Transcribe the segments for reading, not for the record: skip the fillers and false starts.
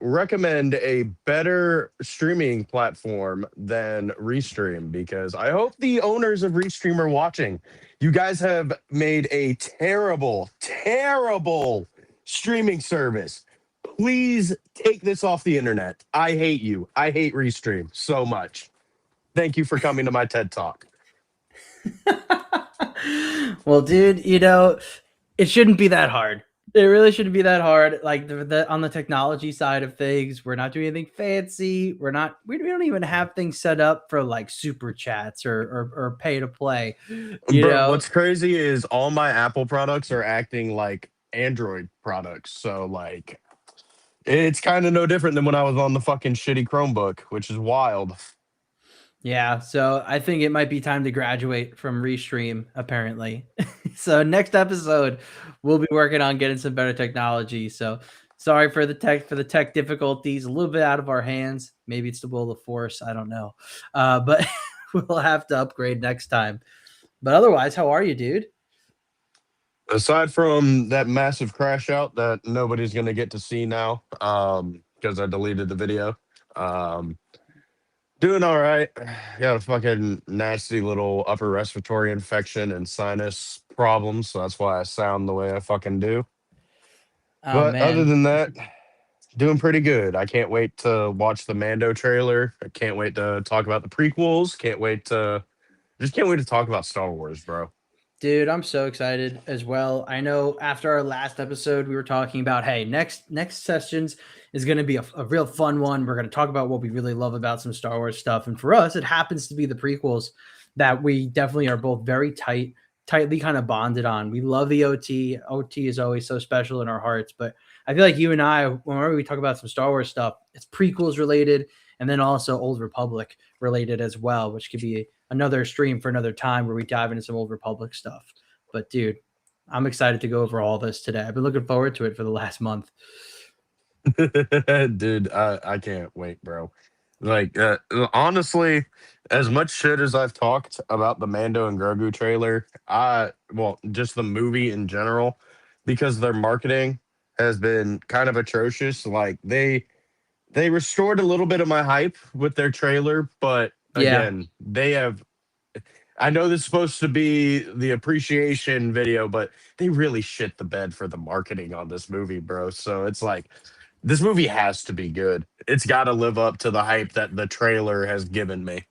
recommend a better streaming platform than Restream because I hope the owners of Restream are watching. You guys have made a terrible, terrible streaming service. Please take this off the internet. I hate you. I hate Restream so much. Thank you for coming to my TED Talk. Well, dude, it shouldn't be that hard. It really shouldn't be that hard. Like on the technology side of things, we're not doing anything fancy. We don't even have things set up for like super chats or pay to play. You Bro, know, what's crazy is all my Apple products are acting like Android products. So, like, it's kind of no different than when I was on the fucking shitty Chromebook, which is wild. Yeah, so I think it might be time to graduate from Restream, apparently. So next episode, we'll be working on getting some better technology. So sorry for the tech difficulties, a little bit out of our hands. Maybe it's the will of the force. I don't know. But we'll have to upgrade next time. But otherwise, how are you, dude? Aside from that massive crash out that nobody's going to get to see now, because I deleted the video, um, doing all right. Got a fucking nasty little upper respiratory infection and sinus problems. So that's why I sound the way I fucking do. Oh But other man. than that, doing pretty good. I can't wait to watch the Mando trailer. I can't wait to talk about the prequels. Can't wait to talk about Star Wars, bro. Dude, I'm so excited as well. I know after our last episode, we were talking about, hey, next sessions is going to be a real fun one. We're going to talk about what we really love about some Star Wars stuff, and for us, it happens to be the prequels that we definitely are both very tightly kind of bonded on. We love the OT. OT is always so special in our hearts, but I feel like you and I, whenever we talk about some Star Wars stuff, it's prequels related, and then also Old Republic related as well, which could be another stream for another time where we dive into some Old Republic stuff. But dude, I'm excited to go over all this today. I've been looking forward to it for the last month. Dude, I can't wait, bro. Like, honestly, as much shit as I've talked about the Mando and Grogu trailer, just the movie in general, because their marketing has been kind of atrocious. Like, they restored a little bit of my hype with their trailer, but Yeah, again, they have. I know this is supposed to be the appreciation video, but they really shit the bed for the marketing on this movie, bro. So it's like this movie has to be good. It's got to live up to the hype that the trailer has given me.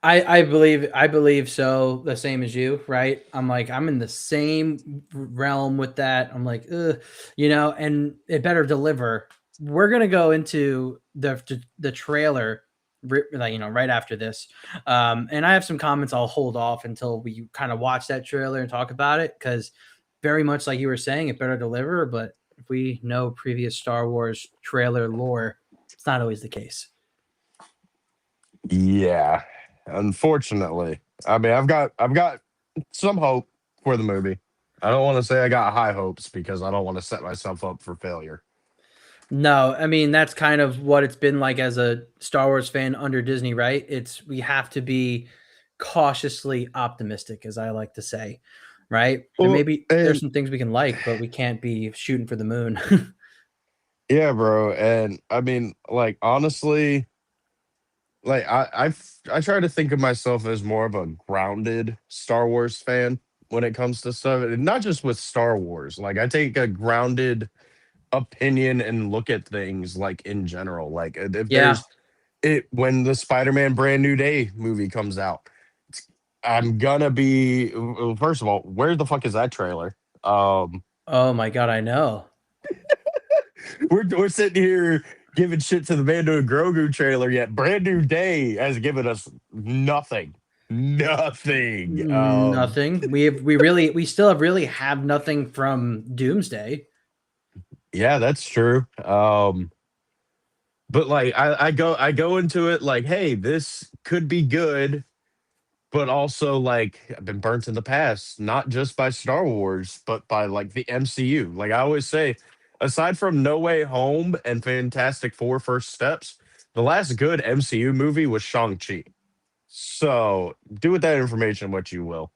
I believe so. The same as you, right? I'm in the same realm with that. I'm like, ugh, and it better deliver. We're gonna go into the trailer, like, right after this, and I have some comments. I'll hold off until we kind of watch that trailer and talk about it because, very much like you were saying, it better deliver. But if we know previous Star Wars trailer lore, it's not always the case. Yeah, unfortunately. I mean, I've got some hope for the movie. I don't want to say I got high hopes because I don't want to set myself up for failure. No, I mean that's kind of what it's been like as a Star Wars fan under Disney, right? It's we have to be cautiously optimistic, as I like to say, right? There Well, maybe there's and some things we can like, but we can't be shooting for the moon. yeah, bro, and I mean, like honestly, like I try to think of myself as more of a grounded Star Wars fan when it comes to stuff, and not just with Star Wars. Like I take a grounded opinion and look at things like in general. Like if Yeah. there's it when the Spider-Man Brand New Day movie comes out, I'm gonna be well, first of all, where the fuck is that trailer? Oh my god, I know. We're sitting here giving shit to the Mando and Grogu trailer, yet Brand New Day has given us nothing. Nothing. Nothing. We still have nothing from Doomsday. Yeah, that's true. But like I go into it like, hey, this could be good, but also like I've been burnt in the past, not just by Star Wars, but by like the MCU. Like I always say, aside from No Way Home and Fantastic Four First Steps, the last good MCU movie was Shang-Chi. So do with that information what you will.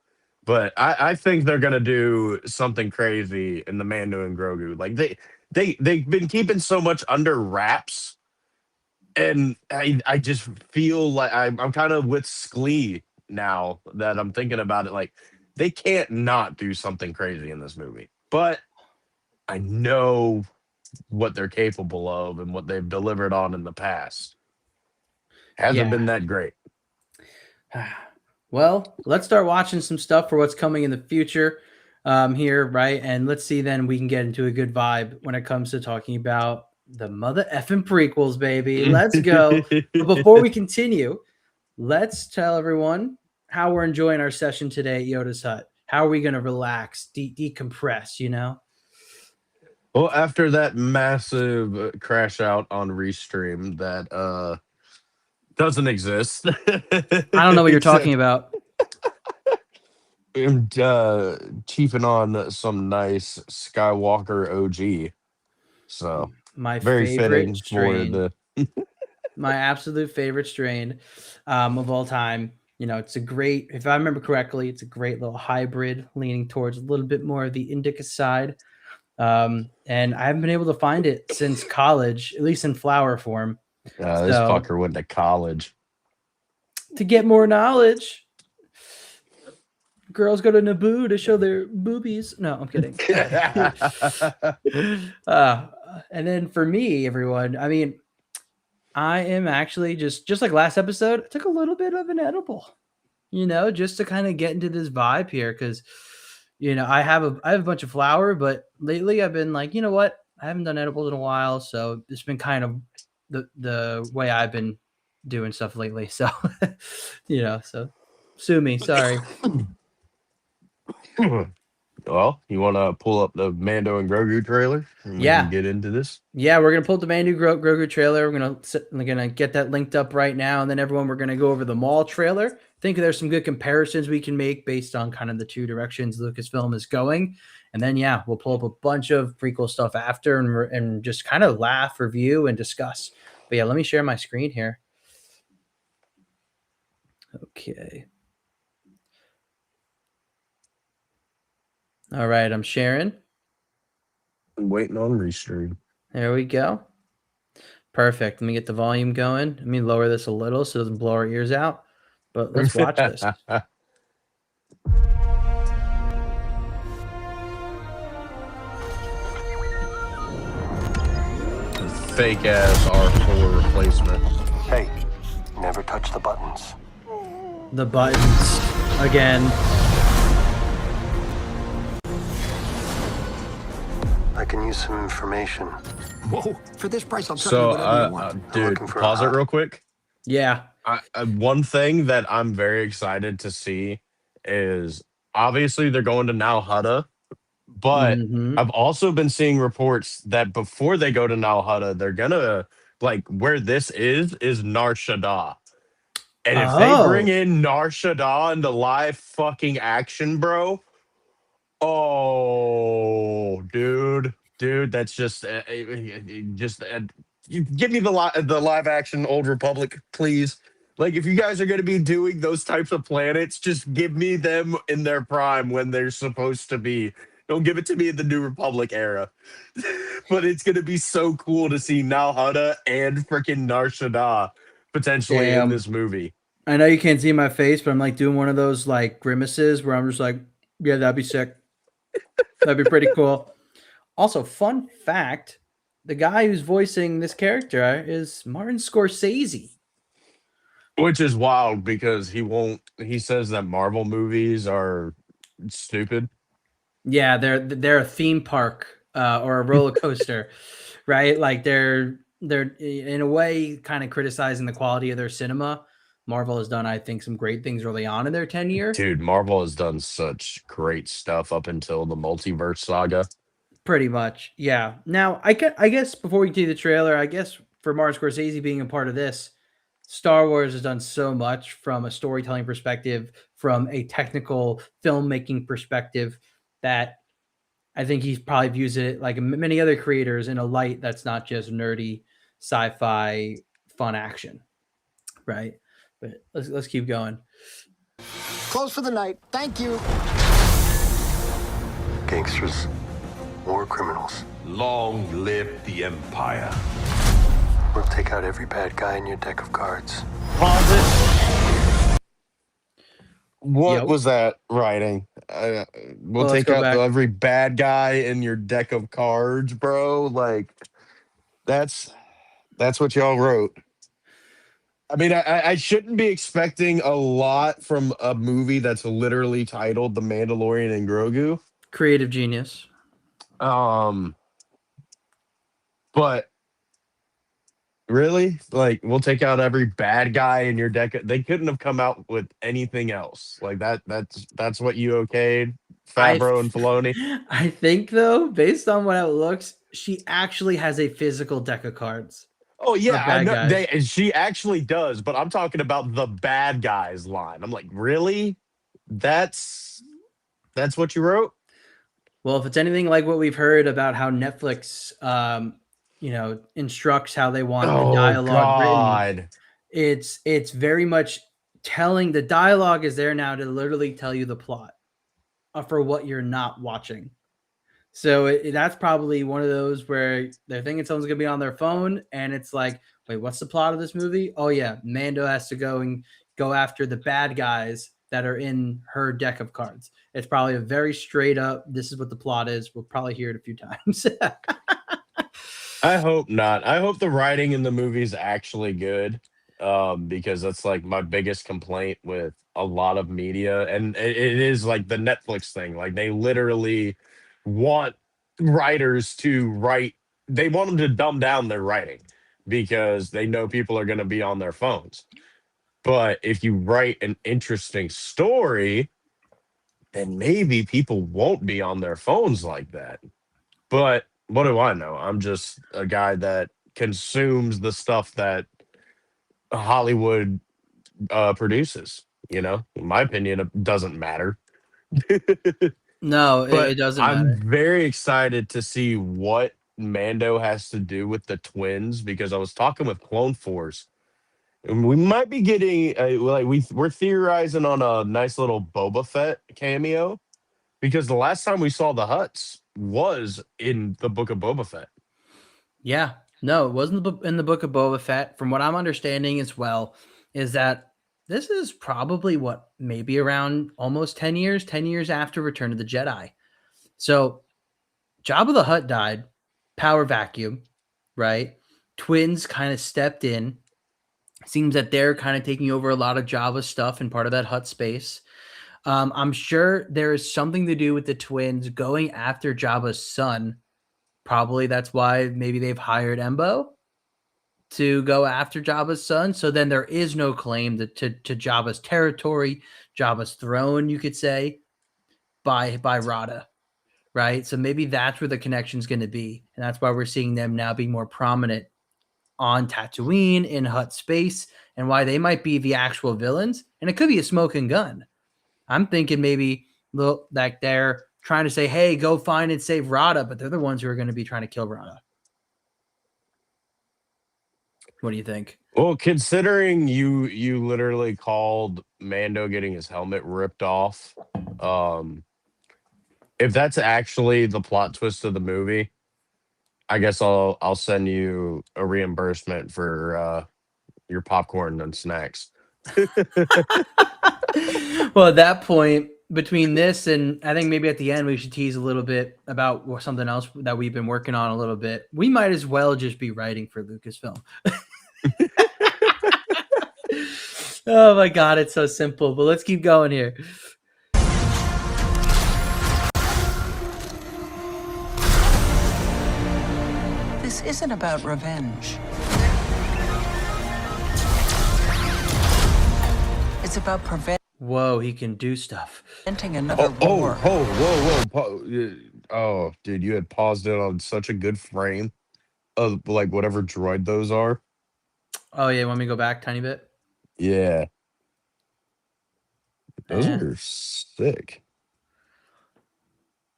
But I think they're gonna do something crazy in the Mando and Grogu. Like they've been keeping so much under wraps, and I just feel like I'm kind of with Sklee now that I'm thinking about it. Like they can't not do something crazy in this movie, but I know what they're capable of and what they've delivered on in the past. Hasn't Yeah. been that great. Well, let's start watching some stuff for what's coming in the future here, right? And let's see then we can get into a good vibe when it comes to talking about the mother effing prequels, baby. Let's go. But before we continue, let's tell everyone how we're enjoying our session today at Yoda's Hut. How are we going to relax, decompress, you know? Well, after that massive crash out on Restream that doesn't exist. I don't know what you're talking about. I'm chiefing on some nice Skywalker OG. So My very favorite fitting for strain. the My absolute favorite strain of all time. You know, it's a great, if I remember correctly, it's a great little hybrid leaning towards a little bit more of the indica side. And I haven't been able to find it since college, at least in flower form. this So fucker went to college. to get more knowledge, girls go to Naboo to show their boobies. No, I'm kidding. And then for me, everyone, I mean, I am actually just like last episode, I took a little bit of an edible, you know, just to kind of get into this vibe here. Cause you know, I have a bunch of flour, but lately I've been like, you know what? I haven't done edibles in a while. So it's been kind of the way I've been doing stuff lately. So, you know, so sue me. Sorry. Well, you want to pull up the Mando and Grogu trailer and we Yeah. can get into this? Yeah, we're gonna pull up the Mando Grogu trailer. We're gonna get that linked up right now, and then everyone, we're gonna go over the Maul trailer. I think there's some good comparisons we can make based on kind of the two directions Lucasfilm is going, and then yeah, we'll pull up a bunch of prequel stuff after and just kind of laugh, review, and discuss. But yeah, let me share my screen here. Okay. All right, I'm sharing. I'm waiting on Restream. There we go. Perfect. Let me get the volume going. Let me lower this a little so it doesn't blow our ears out. But let's watch this. Fake ass R4 replacement. Hey, never touch the buttons. The buttons again. I can use some information. Whoa, for this price, I'll tell you So, whatever you want. dude, looking for pause it a- real quick. Yeah. One thing that I'm very excited to see is obviously they're going to Nal Hutta, but Mhm. I've also been seeing reports that before they go to Nal Hutta, they're gonna like where this is Nar Shaddaa. And if they bring in Nar Shaddaa into live fucking action, bro, oh, dude, that's just you give me the live action Old Republic, please. Like, if you guys are going to be doing those types of planets, just give me them in their prime when they're supposed to be. Don't give it to me in the New Republic era. But it's going to be so cool to see Nal Hutta and freaking Nar Shaddaa potentially in this movie. I know you can't see my face, but I'm like doing one of those like grimaces where I'm just like, yeah, that'd be sick. That'd be pretty cool. Also, fun fact, the guy who's voicing this character is Martin Scorsese. Which is wild because he says that Marvel movies are stupid. Yeah, they're a theme park or a roller coaster, right? Like they're in a way kind of criticizing the quality of their cinema. Marvel has done, I think, some great things early on in their tenure. Dude, Marvel has done such great stuff up until the multiverse saga. Pretty much, yeah. Now, I guess before we do the trailer, I guess for Martin Scorsese being a part of this, Star Wars has done so much from a storytelling perspective, from a technical filmmaking perspective, that I think he probably views it like many other creators in a light that's not just nerdy sci-fi fun action, right? But let's keep going. Close for the night. Thank you. Gangsters, war criminals. Long live the Empire. We'll take out every bad guy in your deck of cards. Pause it. What Yep. was that writing? We'll Well, let's take go out back. every bad guy in your deck of cards, bro. Like that's what y'all wrote. I mean, I shouldn't be expecting a lot from a movie that's literally titled The Mandalorian and Grogu. Creative genius. But really, like, we'll take out every bad guy in your deck. They couldn't have come out with anything else like that. That's what you okayed, I Favreau and Filoni. I think though, based on what it looks, she actually has a physical deck of cards. Oh yeah, I bad know guys. she actually does, but I'm talking about the bad guys line. I'm like, really? That's what you wrote? Well, if it's anything like what we've heard about how Netflix, instructs how they want the Oh dialogue written, God. it's very much telling. The dialogue is there now to literally tell you the plot for what you're not watching. So that's probably one of those where they're thinking someone's gonna be on their phone, and it's like, wait, what's the plot of this movie? Oh yeah, Mando has to go after the bad guys that are in her deck of cards. It's probably a very straight up. This is what the plot is. We'll probably hear it a few times. I hope not. I hope the writing in the movie is actually good, because that's like my biggest complaint with a lot of media, and it is like the Netflix thing. Like they literally want writers to write. They want them to dumb down their writing because they know people are going to be on their phones. But if you write an interesting story, then maybe people won't be on their phones like that. But what do I know? I'm just a guy that consumes the stuff that Hollywood produces. You know, in my opinion, it doesn't matter. No, it But doesn't I'm matter. very excited to see what Mando has to do with the twins because I was talking with Clone Force, and we might be getting we're theorizing on a nice little Boba Fett cameo because the last time we saw the Hutts was in the Book of Boba Fett. Yeah, no, it wasn't in the book of Boba Fett. From what I'm understanding as well, is that this is probably what maybe around almost 10 years after Return of the Jedi. So Jabba the Hutt died, power vacuum, right? Twins kind of stepped in. Seems that they're kind of taking over a lot of Jabba's stuff and part of that Hutt space. I'm sure there is something to do with the twins going after Jabba's son. Probably that's why maybe they've hired Embo to go after Jabba's son. So then there is no claim to Jabba's territory, Jabba's throne, you could say, by Rada, right? So maybe that's where the connection is going to be. And that's why we're seeing them now be more prominent on Tatooine in Hutt space and why they might be the actual villains. And it could be a smoking gun. I'm thinking maybe like they're trying to say, hey, go find and save Rada, but they're the ones who are going to be trying to kill Rada. What do you think? Well, considering you literally called Mando getting his helmet ripped off, if that's actually the plot twist of the movie, I guess I'll send you a reimbursement for your popcorn and snacks. Well, at that point, between this and I think maybe at the end we should tease a little bit about something else that we've been working on a little bit. We might as well just be writing for Lucasfilm. Oh my God, it's so simple. But let's keep going here. This isn't about revenge. It's about Whoa, he can do stuff. preventing another Oh, war. oh, dude, you had paused it on such a good frame of like whatever droid those are. Oh yeah, want me to go back a tiny bit? Yeah, those Yeah. are sick.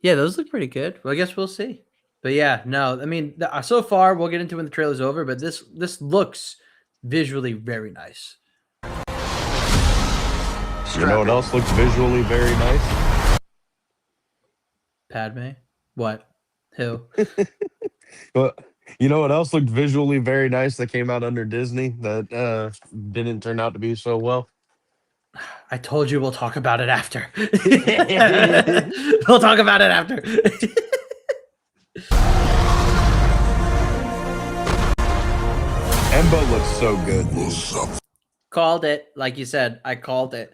Yeah, those look pretty good. Well, I guess we'll see. But yeah, no, I mean, so far we'll get into when the trailer's over. But this looks visually very nice. You know what else looks visually very nice? Padme, what? Who? But you know what else looked visually very nice that came out under Disney that didn't turn out to be so well? I told you we'll talk about it after. We'll talk about it after. Embo looks so good. Called it, like you said. I called it.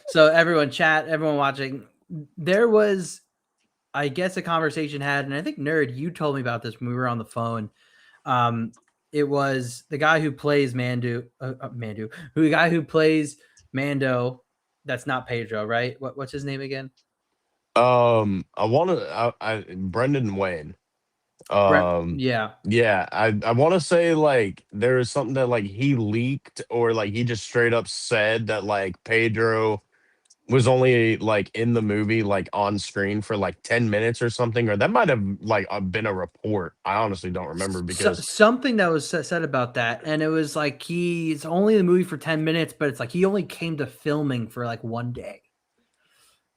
So everyone chat, everyone watching, there was, I guess, a conversation had, and I think Nerd, you told me about this when we were on the phone. It was the guy who plays the guy who plays Mando. That's not Pedro, right? What's his name again? I want to. Brendan Wayne. Yeah. Yeah. I want to say like there is something that like he leaked or like he just straight up said that like Pedro was only like in the movie like on screen for like 10 minutes or something, or that might have like been a report. I honestly don't remember because Something that was said about that, and it was like he's only in the movie for 10 minutes, but it's like he only came to filming for like one day,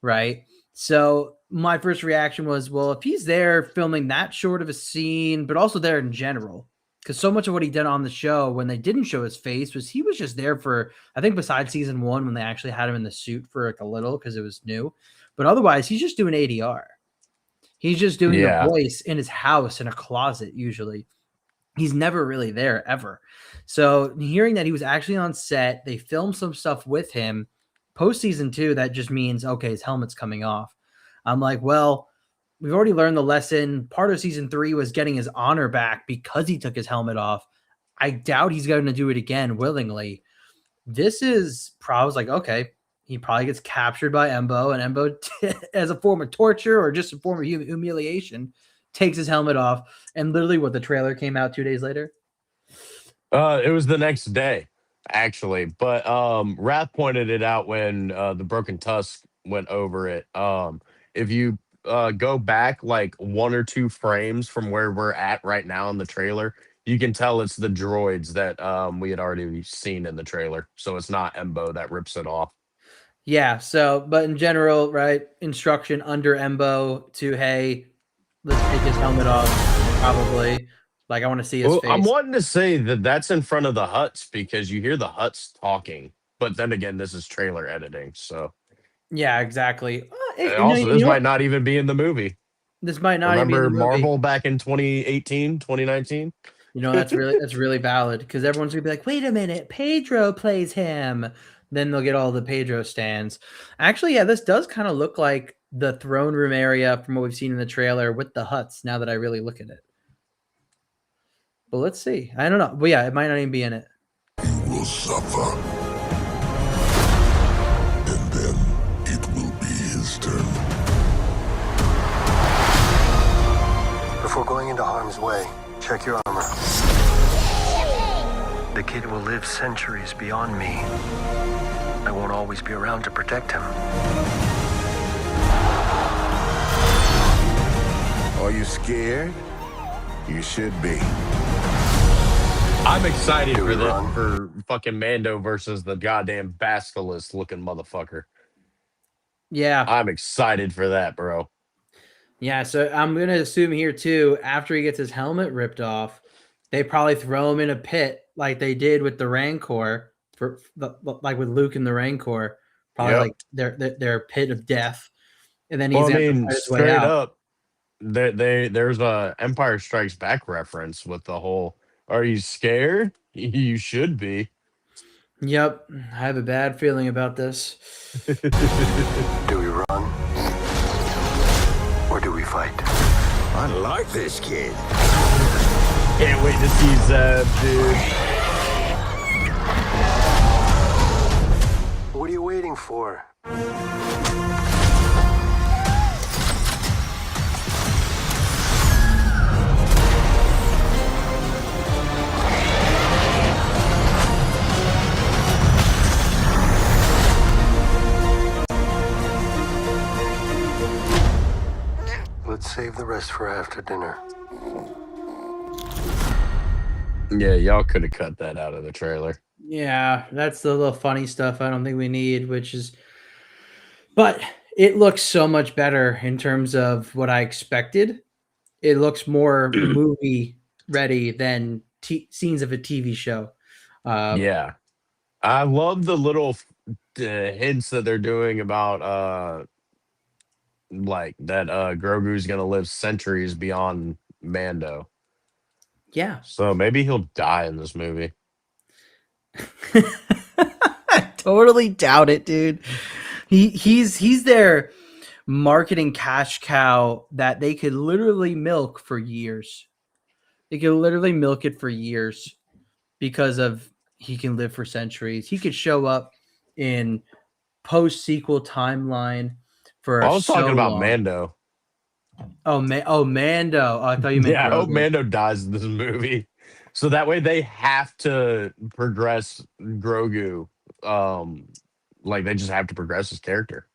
right? So my first reaction was, well, if he's there filming that short of a scene, but also there in general, because so much of what he did on the show when they didn't show his face was he was just there for, I think besides season 1 when they actually had him in the suit for like a little because it was new, but otherwise he's just doing ADR. He's just doing the voice in his house in a closet usually. He's never really there ever. So hearing that he was actually on set, they filmed some stuff with him post season 2, that just means, okay, his helmet's coming off. I'm like, well, we've already learned the lesson. Part of season 3 was getting his honor back because he took his helmet off. I doubt he's going to do it again willingly. This is probably like, okay, he probably gets captured by Embo, and Embo, as a form of torture or just a form of humiliation, takes his helmet off. And literally, what, the trailer came out 2 days later? It was the next day, actually. But Wrath pointed it out when the Broken Tusk went over it. If you go back like 1 or 2 frames from where we're at right now in the trailer, you can tell it's the droids that we had already seen in the trailer. So it's not Embo that rips it off. Yeah. So, but in general, right, instruction under Embo to, hey, let's take his helmet off, probably. Like, I want to see his face. I'm wanting to say that that's in front of the Hutts because you hear the Hutts talking. But then again, this is trailer editing. So, yeah, exactly. This might not even be in the movie. This might not Remember even be in the movie. Marvel back in 2018, 2019? You know, that's really valid because everyone's gonna be like, wait a minute, Pedro plays him. Then they'll get all the Pedro stands. Actually, yeah, this does kind of look like the throne room area from what we've seen in the trailer with the Hutts now that I really look at it. But let's see. I don't know. But yeah, it might not even be in it. You will suffer. And then it will be his turn. Before going into harm's way, check your armor. The kid will live centuries beyond me. I won't always be around to protect him. Are you scared? You should be. I'm excited Do we for run? for fucking Mando versus the goddamn basilisk looking motherfucker. Yeah. I'm excited for that, bro. Yeah, so I'm going to assume here too, after he gets his helmet ripped off, they probably throw him in a pit like they did with the Rancor, like with Luke and the Rancor, probably Yep. like their pit of death. And then he's Well, I going to mean, fight his way straight out. up, there's a Empire Strikes Back reference with the whole, are you scared? You should be. Yep, I have a bad feeling about this. Do we run? Or do we fight? I like this kid. Can't wait to see Zeb, dude. What are you waiting for? Let's save the rest for after dinner. Yeah, y'all could have cut that out of the trailer. Yeah, that's the little funny stuff I don't think we need, but it looks so much better in terms of what I expected. it looks more movie ready than scenes of a TV show. Yeah. I love the little hints that they're doing about like that Grogu's gonna live centuries beyond Mando. Yeah. So maybe he'll die in this movie. I totally doubt it, dude. He's their marketing cash cow that they could literally milk for years. They could literally milk it for years because of he can live for centuries. He could show up in post sequel timeline for I was so talking about long. Mando. Mando. Oh, I thought you meant Yeah, I hope Grogu. Mando dies in this movie. So that way they have to progress Grogu. Like they just have to progress his character.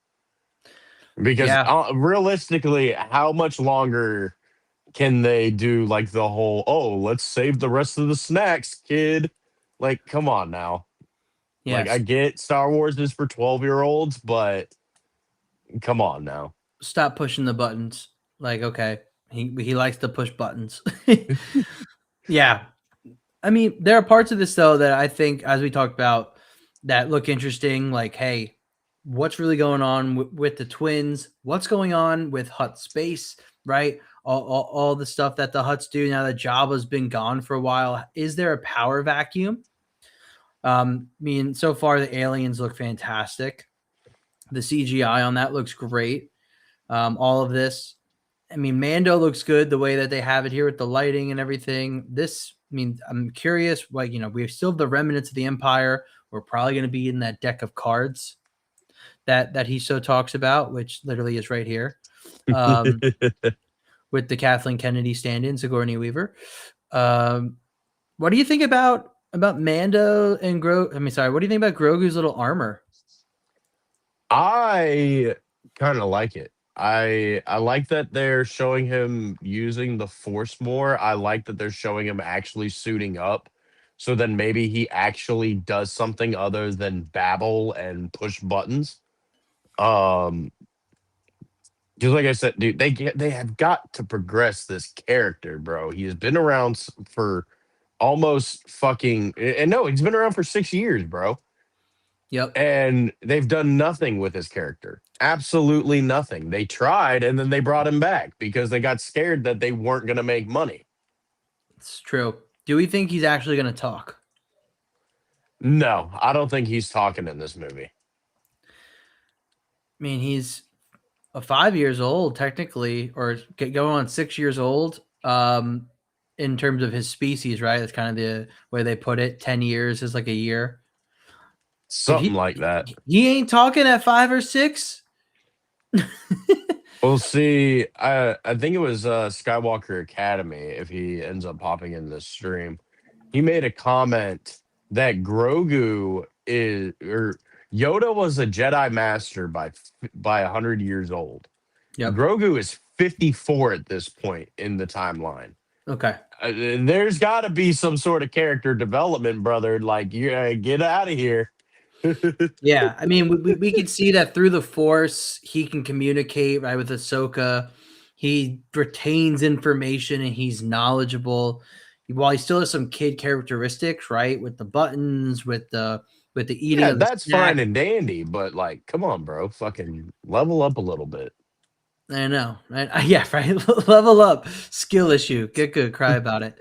Because Yeah. realistically, how much longer can they do like the whole, oh, let's save the rest of the snacks, kid? Like, come on now. Like, I Yes. get Star Wars is for 12-year-olds, but come on now. Stop pushing the buttons. Like, okay, he likes to push buttons. Yeah. I mean, there are parts of this though that I think, as we talked about, that look interesting. Like, hey, what's really going on with the twins? What's going on with Hut Space? Right? All the stuff that the Huts do now that Jabba's been gone for a while. Is there a power vacuum? I mean, so far the aliens look fantastic. The CGI on that looks great. All of this. I mean, Mando looks good the way that they have it here with the lighting and everything. This, I mean, I'm curious. Like, we still have the remnants of the Empire. We're probably going to be in that deck of cards that he so talks about, which literally is right here, with the Kathleen Kennedy stand-in, Sigourney Weaver. What do you think about Mando and Grogu? I mean, sorry, what do you think about Grogu's little armor? I kind of like it. I like that they're showing him using the Force more. I like that they're showing him actually suiting up. So then maybe he actually does something other than babble and push buttons. Because like I said, dude, they have got to progress this character, bro. He has been around for almost fucking, and no, he's been around for 6 years, bro. Yep. And they've done nothing with his character. Absolutely nothing. They tried and then they brought him back because they got scared that they weren't going to make money. It's true. Do we think he's actually going to talk? No, I don't think he's talking in this movie. I mean, he's 5 years old technically, or going on 6 years old. In terms of his species, right? That's kind of the way they put it. 10 years is like a year. Something like that. He ain't talking at 5 or 6. We'll see. I think it was Skywalker Academy, if he ends up popping in this stream. He made a comment that Grogu is, or Yoda was a Jedi Master by 100 years old. Yep. Grogu is 54 at this point in the timeline. Okay. There's got to be some sort of character development, brother. Like, you get out of here. Yeah, I mean, we could see that through the Force, he can communicate right with Ahsoka. He retains information and he's knowledgeable. While he still has some kid characteristics, right, with the buttons, with the eating. Yeah, of the that's snack. fine and dandy, but like, come on, bro, fucking level up a little bit. I know, right? Yeah, right. Level up, skill issue. Get good, cry about it.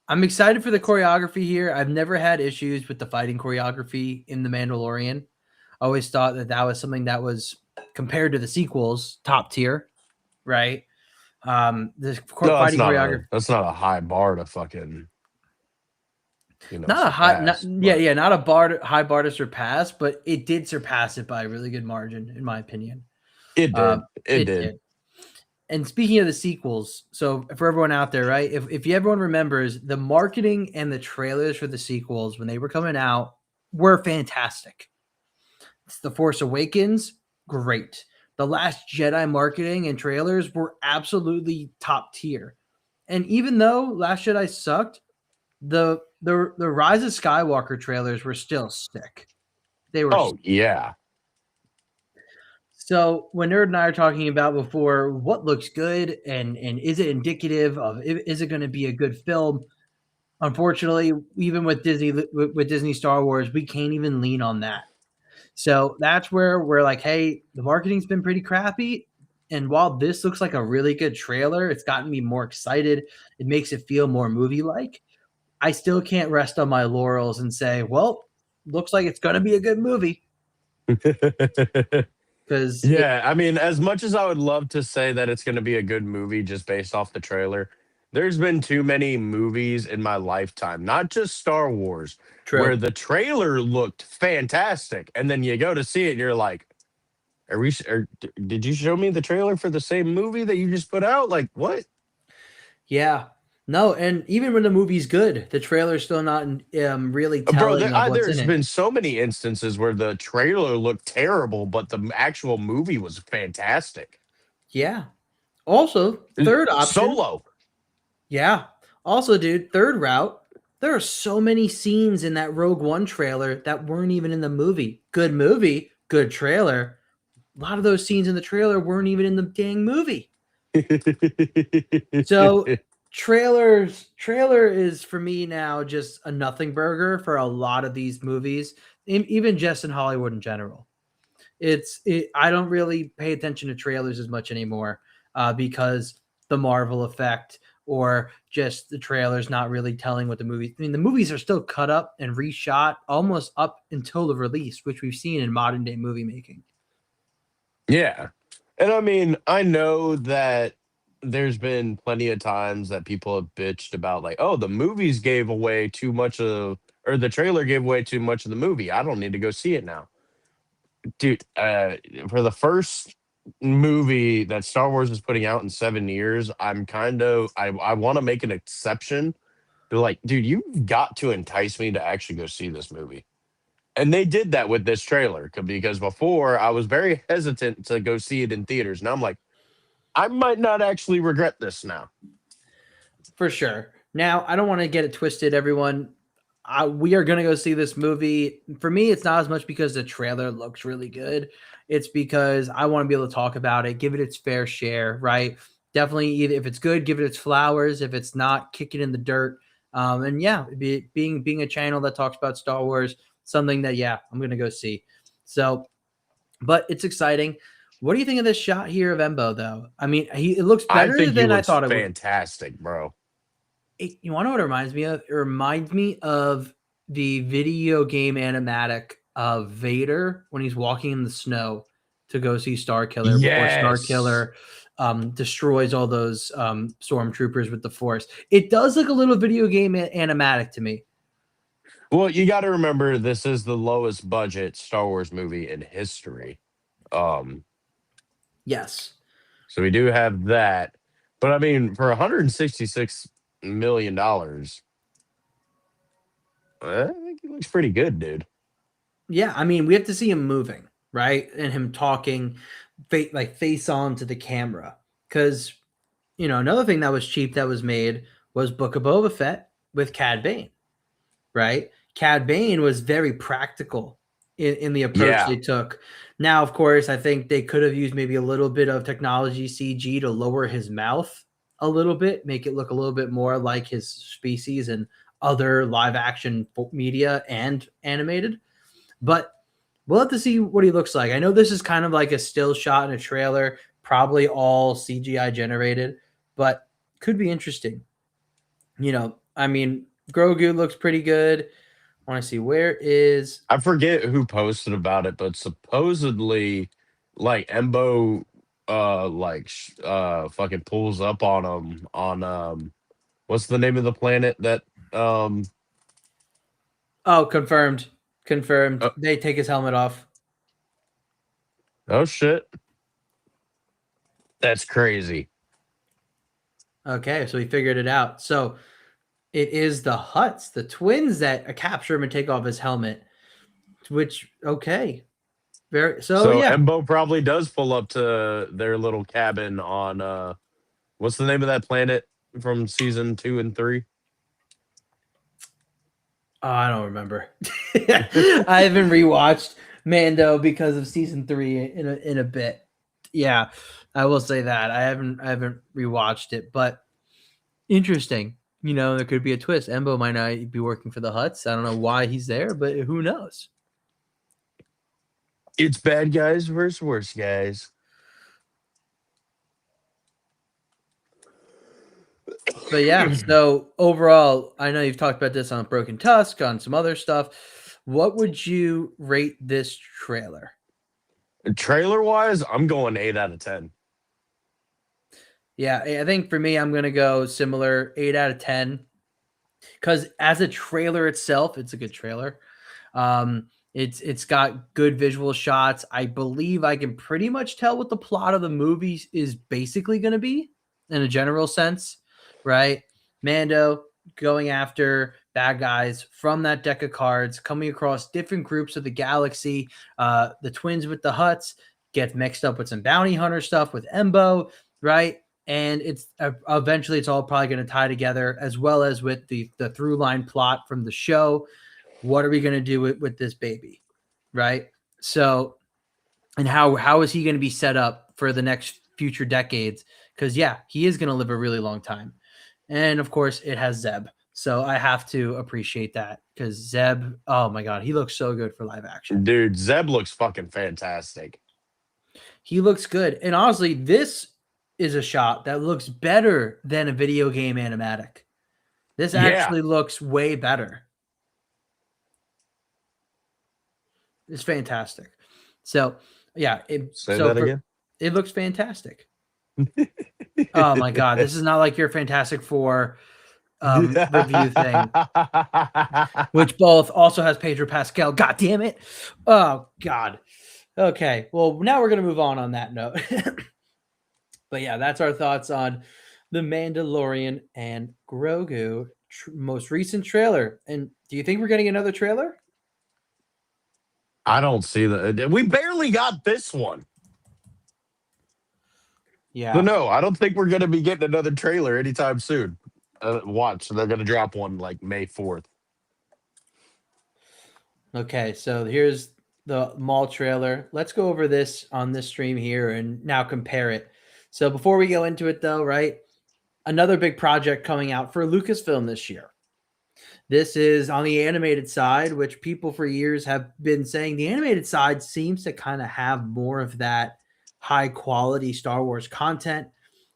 I'm excited for the choreography here. I've never had issues with the fighting choreography in The Mandalorian. I always thought that was something that was, compared to the sequels, top tier, right? The fighting choreography. That's not a high bar to fucking. Not a high, not a high bar to surpass, but it did surpass it by a really good margin, in my opinion. It did. It did. And speaking of the sequels, so for everyone out there, right? If everyone remembers, the marketing and the trailers for the sequels when they were coming out were fantastic. The Force Awakens, great. The Last Jedi marketing and trailers were absolutely top tier. And even though Last Jedi sucked, the Rise of Skywalker trailers were still sick. They were. Oh yeah. So when Nerd and I are talking about before what looks good and is it indicative of is it going to be a good film? Unfortunately, even with Disney Star Wars, we can't even lean on that. So that's where we're like, hey, the marketing's been pretty crappy. And while this looks like a really good trailer, it's gotten me more excited. It makes it feel more movie like. I still can't rest on my laurels and say, well, looks like it's going to be a good movie. Because Yeah, I mean, as much as I would love to say that it's going to be a good movie just based off the trailer, there's been too many movies in my lifetime, not just Star Wars, where the trailer looked fantastic, and then you go to see it, and you're like, did you show me the trailer for the same movie that you just put out? Like, what? Yeah. No, and even when the movie's good, the trailer's still not really telling of what's There's in it. been so many instances where the trailer looked terrible, but the actual movie was fantastic. Yeah. Also, third option. Solo. Yeah. Also, dude, third route. There are so many scenes in that Rogue One trailer that weren't even in the movie. Good movie, good trailer. A lot of those scenes in the trailer weren't even in the dang movie. So trailer is for me now just a nothing burger for a lot of these movies, even just in Hollywood in general. I don't really pay attention to trailers as much anymore because the Marvel effect or just the trailers not really telling what the movie. I mean, the movies are still cut up and reshot almost up until the release, which we've seen in modern day movie making. Yeah. And I mean, I know that there's been plenty of times that people have bitched about like, oh, the movies gave away too much of, or the trailer gave away too much of the movie. I don't need to go see it now. Dude, for the first movie that Star Wars is putting out in 7 years, I want to make an exception. They're like, dude, you've got to entice me to actually go see this movie. And they did that with this trailer because before I was very hesitant to go see it in theaters. Now I'm like, I might not actually regret this now. For sure. Now, I don't want to get it twisted, everyone. We are going to go see this movie. For me, it's not as much because the trailer looks really good. It's because I want to be able to talk about it, give it its fair share, right? Definitely, either if it's good, give it its flowers. If it's not, kick it in the dirt. And yeah, being a channel that talks about Star Wars, something that, yeah, I'm going to go see. So, but it's exciting. What do you think of this shot here of Embo, though? I mean, it looks better than I thought it would. Fantastic, bro. You want to know what it reminds me of? It reminds me of the video game animatic of Vader when he's walking in the snow to go see Starkiller. Yes. Before Starkiller destroys all those stormtroopers with the Force. It does look a little video game animatic to me. Well, you got to remember this is the lowest budget Star Wars movie in history. Yes. So we do have that. But I mean, for $166 million, I think he looks pretty good, dude. Yeah, I mean, we have to see him moving, right? And him talking face on to the camera. Because, another thing that was cheap that was made was Book of Boba Fett with Cad Bane, right? Cad Bane was very practical in the approach they took. Now, of course, I think they could have used maybe a little bit of technology CG to lower his mouth a little bit, make it look a little bit more like his species and other live action media and animated. But we'll have to see what he looks like. I know this is kind of like a still shot in a trailer, probably all CGI generated, but could be interesting. I mean, Grogu looks pretty good. I want to see I forget who posted about it, but supposedly like Embo fucking pulls up on him on what's the name of the planet that confirmed. They take his helmet off. Oh shit. That's crazy. Okay, so he figured it out. So it is the Hutts, the twins that capture him and take off his helmet. Which okay. So yeah. Embo probably does pull up to their little cabin on what's the name of that planet from season 2 and 3? Oh, I don't remember. I haven't rewatched Mando because of season 3 in a bit. Yeah, I will say that. I haven't rewatched it, but interesting. You know, there could be a twist. Embo might not be working for the Hutts. I don't know why he's there, but who knows? It's bad guys versus worse guys. But yeah, so overall, I know you've talked about this on Broken Tusk, on some other stuff. What would you rate this trailer? Trailer wise, I'm going 8 out of 10. Yeah, I think for me, I'm gonna go similar, 8 out of 10. Because as a trailer itself, it's a good trailer. It's got good visual shots. I believe I can pretty much tell what the plot of the movie is basically going to be in a general sense, right? Mando going after bad guys from that deck of cards, coming across different groups of the galaxy. The twins with the Hutts get mixed up with some bounty hunter stuff with Embo, right? And it's eventually it's all probably going to tie together, as well as with the through line plot from the show. What are we going to do with this baby, right? So, and how is he going to be set up for the next future decades? Because yeah, he is going to live a really long time, and of course it has Zeb. So I have to appreciate that because Zeb, oh my god, he looks so good for live action. Dude, Zeb looks fucking fantastic. He looks good, and honestly, this is a shot that looks better than a video game animatic. This actually looks way better. It's fantastic. So yeah, Say that again. It looks fantastic. Oh my god, this is not like your Fantastic Four review thing, which both also has Pedro Pascal. God damn it! Oh god. Okay, well now we're gonna move on that note. But yeah, that's our thoughts on The Mandalorian and Grogu most recent trailer. And do you think we're getting another trailer? I don't see that. We barely got this one. Yeah. But no, I don't think we're going to be getting another trailer anytime soon. Watch, they're going to drop one like May 4th. Okay, so here's the Maul trailer. Let's go over this on this stream here and now compare it. So before we go into it though, right? Another big project coming out for Lucasfilm this year. This is on the animated side, which people for years have been saying the animated side seems to kind of have more of that high quality Star Wars content.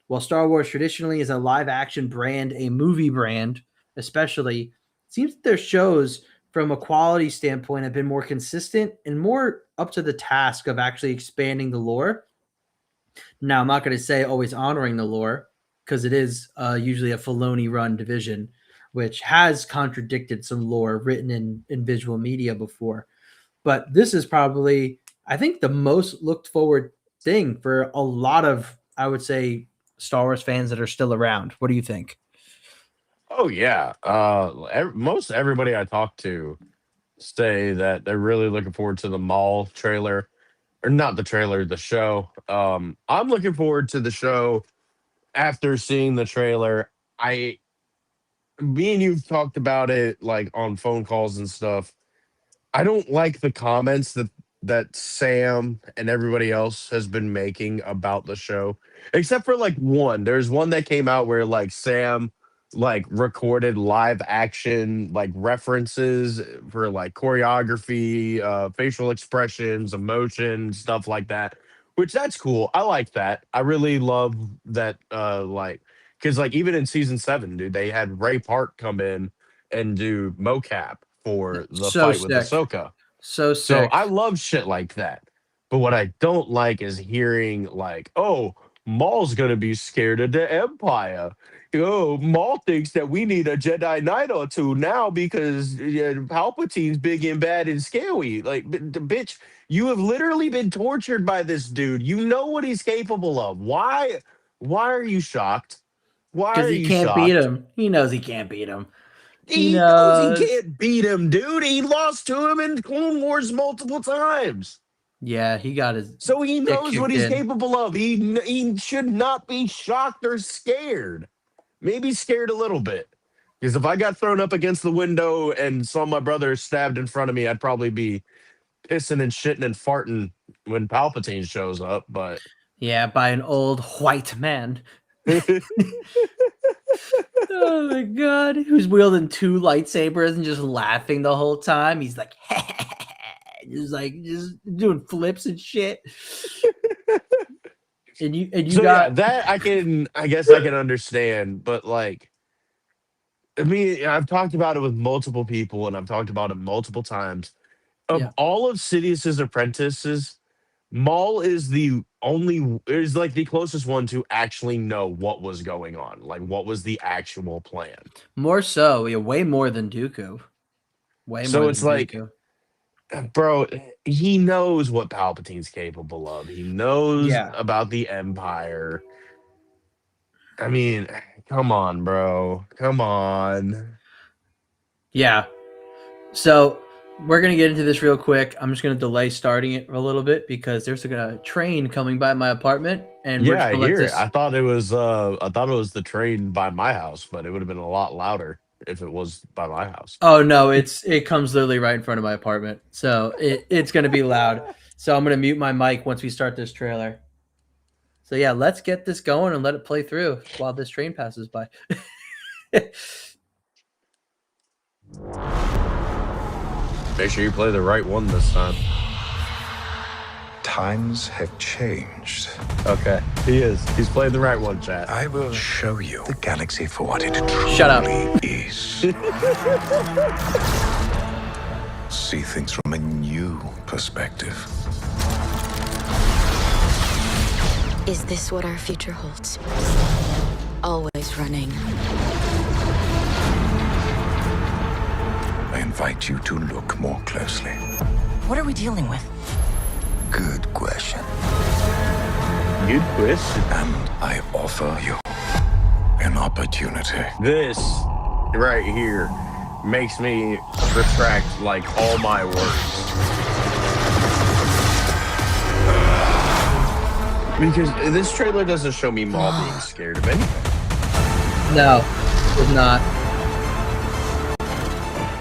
While Star Wars traditionally is a live action brand, a movie brand, especially, it seems that their shows from a quality standpoint have been more consistent and more up to the task of actually expanding the lore. Now, I'm not going to say always honoring the lore because it is usually a Filoni run division, which has contradicted some lore written in visual media before. But this is probably, I think, the most looked forward thing for a lot of, I would say, Star Wars fans that are still around. What do you think? Oh, yeah. Most everybody I talk to say that they're really looking forward to the Maul trailer. Or not the trailer, the show. I'm looking forward to the show after seeing the trailer. Me and you've talked about it like on phone calls and stuff. I don't like the comments that Sam and everybody else has been making about the show, except for like one. There's one that came out where like Sam like recorded live action like references for like choreography, facial expressions, emotion, stuff like that, which that's cool. I like that. I really love that. Because like even in season 7, dude, they had Ray Park come in and do mocap for the fight with Ahsoka. So So I love shit like that. But what I don't like is hearing like, oh, Maul's gonna be scared of the Empire. Oh, Maul thinks that we need a Jedi Knight or two now because Palpatine's big and bad and scary. Like, bitch, you have literally been tortured by this dude. You know what he's capable of. Why are you shocked? Why are because you he can't shocked? beat him. He knows he can't beat him. He knows he can't beat him, dude. He lost to him in Clone Wars multiple times. Yeah, he got his. So he knows what he's kicked in. capable of. He should not be shocked or scared. Maybe scared a little bit. Because if I got thrown up against the window and saw my brother stabbed in front of me, I'd probably be pissing and shitting and farting when Palpatine shows up, but Yeah, by an old white man. Oh my god, who's wielding 2 lightsabers and just laughing the whole time. He's like, just doing flips and shit. And you so got yeah, that I guess I can understand, but like, I mean, I've talked about it with multiple people, and I've talked about it multiple times. Of Yeah. all of Sidious's apprentices, Maul is like the closest one to actually know what was going on, like what was the actual plan. more so, yeah, way more than Dooku. Way So more it's than like, Dooku. bro, he knows what Palpatine's capable of. He knows Yeah. about the Empire. I mean, come on, bro. Come on. Yeah. So we're gonna get into this real quick. I'm just gonna delay starting it a little bit because there's a train coming by my apartment, and we're Yeah, just I gonna let hear it. this. I thought it was the train by my house, but it would have been a lot louder if it was by my house. Oh no, it comes literally right in front of my apartment, so it's gonna be loud. So I'm gonna mute my mic once we start this trailer. So yeah, let's get this going and let it play through while this train passes by. Make sure you play the right one this time. Times have changed. Okay, he is. He's playing the right one, chat. I will show you the galaxy for what it truly Shut up. is. See things from a new perspective. Is this what our future holds? Always running. I invite you to look more closely. What are we dealing with? Good question. Good question. And I offer you an opportunity. This right here makes me retract like all my words. Because this trailer doesn't show me Maul being scared of anything. No, it's not.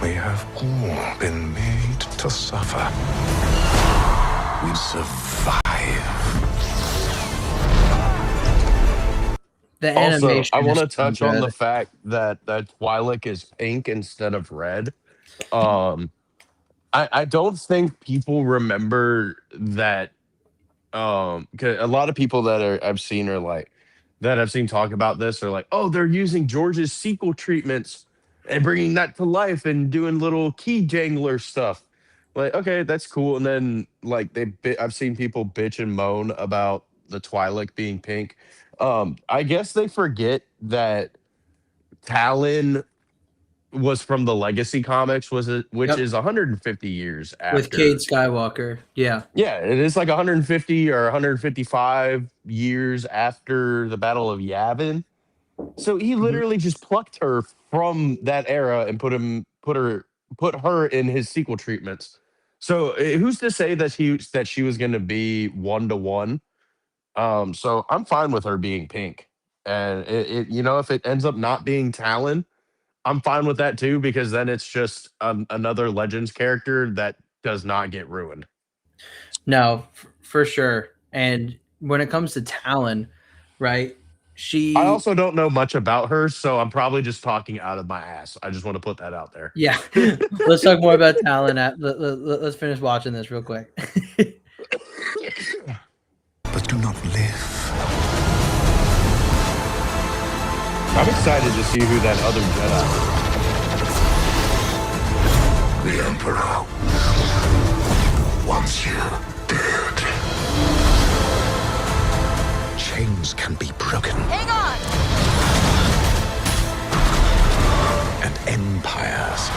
We have all been made to suffer. We survive. The Also, animation. I want to is so touch on the good. fact that Twi'lek is pink instead of red. I don't think people remember that. 'Cause a lot of people I've seen talk about this are like, oh, they're using George's sequel treatments and bringing that to life and doing little key jangler stuff. Like, okay, that's cool. And then like I've seen people bitch and moan about the Twi'lek being pink. I guess they forget that Talon was from the Legacy comics, which Yep. is 150 years after. With Cade Skywalker. Yeah. Yeah, it is like 150 or 155 years after the Battle of Yavin. So he literally just plucked her from that era and put her in his sequel treatments. So who's to say that she was going to be 1-to-1? So I'm fine with her being pink, and if it ends up not being Talon, I'm fine with that too, because then it's just another Legends character that does not get ruined. No, for sure. And when it comes to Talon, right? I also don't know much about her, so I'm probably just talking out of my ass. I just want to put that out there. Yeah. Let's talk more about Talon. Let's finish watching this real quick. But do not live. I'm excited to see who that other Jedi The Emperor wants you dead. Chains can be broken. Hang on! And empires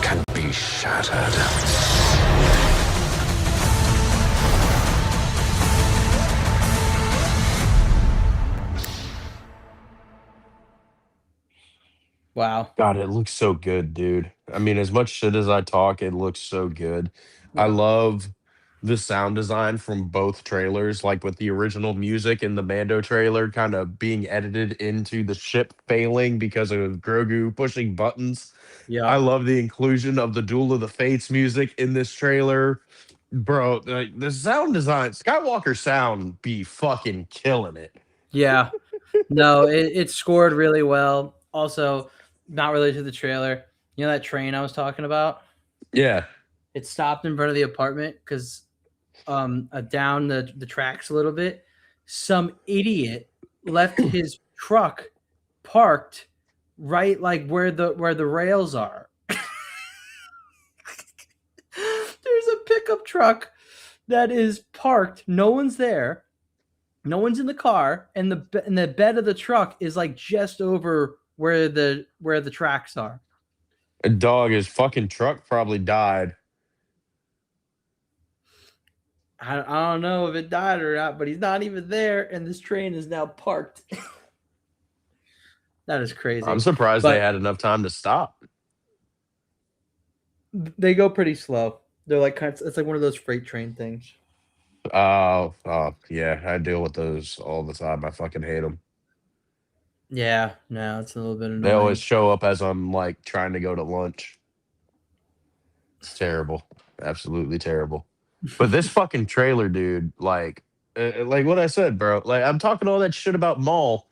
can be shattered. Wow. God, it looks so good, dude. I mean, as much shit as I talk, it looks so good. I love the sound design from both trailers, like with the original music in the Mando trailer kind of being edited into the ship failing because of Grogu pushing buttons. I Yeah. love the inclusion of the Duel of the Fates music in this trailer. Bro, like, the sound design, Skywalker sound be fucking killing it. Yeah. No, it scored really well. Also, not related to the trailer. You know that train I was talking about? Yeah. It stopped in front of the apartment because down the tracks a little bit, some idiot left his truck parked right like where the rails are. There's a pickup truck that is parked. No one's there. No one's in the car, and the bed of the truck is like just over where the tracks are. A dog, his fucking truck probably died. I don't know if it died or not, but he's not even there, and this train is now parked. That is crazy. I'm surprised But they had enough time to stop. they go pretty slow. They're like it's like one of those freight train things. Oh, yeah, I deal with those all the time. I fucking hate them. Yeah, no, it's a little bit annoying. They always show up as I'm like trying to go to lunch. It's terrible, absolutely terrible. But this fucking trailer, dude, like what I said, bro. Like I'm talking all that shit about Maul,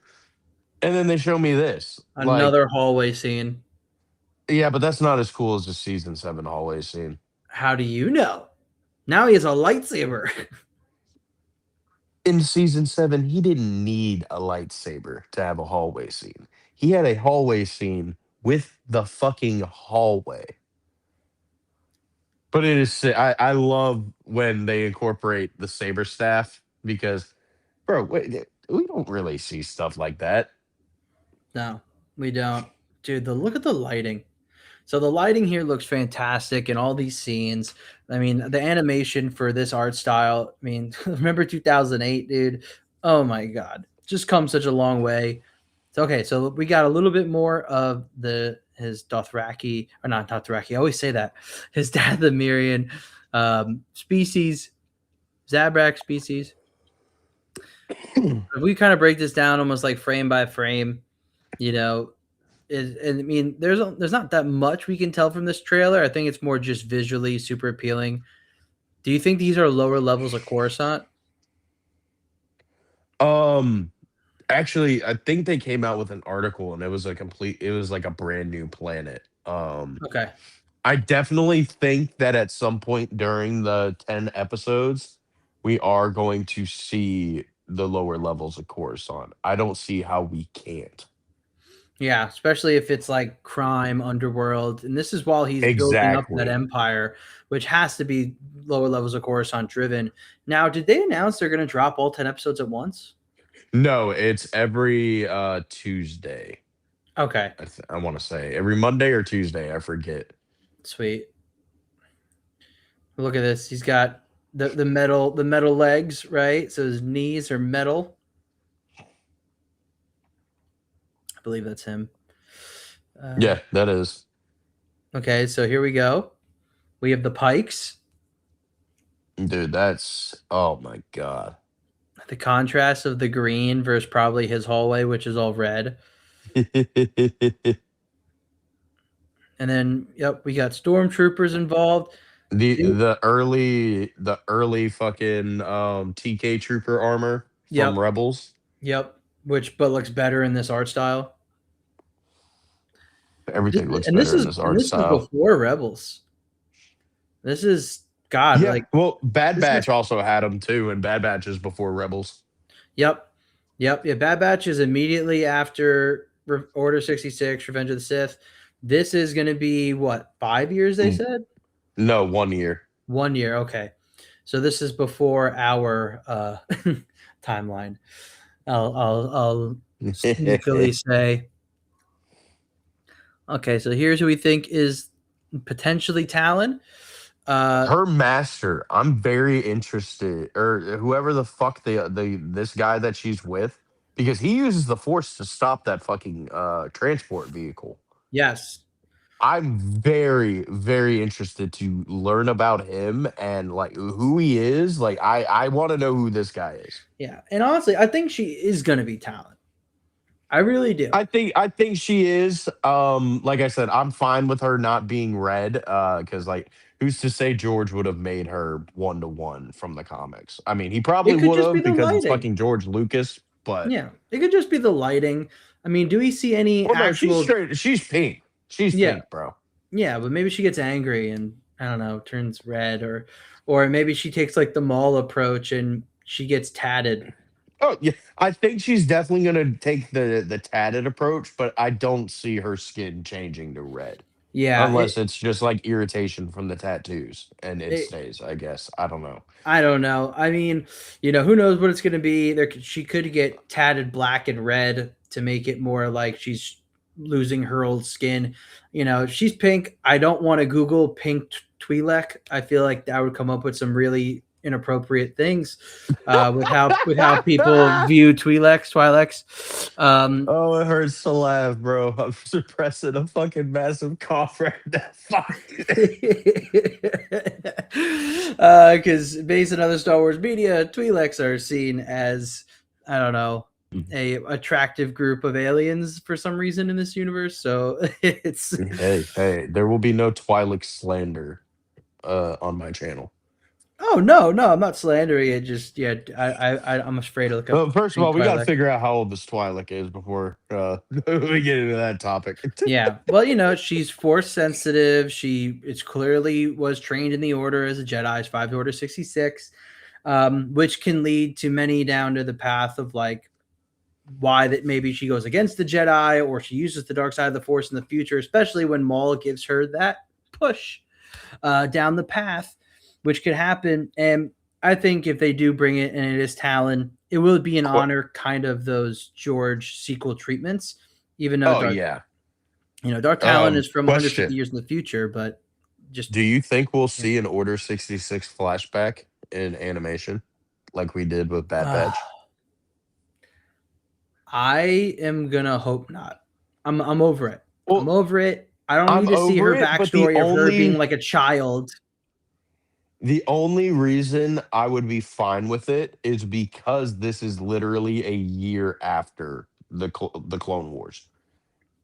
and then they show me this. Like, Another hallway scene. yeah, but that's not as cool as the season 7 hallway scene. How do you know? Now he has a lightsaber. In season 7, he didn't need a lightsaber to have a hallway scene. He had a hallway scene with the fucking hallway. But it is, I love when they incorporate the saber staff because, bro, we don't really see stuff like that. No, we don't. Dude, look at the lighting. So the lighting here looks fantastic in all these scenes. I mean, the animation for this art style, I mean, remember 2008, dude? Oh my god. Just come such a long way. So, okay, so we got a little bit more of his Dothraki, or not Dothraki, I always say that. His Dathomirian species, Zabrak species. If we kind of break this down almost like frame by frame, you know, and I mean, there's not that much we can tell from this trailer. I think it's more just visually super appealing. Do you think these are lower levels of Coruscant? Actually, I think they came out with an article and it was like a brand new planet. Okay. I definitely think that at some point during the 10 episodes, we are going to see the lower levels of Coruscant. I don't see how we can't. Yeah, especially if it's like crime, underworld, and this is while he's building up Exactly. that empire, which has to be lower levels of Coruscant driven. Now, did they announce they're going to drop all 10 episodes at once? No, it's every Tuesday. Okay, I want to say every Monday or Tuesday. I forget. sweet. Look at this. He's got the metal legs, right? So his knees are metal. I believe that's him. Yeah, that is. Okay, so here we go. We have the pikes. Dude, that's, oh my god. The contrast of the green versus probably his hallway, which is all red. And then, yep, we got stormtroopers involved. The early fucking TK trooper armor from Rebels. Yep, but looks better in this art style. Everything looks better in this art style. This is before Rebels. This is God. Yeah, Like, well, Bad Batch also had them too, and Bad Batch is before Rebels. Yep. Yeah, Bad Batch is immediately after Order 66, Revenge of the Sith. This is going to be what, 5 years? They said. No, 1 year. 1 year. Okay, so this is before our timeline. I'll sneakily say. Okay, so here's who we think is potentially Talon. Her master, I'm very interested, or whoever the fuck this guy that she's with, because he uses the Force to stop that fucking transport vehicle. Yes. I'm very, very interested to learn about him and like who he is. Like I want to know who this guy is. Yeah, and honestly, I think she is going to be talent. I really do. I think she is. Like I said, I'm fine with her not being red. Because like who's to say George would have made her 1-to-1 from the comics? I mean, he probably It could would just be have the because it's lighting. fucking George Lucas. But Yeah, it could just be the lighting. I mean, do we see any well, no, she's actual? straight. She's pink. She's Yeah, pink, bro. yeah, but maybe she gets angry and I don't know, turns red, or maybe she takes like the mall approach and she gets tatted. Oh yeah, I think she's definitely gonna take the tatted approach, but I don't see her skin changing to red Yeah, unless it's just like irritation from the tattoos and it it stays. I guess I don't know. I don't know. I mean, who knows what it's going to be? She could get tatted black and red to make it more like she's losing her old skin. She's pink. I don't want to Google pink Twi'lek. I feel like that would come up with some really inappropriate things with how people view Twi'leks. Oh, it hurts to laugh, bro. I'm suppressing a fucking massive cough right now. Fuck. Because based on other Star Wars media, Twi'leks are seen as, I don't know, a attractive group of aliens for some reason in this universe. So it's Hey, there will be no Twi'lek slander on my channel. oh no, I'm not slandering it. Just I'm afraid to look up. Well, first of all, we got to Twi'lek. figure out how old this Twi'lek is before we get into that topic. Yeah, well, she's force sensitive. It's clearly was trained in the Order as a Jedi, 5 to Order 66, which can lead to many down to the path of like why that maybe she goes against the Jedi or she uses the dark side of the Force in the future, especially when Maul gives her that push down the path, which could happen. And I think if they do bring it and it is Talon, it will be an honor, kind of those George sequel treatments. Even though Dark Talon is from 150 years in the future, but just do you think we'll see an Order 66 flashback in animation like we did with Bad Batch? I am gonna hope not. I'm over it. Well, I'm over it. I don't I'm need to see her over it, but the backstory of her only- being like a child. The only reason I would be fine with it is because this is literally a year after the Clone Wars.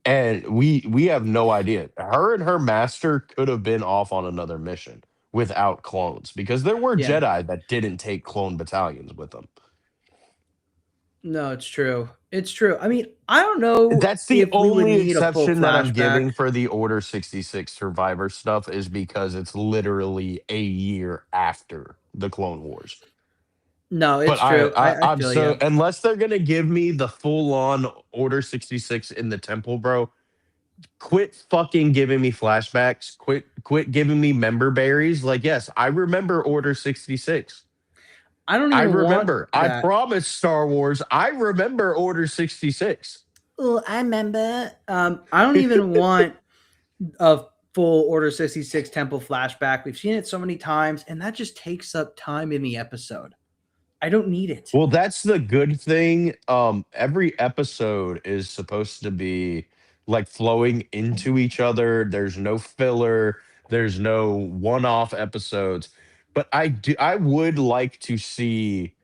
And we have no idea. Her and her master could have been off on another mission without clones because there were Yeah. Jedi that didn't take clone battalions with them. No, it's true. It's true. I mean, I don't know. That's the if we would only need a full exception that I'm flashback. giving for the Order 66 Survivor stuff is because it's literally a year after the Clone Wars. No, it's But true. I'm feel so you. unless they're gonna give me the full on Order 66 in the temple, bro. Quit fucking giving me flashbacks. Quit giving me member berries. Like, yes, I remember Order 66. I don't even I remember. want I that. promise Star Wars. I remember Order 66. Oh, I remember. I don't even want a full Order 66 Temple flashback. We've seen it so many times, and that just takes up time in the episode. I don't need it. Well, that's the good thing. Every episode is supposed to be like flowing into each other. There's no filler. There's no one-off episodes. But I would like to see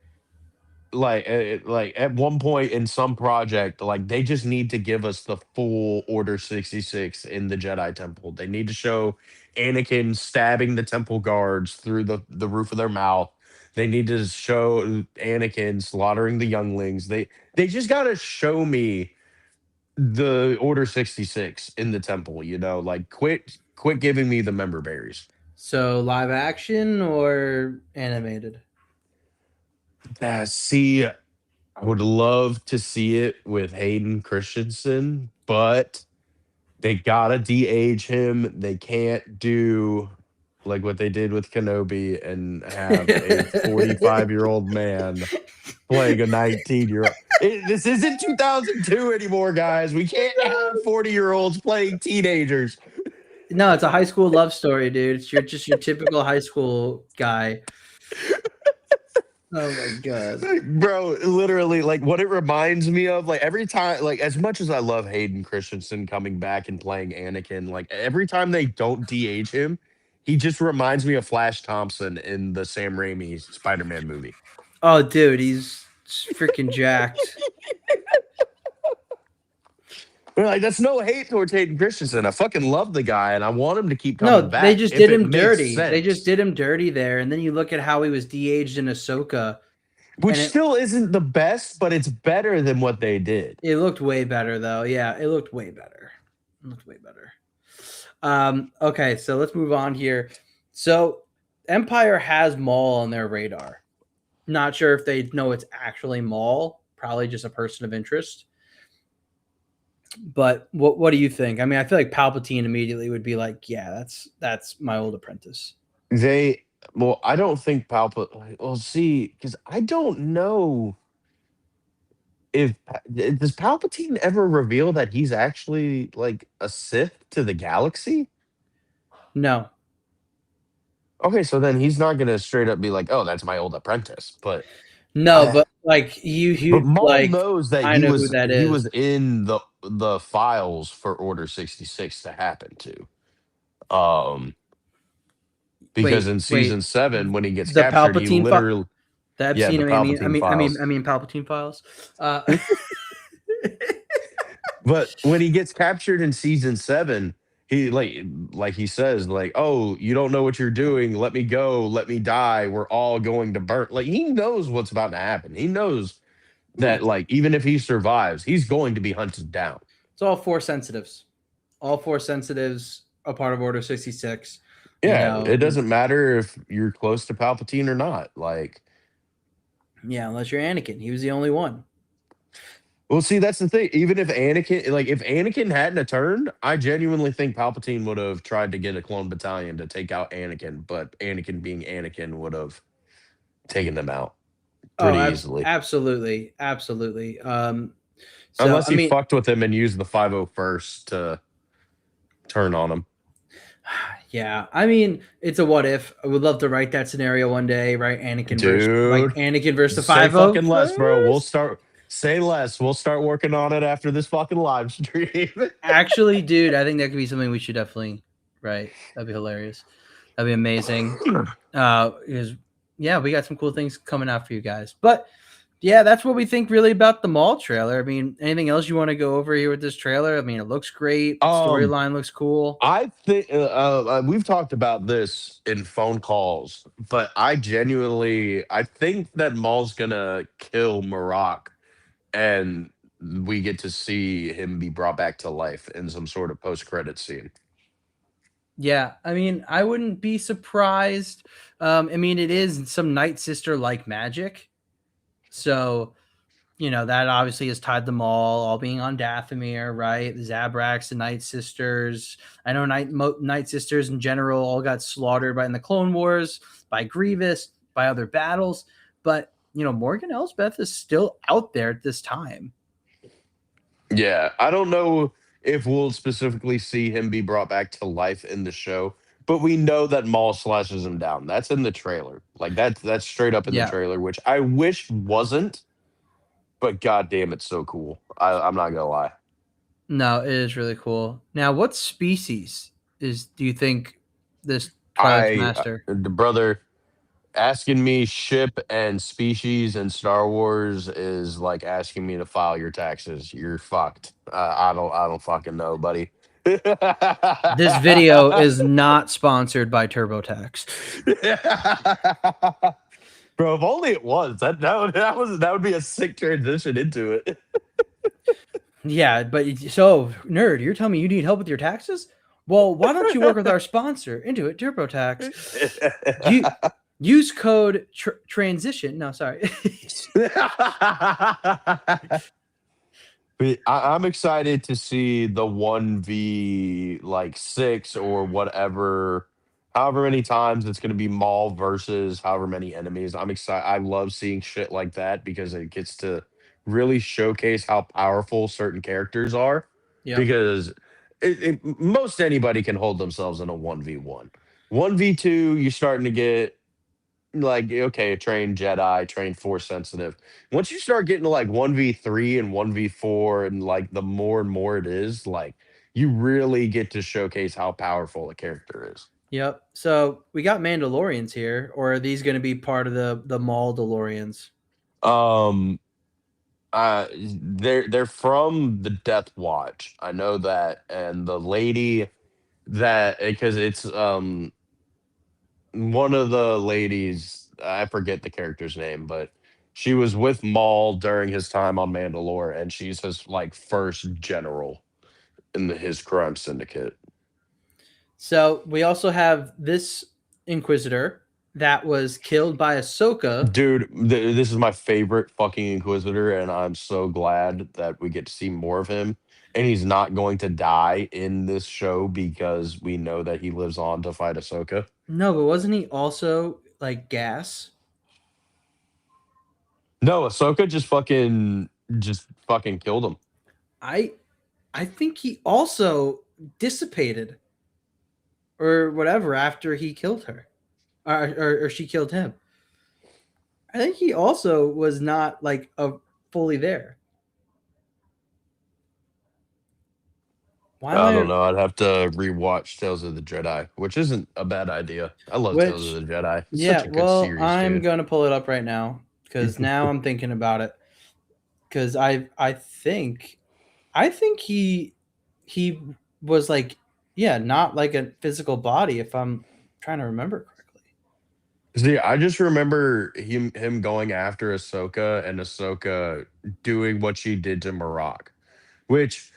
like at one point in some project, like they just need to give us the full Order 66 in the Jedi Temple. They need to show Anakin stabbing the temple guards through the roof of their mouth. They need to show Anakin slaughtering the younglings. They just gotta show me the Order 66 in the temple, like quit giving me the member berries. So live action or animated? See, I would love to see it with Hayden Christensen, but they gotta de-age him. They can't do like what they did with Kenobi and have a 45-year-old man playing a 19-year-old. This isn't 2002 anymore, guys. We can't have 40-year-olds playing teenagers. No, it's a high school love story, dude. It's just your typical high school guy. Oh my god. Bro, literally, like what it reminds me of, like every time, like as much as I love Hayden Christensen coming back and playing Anakin, like every time they don't de-age him, he just reminds me of Flash Thompson in the Sam Raimi Spider-Man movie. Oh, dude, he's freaking jacked. We're like, that's no hate towards Hayden Christensen. I fucking love the guy, and I want him to keep No, coming back. they just if did it him makes dirty. They just sense. did him dirty there, and then you look at how he was de-aged in Ahsoka. Which and it- still isn't the best, but it's better than what they did. It looked way better, though. Yeah, it looked way better. It looked way better. Okay, so let's move on here. So Empire has Maul on their radar. Not sure if they know it's actually Maul. Probably just a person of interest. But what do you think? I mean, I feel like Palpatine immediately would be like, "Yeah, that's my old apprentice." Well, I don't think Palpatine. Well, see, because I don't know if does Palpatine ever reveal that he's actually like a Sith to the galaxy. No, Okay, so then he's not gonna straight up be like, "Oh, that's my old apprentice." But no, I- but like you but Maul like knows that I he know who was that he is. was in the files for Order 66 to happen to. Because in season 7, when he gets The captured, he Palpatine literally the yeah, Epstein. the I mean, Palpatine files. Palpatine files. But when he gets captured in season 7, he like he says, like, "Oh, you don't know what you're doing. Let me go. Let me die. We're all going to burn." Like he knows what's about to happen. He knows that like even if he survives, he's going to be hunted down. It's all Force sensitives. All Force sensitives a part of Order 66. Yeah, You know, it doesn't matter if you're close to Palpatine or not. Like, yeah, unless you're Anakin. He was the only one. well, see, that's the thing. Even if Anakin hadn't have turned, I genuinely think Palpatine would have tried to get a clone battalion to take out Anakin, but Anakin being Anakin would have taken them out pretty easily. Absolutely. Absolutely. So, Unless I he mean, fucked with him and used the 501st to turn on him. yeah, I mean, it's a what if. I would love to write that scenario one day, right? Anakin Dude, versus the say 5 fucking less, bro. We'll say less. We'll start working on it after this fucking live stream. Actually, dude, I think that could be something we should definitely write. That'd be hilarious. That'd be amazing. Because yeah, we got some cool things coming out for you guys. But yeah, that's what we think really about the Maul trailer. I mean, anything else you want to go over here with this trailer? I mean, it looks great. Storyline looks cool. I think we've talked about this in phone calls, but I think that Maul's gonna kill Marok, and we get to see him be brought back to life in some sort of post-credit scene. Yeah, I mean, I wouldn't be surprised. I mean, it is some Night Sister like magic. So, you know, that obviously is tied them all being on Dathomir, right? The Zabraks, the Night Sisters. I know Night Sisters in general all got slaughtered in the Clone Wars, by Grievous, by other battles. But, you know, Morgan Elsbeth is still out there at this time. Yeah, I don't know if we'll specifically see him be brought back to life in the show, but we know that Maul slashes him down. That's in the trailer. Like that's straight up in the trailer, which I wish wasn't, but goddamn, it's so cool. I'm not gonna lie. No, it is really cool. Now, what species do you think this Twilight's master? The brother asking me ship and species in Star Wars is like asking me to file your taxes. You're fucked. I don't fucking know, buddy. This video is not sponsored by TurboTax. Bro, if only it was. That would be a sick transition into it. Yeah, but so nerd, you're telling me you need help with your taxes? Well, why don't you work with our sponsor, Intuit TurboTax? Use code transition. No, sorry. But I'm excited to see the 1v like 6 or whatever, however many times it's going to be Maul versus however many enemies. I'm excited. I love seeing shit like that because it gets to really showcase how powerful certain characters are. Yeah. Because most anybody can hold themselves in a 1v1. 1v2, you're starting to get like okay, trained Jedi, trained Force sensitive. Once you start getting to like 1v3 and 1v4, and like the more and more it is, like you really get to showcase how powerful a character is. Yep. So we got Mandalorians here, or are these going to be part of the Maul DeLoreans? Um, they're from the Death Watch. I know that, and the lady that because it's one of the ladies, I forget the character's name, but she was with Maul during his time on Mandalore, and she's his like first general in his crime syndicate. So we also have this Inquisitor that was killed by Ahsoka. Dude, this is my favorite fucking Inquisitor, and I'm so glad that we get to see more of him. And he's not going to die in this show because we know that he lives on to fight Ahsoka. No, but wasn't he also like gas? No, Ahsoka just fucking killed him. I I think he also dissipated or whatever after he killed her, or she killed him. I think he also was not like fully there. Why I am don't I? know. I'd have to rewatch Tales of the Jedi, which isn't a bad idea. I love Tales of the Jedi. It's Yeah, such a good well, series, I'm dude. gonna pull it up right now because now I'm thinking about it. Because I think he was like, yeah, not like a physical body. If I'm trying to remember correctly. See, I just remember him going after Ahsoka and Ahsoka doing what she did to Marok, which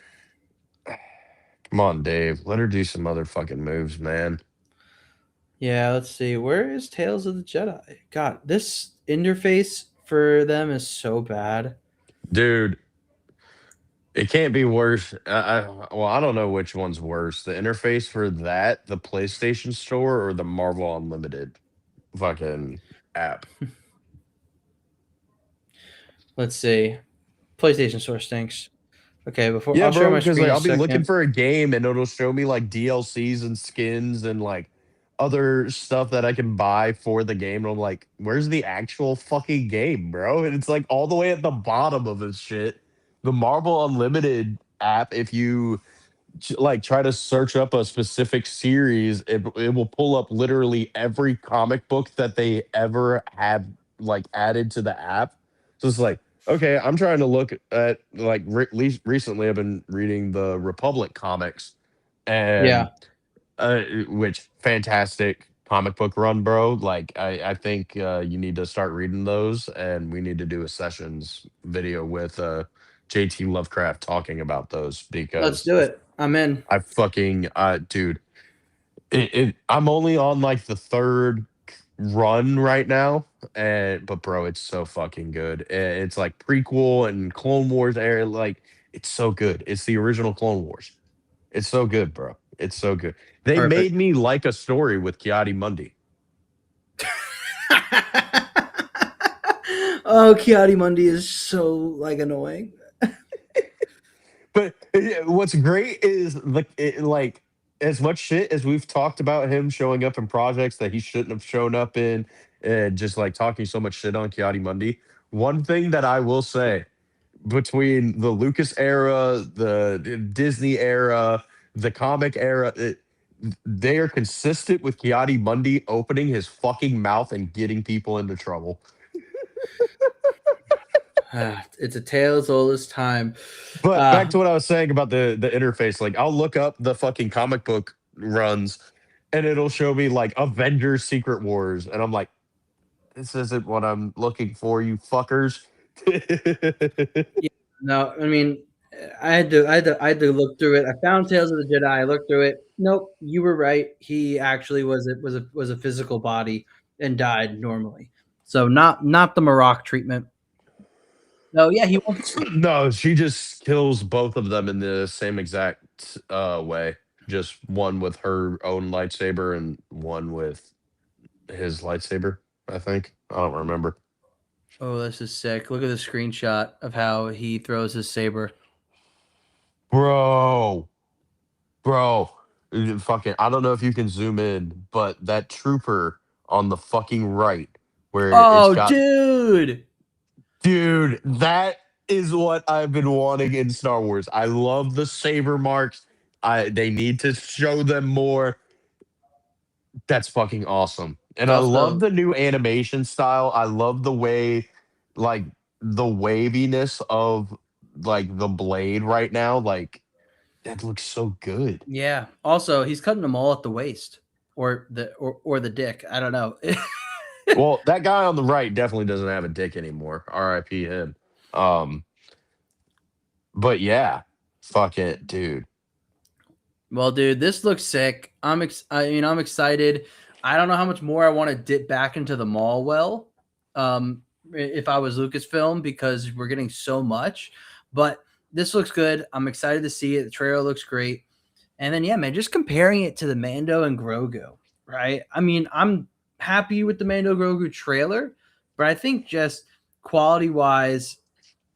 come on, Dave, let her do some motherfucking moves, man. Yeah, let's see. Where is Tales of the Jedi? God, this interface for them is so bad. Dude, it can't be worse. Well, I don't know which one's worse. The interface for that, the PlayStation Store, or the Marvel Unlimited fucking app. Let's see. PlayStation Store stinks. Okay, before Yeah, I'll share bro, my because screen like in a I'll be looking second. for a game and it'll show me like DLCs and skins and like other stuff that I can buy for the game. And I'm like, where's the actual fucking game, bro? And it's like all the way at the bottom of this shit. The Marvel Unlimited app, if you like try to search up a specific series, it will pull up literally every comic book that they ever have like added to the app. So it's like, okay, I'm trying to look at like recently I've been reading the Republic comics, and Yeah. which fantastic comic book run, bro. Like I think you need to start reading those, and we need to do a sessions video with JT Lovecraft talking about those Let's because do it. I'm in. I fucking dude, I'm only on like the third run right now, and but bro, it's so fucking good. It's like prequel and Clone Wars era, like it's so good. It's the original Clone Wars. It's so good, bro. It's so good. They Perfect. made me like a story with Kiadi Mundi. Oh, Kiadi Mundi is so like annoying. But what's great is like as much shit as we've talked about him showing up in projects that he shouldn't have shown up in, and just like talking so much shit on Kiadi Mundi. One thing that I will say between the Lucas era, the Disney era, the comic era, they are consistent with Kiadi Mundi opening his fucking mouth and getting people into trouble. It's a tale as old as time. But back to what I was saying about the interface, like I'll look up the fucking comic book runs and it'll show me like Avengers Secret Wars, and I'm like, this isn't what I'm looking for, you fuckers. No, I mean, I had to look through it. I found Tales of the Jedi. I looked through it. Nope, you were right. He actually was a physical body and died normally. So not the Marok treatment. No, yeah, he won't. No, she just kills both of them in the same exact way. Just one with her own lightsaber and one with his lightsaber, I think. I don't remember. Oh, this is sick. Look at the screenshot of how he throws his saber. Bro. Bro. Fucking I don't know if you can zoom in, but that trooper on the fucking right where it's Oh, got dude. that is what I've been wanting in Star Wars. I love the saber marks. They need to show them more. That's fucking awesome. And It's I love also, the new animation style. I love the way, like, the waviness of like the blade right now. Like, that looks so good. yeah. Also, he's cutting them all at the waist or the dick. I don't know. Well, that guy on the right definitely doesn't have a dick anymore. R.I.P. him. Um, but yeah, fuck it, dude. Well, dude, this looks sick. I'm excited. I don't know how much more I want to dip back into the mall well. If I was Lucasfilm, because we're getting so much, but this looks good. I'm excited to see it. The trailer looks great. And then, yeah, man, just comparing it to the Mando and Grogu, right? I mean, I'm happy with the Mando Grogu trailer, but I think just quality wise,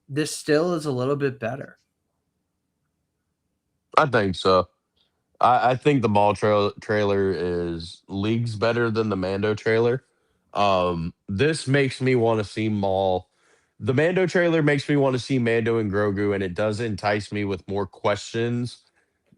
this still is a little bit better. I think so. I think the mall trailer is leagues better than the Mando trailer. This makes me want to see Maul. The Mando trailer makes me want to see Mando and Grogu, and it does entice me with more questions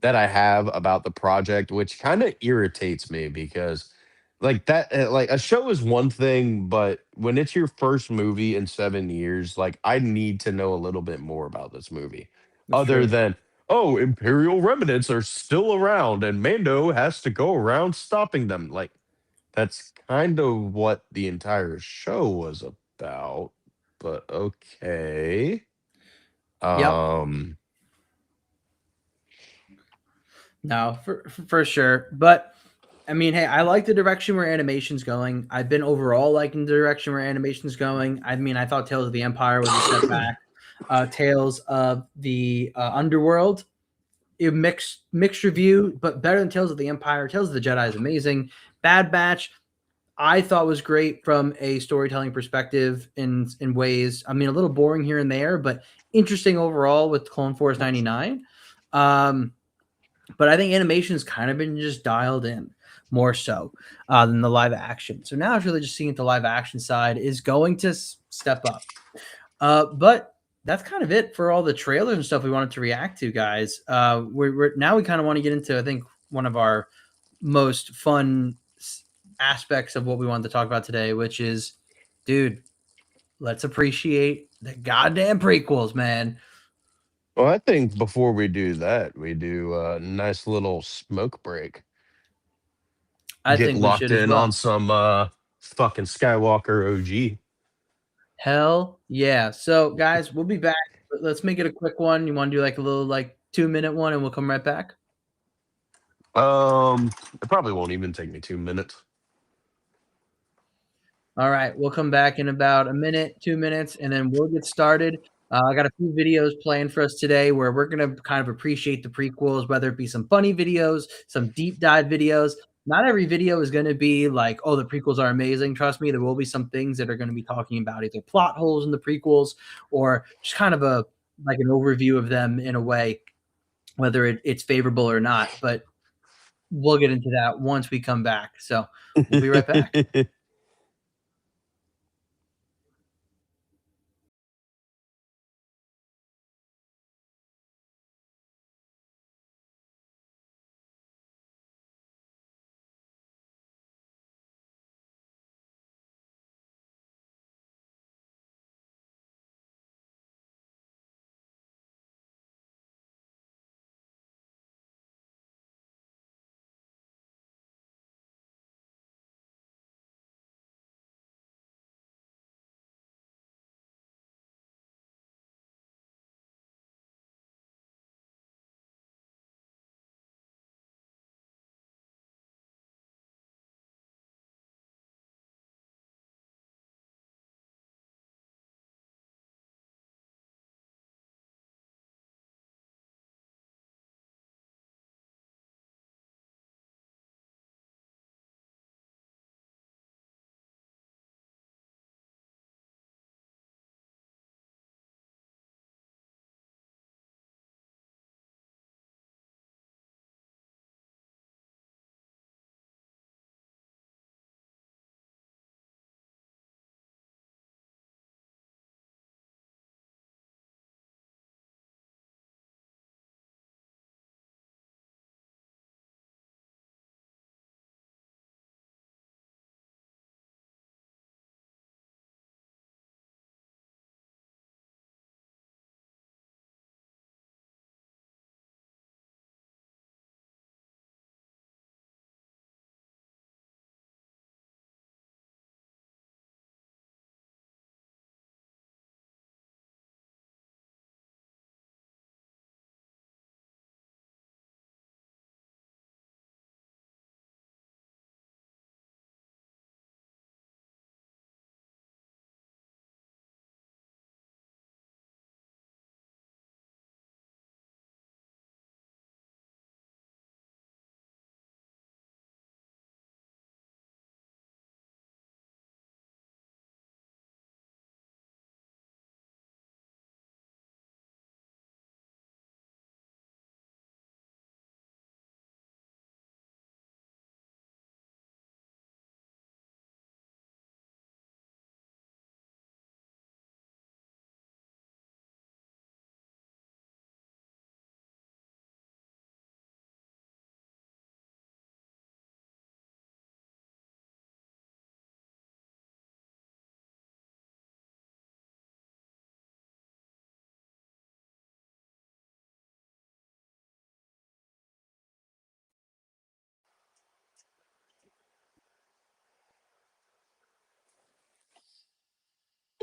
that I have about the project, which kind of irritates me because, like that, like a show is one thing, but when it's your first movie in 7 years, like I need to know a little bit more about this movie, That's other true. than oh, Imperial remnants are still around and Mando has to go around stopping them. Like that's kind of what the entire show was about. But okay. Yep. Um No, for sure. But I mean, hey, I like the direction where animation's going. I've been overall liking the direction where animation's going. I mean, I thought Tales of the Empire was a step back. Tales of the Underworld, a mixed review, but better than Tales of the Empire. Tales of the Jedi is amazing. Bad Batch, I thought was great from a storytelling perspective in ways. I mean, a little boring here and there, but interesting overall with Clone Force 99. But I think animation's kind of been just dialed in more so than the live action. So now it's really just seeing if the live action side is going to step up. But that's kind of it for all the trailers and stuff we wanted to react to, guys. We're now we kind of want to get into, I think, one of our most fun aspects of what we wanted to talk about today, which is, dude, let's appreciate the goddamn prequels, man. well, I think before we do that, we do a nice little smoke break. I Get think we locked should as in well. on some fucking Skywalker OG. Hell yeah. So, guys, we'll be back. Let's make it a quick one. You want to do like a little 2-minute one and we'll come right back? It probably won't even take me 2 minutes. All right. We'll come back in about a minute, 2 minutes, and then we'll get started. I got a few videos planned for us today where we're going to kind of appreciate the prequels, whether it be some funny videos, some deep dive videos. Not every video is going to be like, oh, the prequels are amazing. Trust me, there will be some things that are going to be talking about either plot holes in the prequels or just kind of an overview of them in a way, whether it's favorable or not. But we'll get into that once we come back. So we'll be right back.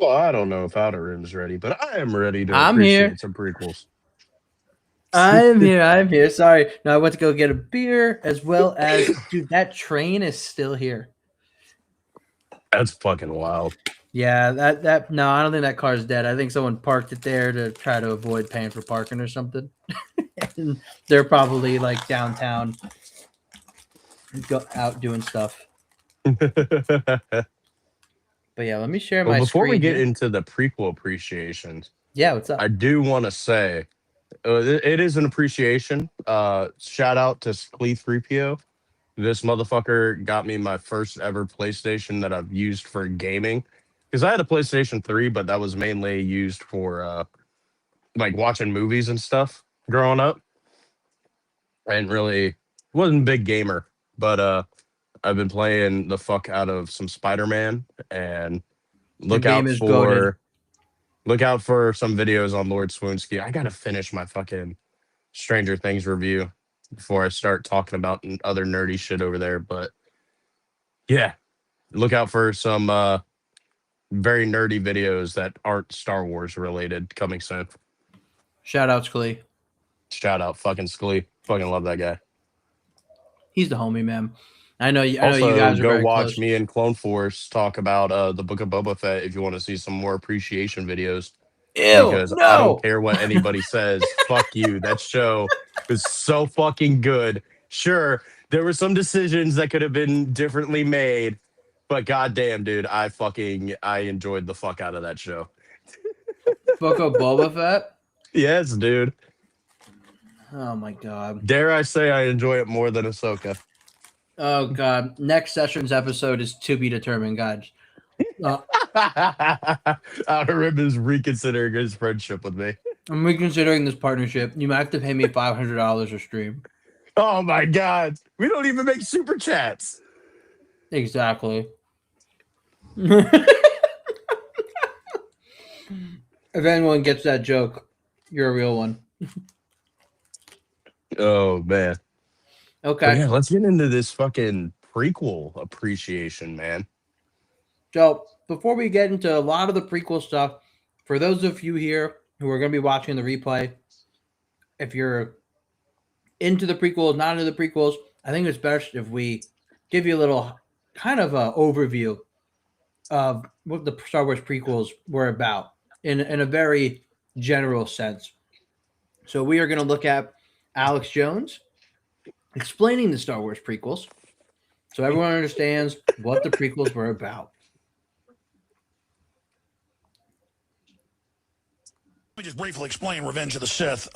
Well, I don't know if Outer Rim's ready, but I am ready to I'm appreciate here. some prequels. I'm here. I'm here. Sorry. No, I went to go get a beer as well as, dude, that train is still here. That's fucking wild. Yeah, no, I don't think that car's dead. I think someone parked it there to try to avoid paying for parking or something. And they're probably like downtown, go out doing stuff. But yeah, let me share my Well, before we screen get here. into the prequel appreciations, Yeah, what's up? I do want to say it is an appreciation. Shout out to Sklee3PO. This motherfucker got me my first ever PlayStation that I've used for gaming. Because I had a PlayStation 3, but that was mainly used for like watching movies and stuff growing up. And really wasn't a big gamer, but I've been playing the fuck out of some Spider-Man and The game is goated. look out for some videos on Lord Swoonsky. I gotta finish my fucking Stranger Things review before I start talking about other nerdy shit over there. But yeah, look out for some very nerdy videos that aren't Star Wars related coming soon. Shout out Scully. Shout out fucking Scully. Fucking love that guy. He's the homie, man. I know you Also, guys are go very watch close. me and Clone Force talk about the Book of Boba Fett if you want to see some more appreciation videos. Ew, Because no. I don't care what anybody says. Fuck you. That show is so fucking good. Sure, there were some decisions that could have been differently made, but goddamn, dude, I enjoyed the fuck out of that show. Book of Boba Fett. Yes, dude. Oh my god. Dare I say I enjoy it more than Ahsoka. Oh god. Next session's episode is to be determined, guys. Outer Rim is reconsidering his friendship with me. I'm reconsidering this partnership. You might have to pay me $500 a stream. Oh my god. We don't even make super chats. Exactly. If anyone gets that joke, you're a real one. Oh man. Okay. But yeah, let's get into this fucking prequel appreciation, man. So before we get into a lot of the prequel stuff, for those of you here who are going to be watching the replay, if you're into the prequels, not into the prequels, I think it's best if we give you a little kind of a overview of what the Star Wars prequels were about in a very general sense. So we are going to look at Alex Jones explaining the Star Wars prequels so everyone understands what the prequels were about. Let me just briefly explain Revenge of the Sith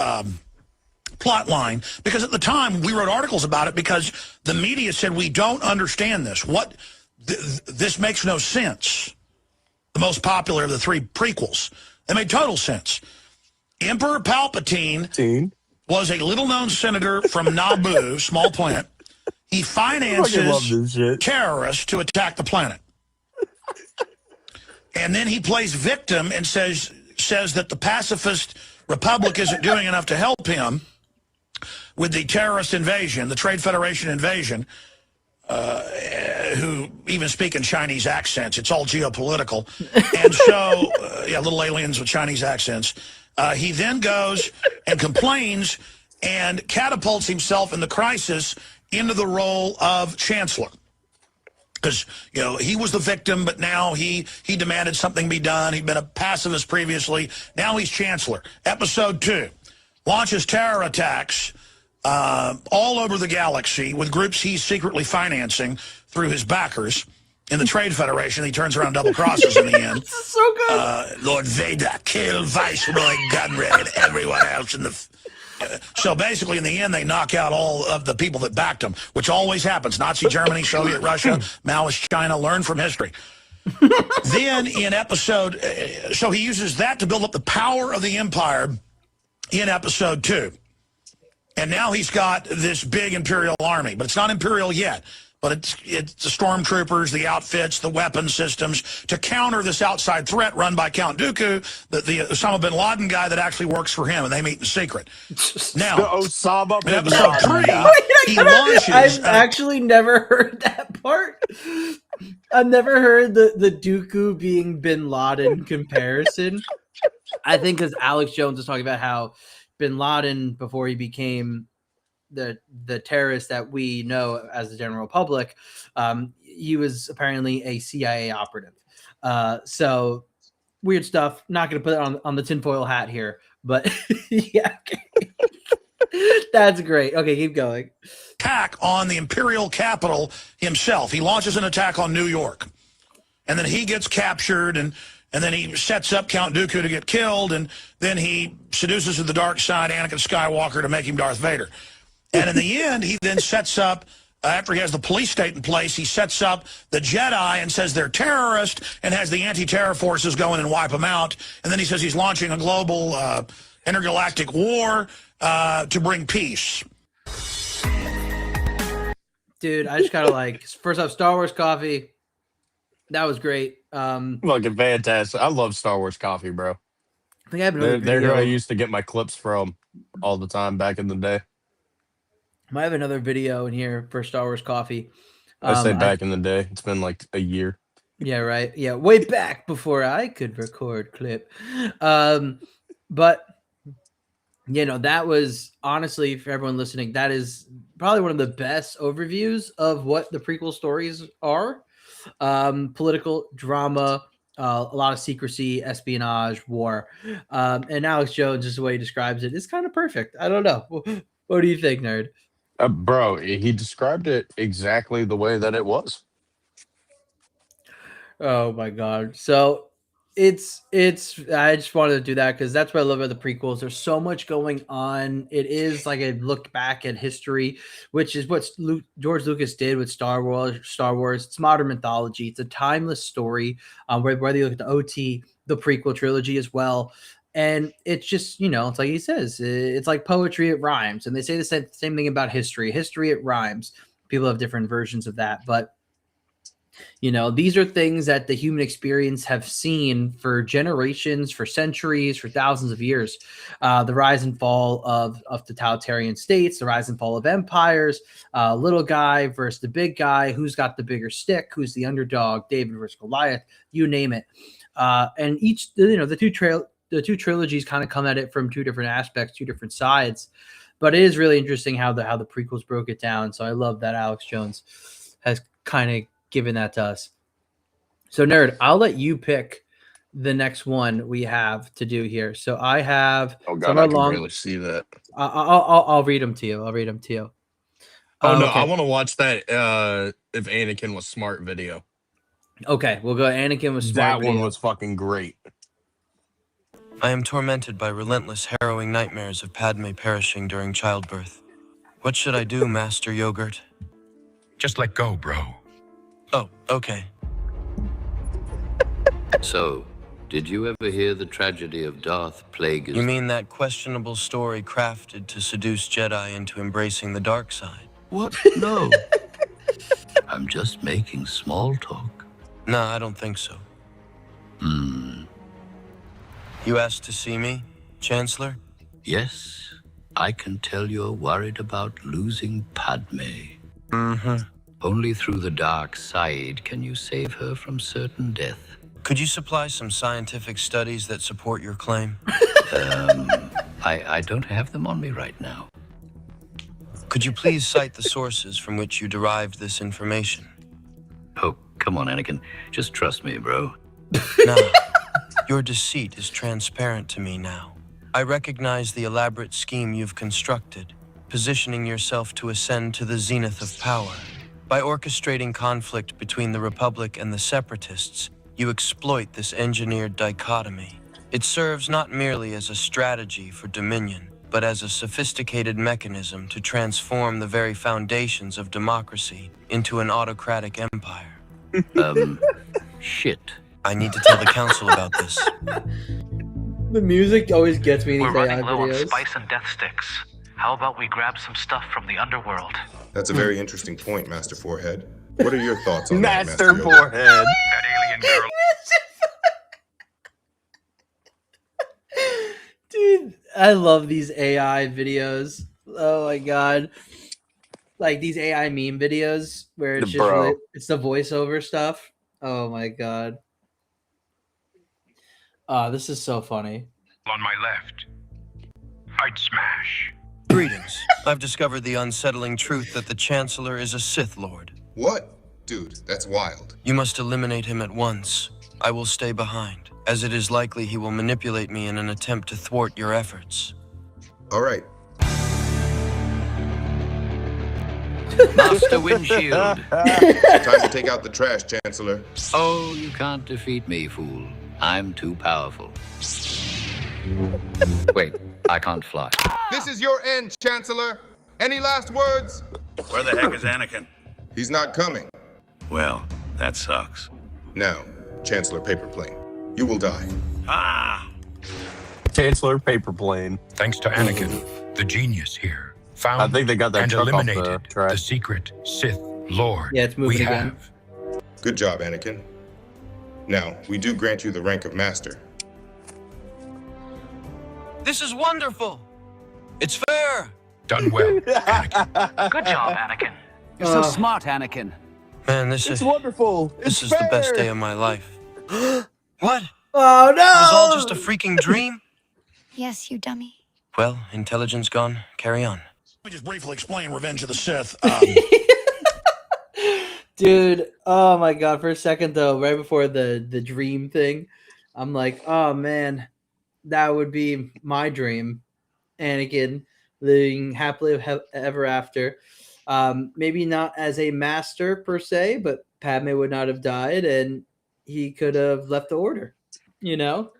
plot line, because at the time we wrote articles about it because the media said we don't understand this. This makes no sense. The most popular of the three prequels. They made total sense. Emperor Palpatine was a little-known senator from Naboo, small planet. He finances terrorists to attack the planet. And then he plays victim and says that the pacifist republic isn't doing enough to help him with the terrorist invasion, the Trade Federation invasion, who even speak in Chinese accents. It's all geopolitical. And so, yeah, little aliens with Chinese accents. He then goes and complains and catapults himself in the crisis into the role of chancellor. Because, you know, he was the victim, but now he demanded something be done. He'd been a pacifist previously. Now he's chancellor. Episode 2 launches terror attacks all over the galaxy with groups he's secretly financing through his backers in the Trade Federation. He turns around, double crosses in the end. This is so good. Lord Vader, kill Viceroy Gunray and everyone else in the... So basically, in the end, they knock out all of the people that backed him, which always happens. Nazi Germany, Soviet Russia, Maoist China, learn from history. Then in episode... so he uses that to build up the power of the Empire in episode 2. And now he's got this big Imperial army, but it's not Imperial yet. But it's the stormtroopers, the outfits, the weapon systems to counter this outside threat run by Count Dooku, the Osama bin Laden guy that actually works for him, and they meet in secret. Now, Osama in bin episode Laden 3, guy. he launches... I've actually never heard that part. I've never heard the Dooku being Bin Laden comparison. I think because Alex Jones was talking about how Bin Laden, before he became the terrorist that we know as the general public, he was apparently a CIA operative. So weird stuff. Not going to put it on the tinfoil hat here, but yeah, okay. That's great. Okay, keep going. Attack on the imperial capital himself. He launches an attack on New York, and then he gets captured, and then he sets up Count Dooku to get killed, and then he seduces to the dark side Anakin Skywalker to make him Darth Vader. And in the end, he then sets up, after he has the police state in place, he sets up the Jedi and says they're terrorists and has the anti-terror forces go in and wipe them out. And then he says he's launching a global intergalactic war to bring peace. Dude, I just kind of like, first off, Star Wars coffee. That was great. Fucking fantastic. I love Star Wars coffee, bro. I think I have another They're who video. I used to get my clips from all the time back in the day. I have another video in here for Star Wars coffee. I say back in the day. It's been like a year. Yeah, right. Yeah, way back before I could record clip. But you know, that was honestly, for everyone listening, that is probably one of the best overviews of what the prequel stories are. Political drama, a lot of secrecy, espionage, war. And Alex Jones, just the way he describes it, is kind of perfect. I don't know. What do you think, nerd? Bro, he described it exactly the way that it was. Oh my god. So it's I just wanted to do that because that's what I love about the prequels. There's so much going on. It is like a look back at history, which is what George Lucas did with Star Wars. It's modern mythology. It's a timeless story. Whether you look at the OT, the prequel trilogy as well. And it's just, you know, it's like he says, it's like poetry, it rhymes. And they say the same thing about history. History, it rhymes. People have different versions of that. But, you know, these are things that the human experience have seen for generations, for centuries, for thousands of years. The rise and fall of totalitarian states, the rise and fall of empires, little guy versus the big guy, who's got the bigger stick, who's the underdog, David versus Goliath, you name it. And each, you know, the two trilogies kind of come at it from two different aspects, two different sides. But it is really interesting how the prequels broke it down. So I love that Alex Jones has kind of given that to us. So nerd, I'll let you pick the next one we have to do here. So I have. Oh god, I can really see that. I'll read them to you. Oh no, okay. I want to watch that. If Anakin was smart video. Okay, we'll go. Anakin was smart. That one was fucking great. I am tormented by relentless, harrowing nightmares of Padme perishing during childbirth. What should I do, Master Yogurt? Just let go, bro. Oh, okay. So, did you ever hear the tragedy of Darth Plagueis? You mean that questionable story crafted to seduce Jedi into embracing the dark side? What? No. I'm just making small talk. No, I don't think so. You asked to see me, Chancellor? Yes, I can tell you're worried about losing Padme. Mm-hmm. Only through the dark side can you save her from certain death. Could you supply some scientific studies that support your claim? I don't have them on me right now. Could you please cite the sources from which you derived this information? Oh, come on, Anakin. Just trust me, bro. No. Your deceit is transparent to me now. I recognize the elaborate scheme you've constructed, positioning yourself to ascend to the zenith of power. By orchestrating conflict between the Republic and the Separatists, you exploit this engineered dichotomy. It serves not merely as a strategy for dominion, but as a sophisticated mechanism to transform the very foundations of democracy into an autocratic empire. Shit. I need to tell the council about this. The music always gets me in these We're AI running low on videos. spice and death sticks. How about we grab some stuff from the underworld? That's a very interesting point, Master Forehead. What are your thoughts on that, Master Yoda? Forehead. That alien girl. Dude, I love these AI videos. Oh my god. like these AI meme videos where it's just Bro. really, it's the voiceover stuff. Oh my god. This is so funny. On my left, I'd smash. Greetings. I've discovered the unsettling truth that the Chancellor is a Sith Lord. What? Dude, that's wild. You must eliminate him at once. I will stay behind, as it is likely he will manipulate me in an attempt to thwart your efforts. All right. Master Windshield. Time to take out the trash, Chancellor. Oh, you can't defeat me, fool. I'm too powerful. Wait, I can't fly. This is your end, Chancellor. Any last words? Where the heck is Anakin? He's not coming. Well, that sucks. Now, Chancellor Paperplane, you will die. Ah! Chancellor Paper Plane. Thanks to Anakin, the genius here, found I think they got that and truck off the eliminated track. the secret Sith Lord. Yeah, it's moving we again. have. Good job, Anakin. Now, we do grant you the rank of Master. This is wonderful. It's fair. Done well, Anakin. Good job, Anakin. You're so smart, Anakin. Man, this is wonderful. this is the best day of my life. What? Oh no! It was all just a freaking dream? Yes, you dummy. Well, intelligence gone. Carry on. Let me just briefly explain Revenge of the Sith. Dude, oh my god, for a second though, right before the dream thing, I'm like, oh man, that would be my dream. Anakin living happily ever after. Maybe not as a master per se, but Padme would not have died and he could have left the order, you know?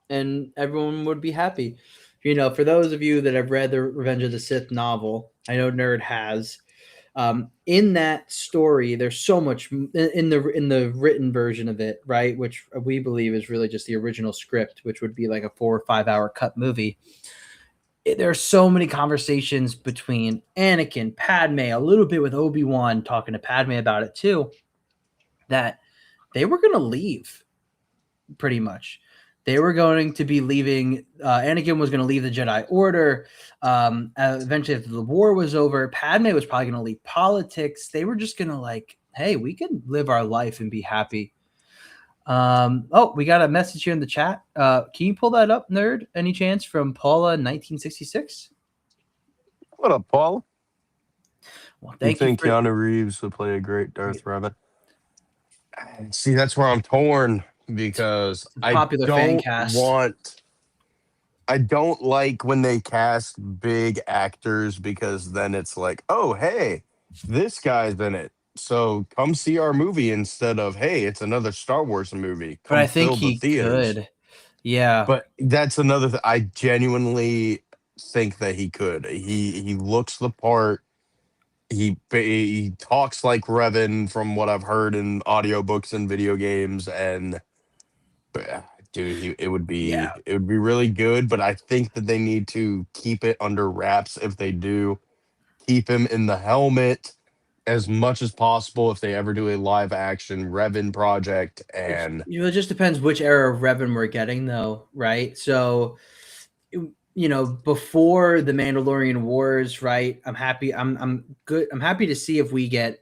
And everyone would be happy. You know, for those of you that have read the Revenge of the Sith novel, I know Nerd has. In that story, there's so much in the written version of it, right? Which we believe is really just the original script, which would be like a 4 or 5 hour cut movie. There are so many conversations between Anakin, Padme, a little bit with Obi-Wan talking to Padme about it too, that they were going to leave pretty much. They were going to be leaving. Anakin was going to leave the Jedi Order. Eventually, after the war was over, Padme was probably going to leave politics. They were just going to like, hey, we can live our life and be happy. Oh, we got a message here in the chat. Can you pull that up, Nerd? Any chance from Paula 1966? What up, Paul? Well, You think Keanu Reeves would play a great Darth Revan? See, that's where I'm torn because Popular fan cast. I don't like when they cast big actors because then it's like, oh, hey, this guy's in it. So come see our movie instead of, hey, it's another Star Wars movie. But I Come think fill the he theaters. could. Yeah. But that's another thing. I genuinely think that he could. He looks the part. He talks like Revan from what I've heard in audiobooks and video games. And dude, it would be really good. But I think that they need to keep it under wraps. If they do, keep him in the helmet as much as possible if they ever do a live action Revan project. And it just depends which era of Revan we're getting, though, right? So, you know, before the Mandalorian Wars, right? I'm happy. I'm good. I'm happy to see if we get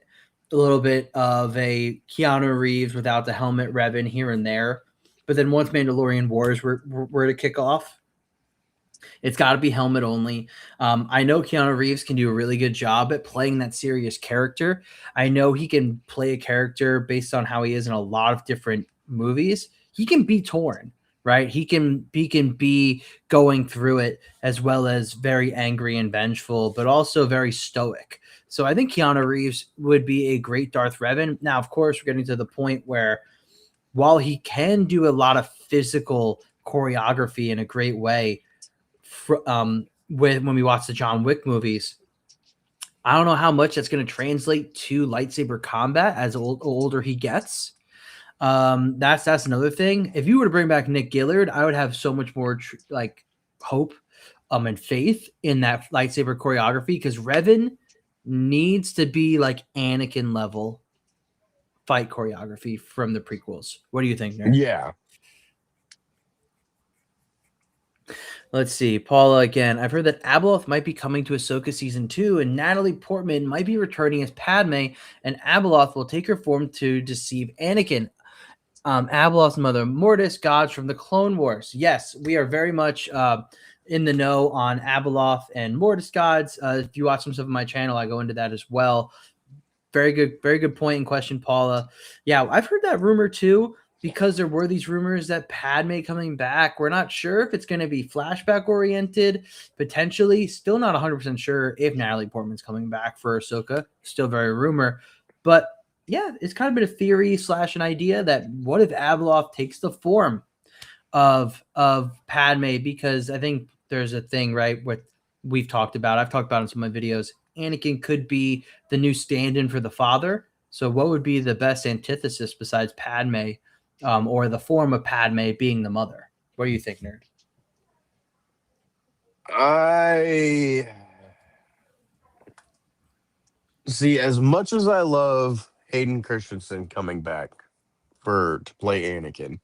a little bit of a Keanu Reeves without the helmet Revan here and there. But then once Mandalorian Wars were to kick off, it's got to be helmet only. I know Keanu Reeves can do a really good job at playing that serious character. I know he can play a character based on how he is in a lot of different movies. He can be torn, right? He can be going through it as well as very angry and vengeful, but also very stoic. So I think Keanu Reeves would be a great Darth Revan. Now, of course, we're getting to the point where while he can do a lot of physical choreography in a great way, when we watch the John Wick movies, I don't know how much that's going to translate to lightsaber combat as older he gets. That's another thing. If you were to bring back Nick Gillard, I would have so much more hope and faith in that lightsaber choreography, because Revan needs to be like Anakin level fight choreography from the prequels. What do you think, Nerd? yeah. Let's see. Paula again. I've heard that Abeloth might be coming to Ahsoka season 2, and Natalie Portman might be returning as Padme, and Abeloth will take her form to deceive Anakin. Abeloth's mother, Mortis, gods from the Clone Wars. Yes, we are very much in the know on Abeloth and Mortis gods. If you watch some stuff on my channel, I go into that as well. Very good point and question, Paula. Yeah, I've heard that rumor too, because there were these rumors that Padme coming back. We're not sure if it's going to be flashback oriented, potentially. Still not 100% sure if Natalie Portman's coming back for Ahsoka. Still very rumor. But yeah, it's kind of been a theory / an idea that what if Abeloth takes the form of Padme? Because I think there's a thing, right, what we've talked about. I've talked about in some of my videos. Anakin could be the new stand-in for the father. So what would be the best antithesis besides Padme? Or the form of Padme being the mother. What do you think, nerd? I see. As much as I love Hayden Christensen coming back to play Anakin,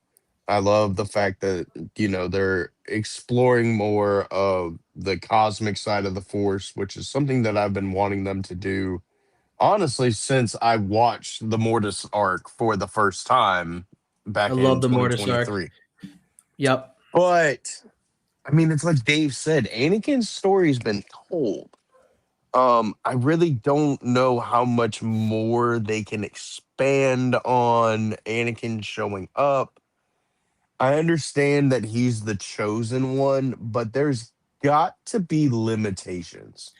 I love the fact that they're exploring more of the cosmic side of the Force, which is something that I've been wanting them to do, honestly, since I watched the Mortis arc for the first time back in 2023. Yep. But I mean, it's like Dave said, Anakin's story's been told. I really don't know how much more they can expand on Anakin showing up. I understand that he's the chosen one, but there's got to be limitations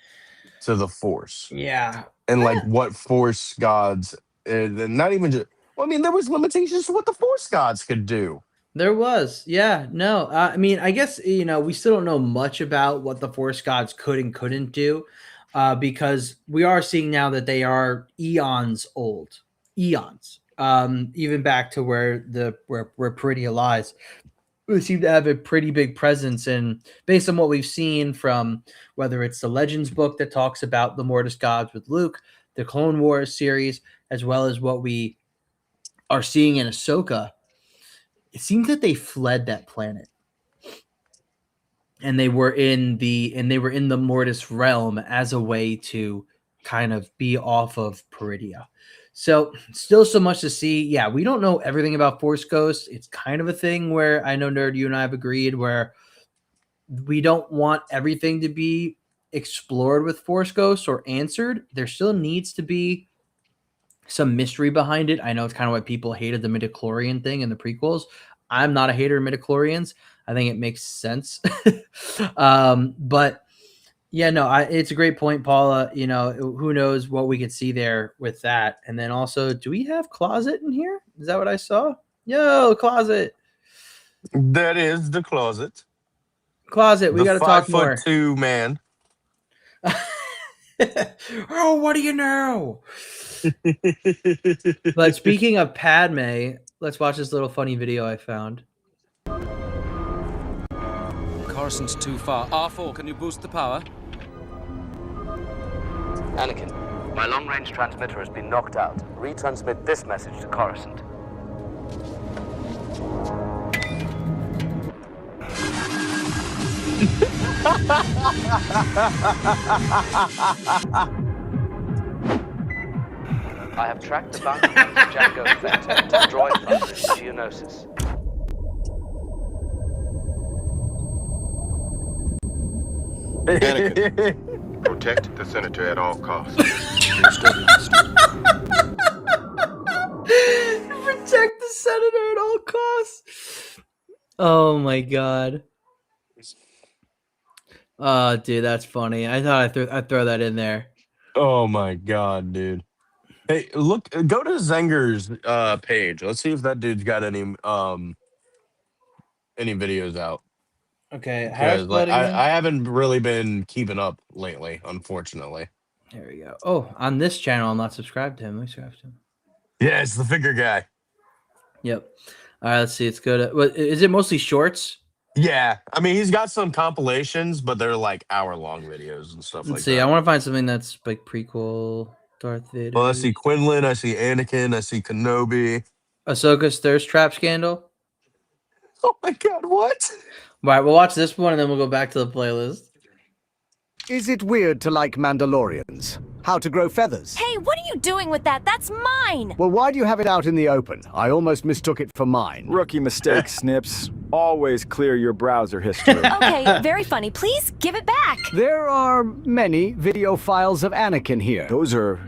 to the Force. Yeah. And like what Force gods, not even just, well, I mean, there was limitations to what the Force gods could do. There was. Yeah. No. I mean, I guess, we still don't know much about what the Force gods could and couldn't do, because we are seeing now that they are eons old. Eons. Even back to where Peridia lies. They seem to have a pretty big presence, and based on what we've seen from whether it's the Legends book that talks about the Mortis gods with Luke, the Clone Wars series, as well as what we are seeing in Ahsoka, it seems that they fled that planet, and they were in the Mortis realm as a way to kind of be off of Peridia. So still so much to see. Yeah, we don't know everything about Force Ghosts. It's kind of a thing where I know, Nerd, you and I have agreed where we don't want everything to be explored with Force Ghosts or answered. There still needs to be some mystery behind it. I know it's kind of why people hated the midichlorian thing in the prequels. I'm not a hater of midichlorians. I think it makes sense. But yeah, no, it's a great point, Paula. Who knows what we could see there with that. And then also, do we have Closet in here? Is that what I saw? Yo, Closet. That is the Closet. Closet, we got to talk more. 5'2" man. Oh, what do you know? But speaking of Padme, let's watch this little funny video I found. Coruscant's too far. R4, can you boost the power? Anakin, my long-range transmitter has been knocked out. Retransmit this message to Coruscant. I have tracked the bounty hunter Jango Fett and destroyed Thunder's Geonosis. Anakin, protect the senator at all costs. Protect the senator at all costs. Oh my god. Oh, dude, that's funny. I thought I'd throw that in there. Oh my god, dude. Hey, look, go to Zenger's page. Let's see if that dude's got any videos out. Okay, I haven't really been keeping up lately, unfortunately. There we go. Oh, on this channel, I'm not subscribed to him. Let me subscribe to him. Yeah, it's the figure guy. Yep. All right, let's see. Let's go to. What is it? Mostly shorts. Yeah, I mean he's got some compilations, but they're like hour-long videos and stuff. Let's see. I want to find something that's like prequel Darth Vader. Well, I see Quinlan. I see Anakin. I see Kenobi. Ahsoka's thirst trap scandal. Oh my god! What? All right, we'll watch this one and then we'll go back to the playlist. Is it weird to like Mandalorians? How to grow feathers? Hey, what are you doing with that? That's mine! Well, why do you have it out in the open? I almost mistook it for mine. Rookie mistake, Snips. Always clear your browser history. Okay, very funny. Please give it back. There are many video files of Anakin here. Those are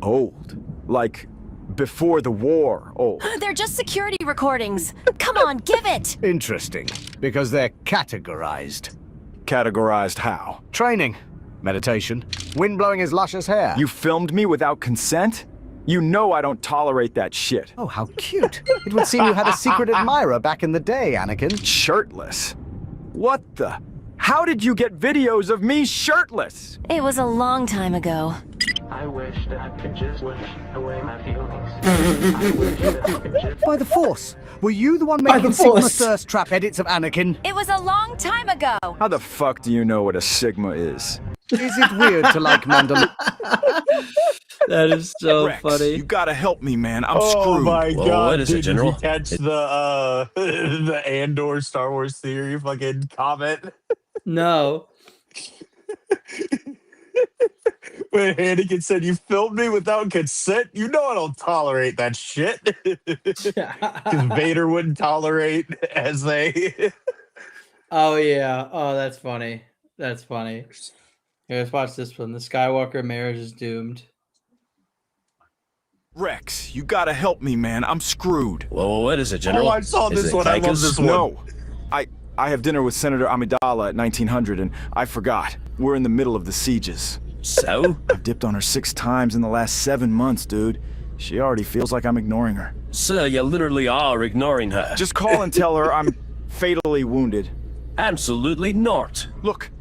old. Like, before the war old. They're just security recordings. Come on, give it! Interesting, because they're categorized. Categorized how? Training, meditation, wind blowing his luscious hair. You filmed me without consent? You know I don't tolerate that shit. Oh, how cute. It would seem you had a secret admirer back in the day, Anakin. Shirtless? What the? How did you get videos of me shirtless? It was a long time ago. I wish that I could just wish away my feelings. I wish that I could just... By the Force! Were you the one making Sigma thirst trap edits of Anakin? It was a long time ago. How the fuck do you know what a Sigma is? Is it weird to like Mandalorian? That is so Rex, funny. You gotta help me, man. I'm Oh screwed. my Whoa, god! what is it, Did General? you catch the the Andor Star Wars theory fucking comment? No. When Anakin said, "You filmed me without consent," you know I don't tolerate that shit. Because Vader wouldn't tolerate as they. Oh yeah. Oh, that's funny. That's funny. Here, let's watch this one. The Skywalker marriage is doomed. Rex, you gotta help me, man. I'm screwed. Whoa, what is it, General? Oh, I saw Is this it one. I love Kaikas? this one. No. I have dinner with Senator Amidala at 1900, and I forgot. We're in the middle of the sieges. So? I've dipped on her 6 times in the last 7 months, dude. She already feels like I'm ignoring her. Sir, you literally are ignoring her. Just call and tell her I'm fatally wounded. Absolutely not. Look,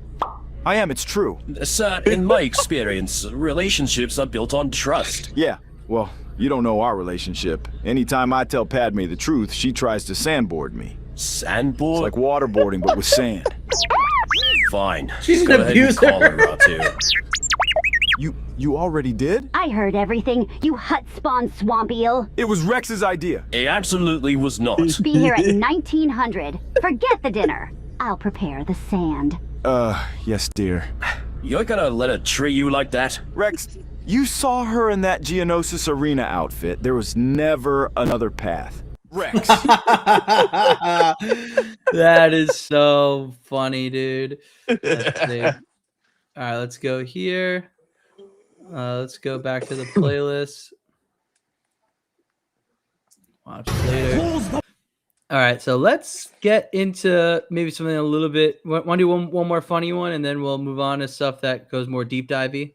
I am, it's true. Sir, in my experience, relationships are built on trust. Yeah, well, you don't know our relationship. Anytime I tell Padme the truth, she tries to sandboard me. Sandboard? It's like waterboarding, but with sand. Fine. She's Go an ahead and abuser. call her, Ratu. You already did? I heard everything, you hut spawn swamp eel. It was Rex's idea. It absolutely was not. Be here at 1900. Forget the dinner. I'll prepare the sand. Yes, dear. You're gonna let her treat you like that? Rex, you saw her in that Geonosis Arena outfit. There was never another path. Rex. That is so funny, dude. Let's see. All right, let's go here. Let's go back to the playlist. Watch later. All right, so let's get into maybe something a little bit. Want to do one more funny one, and then we'll move on to stuff that goes more deep divey.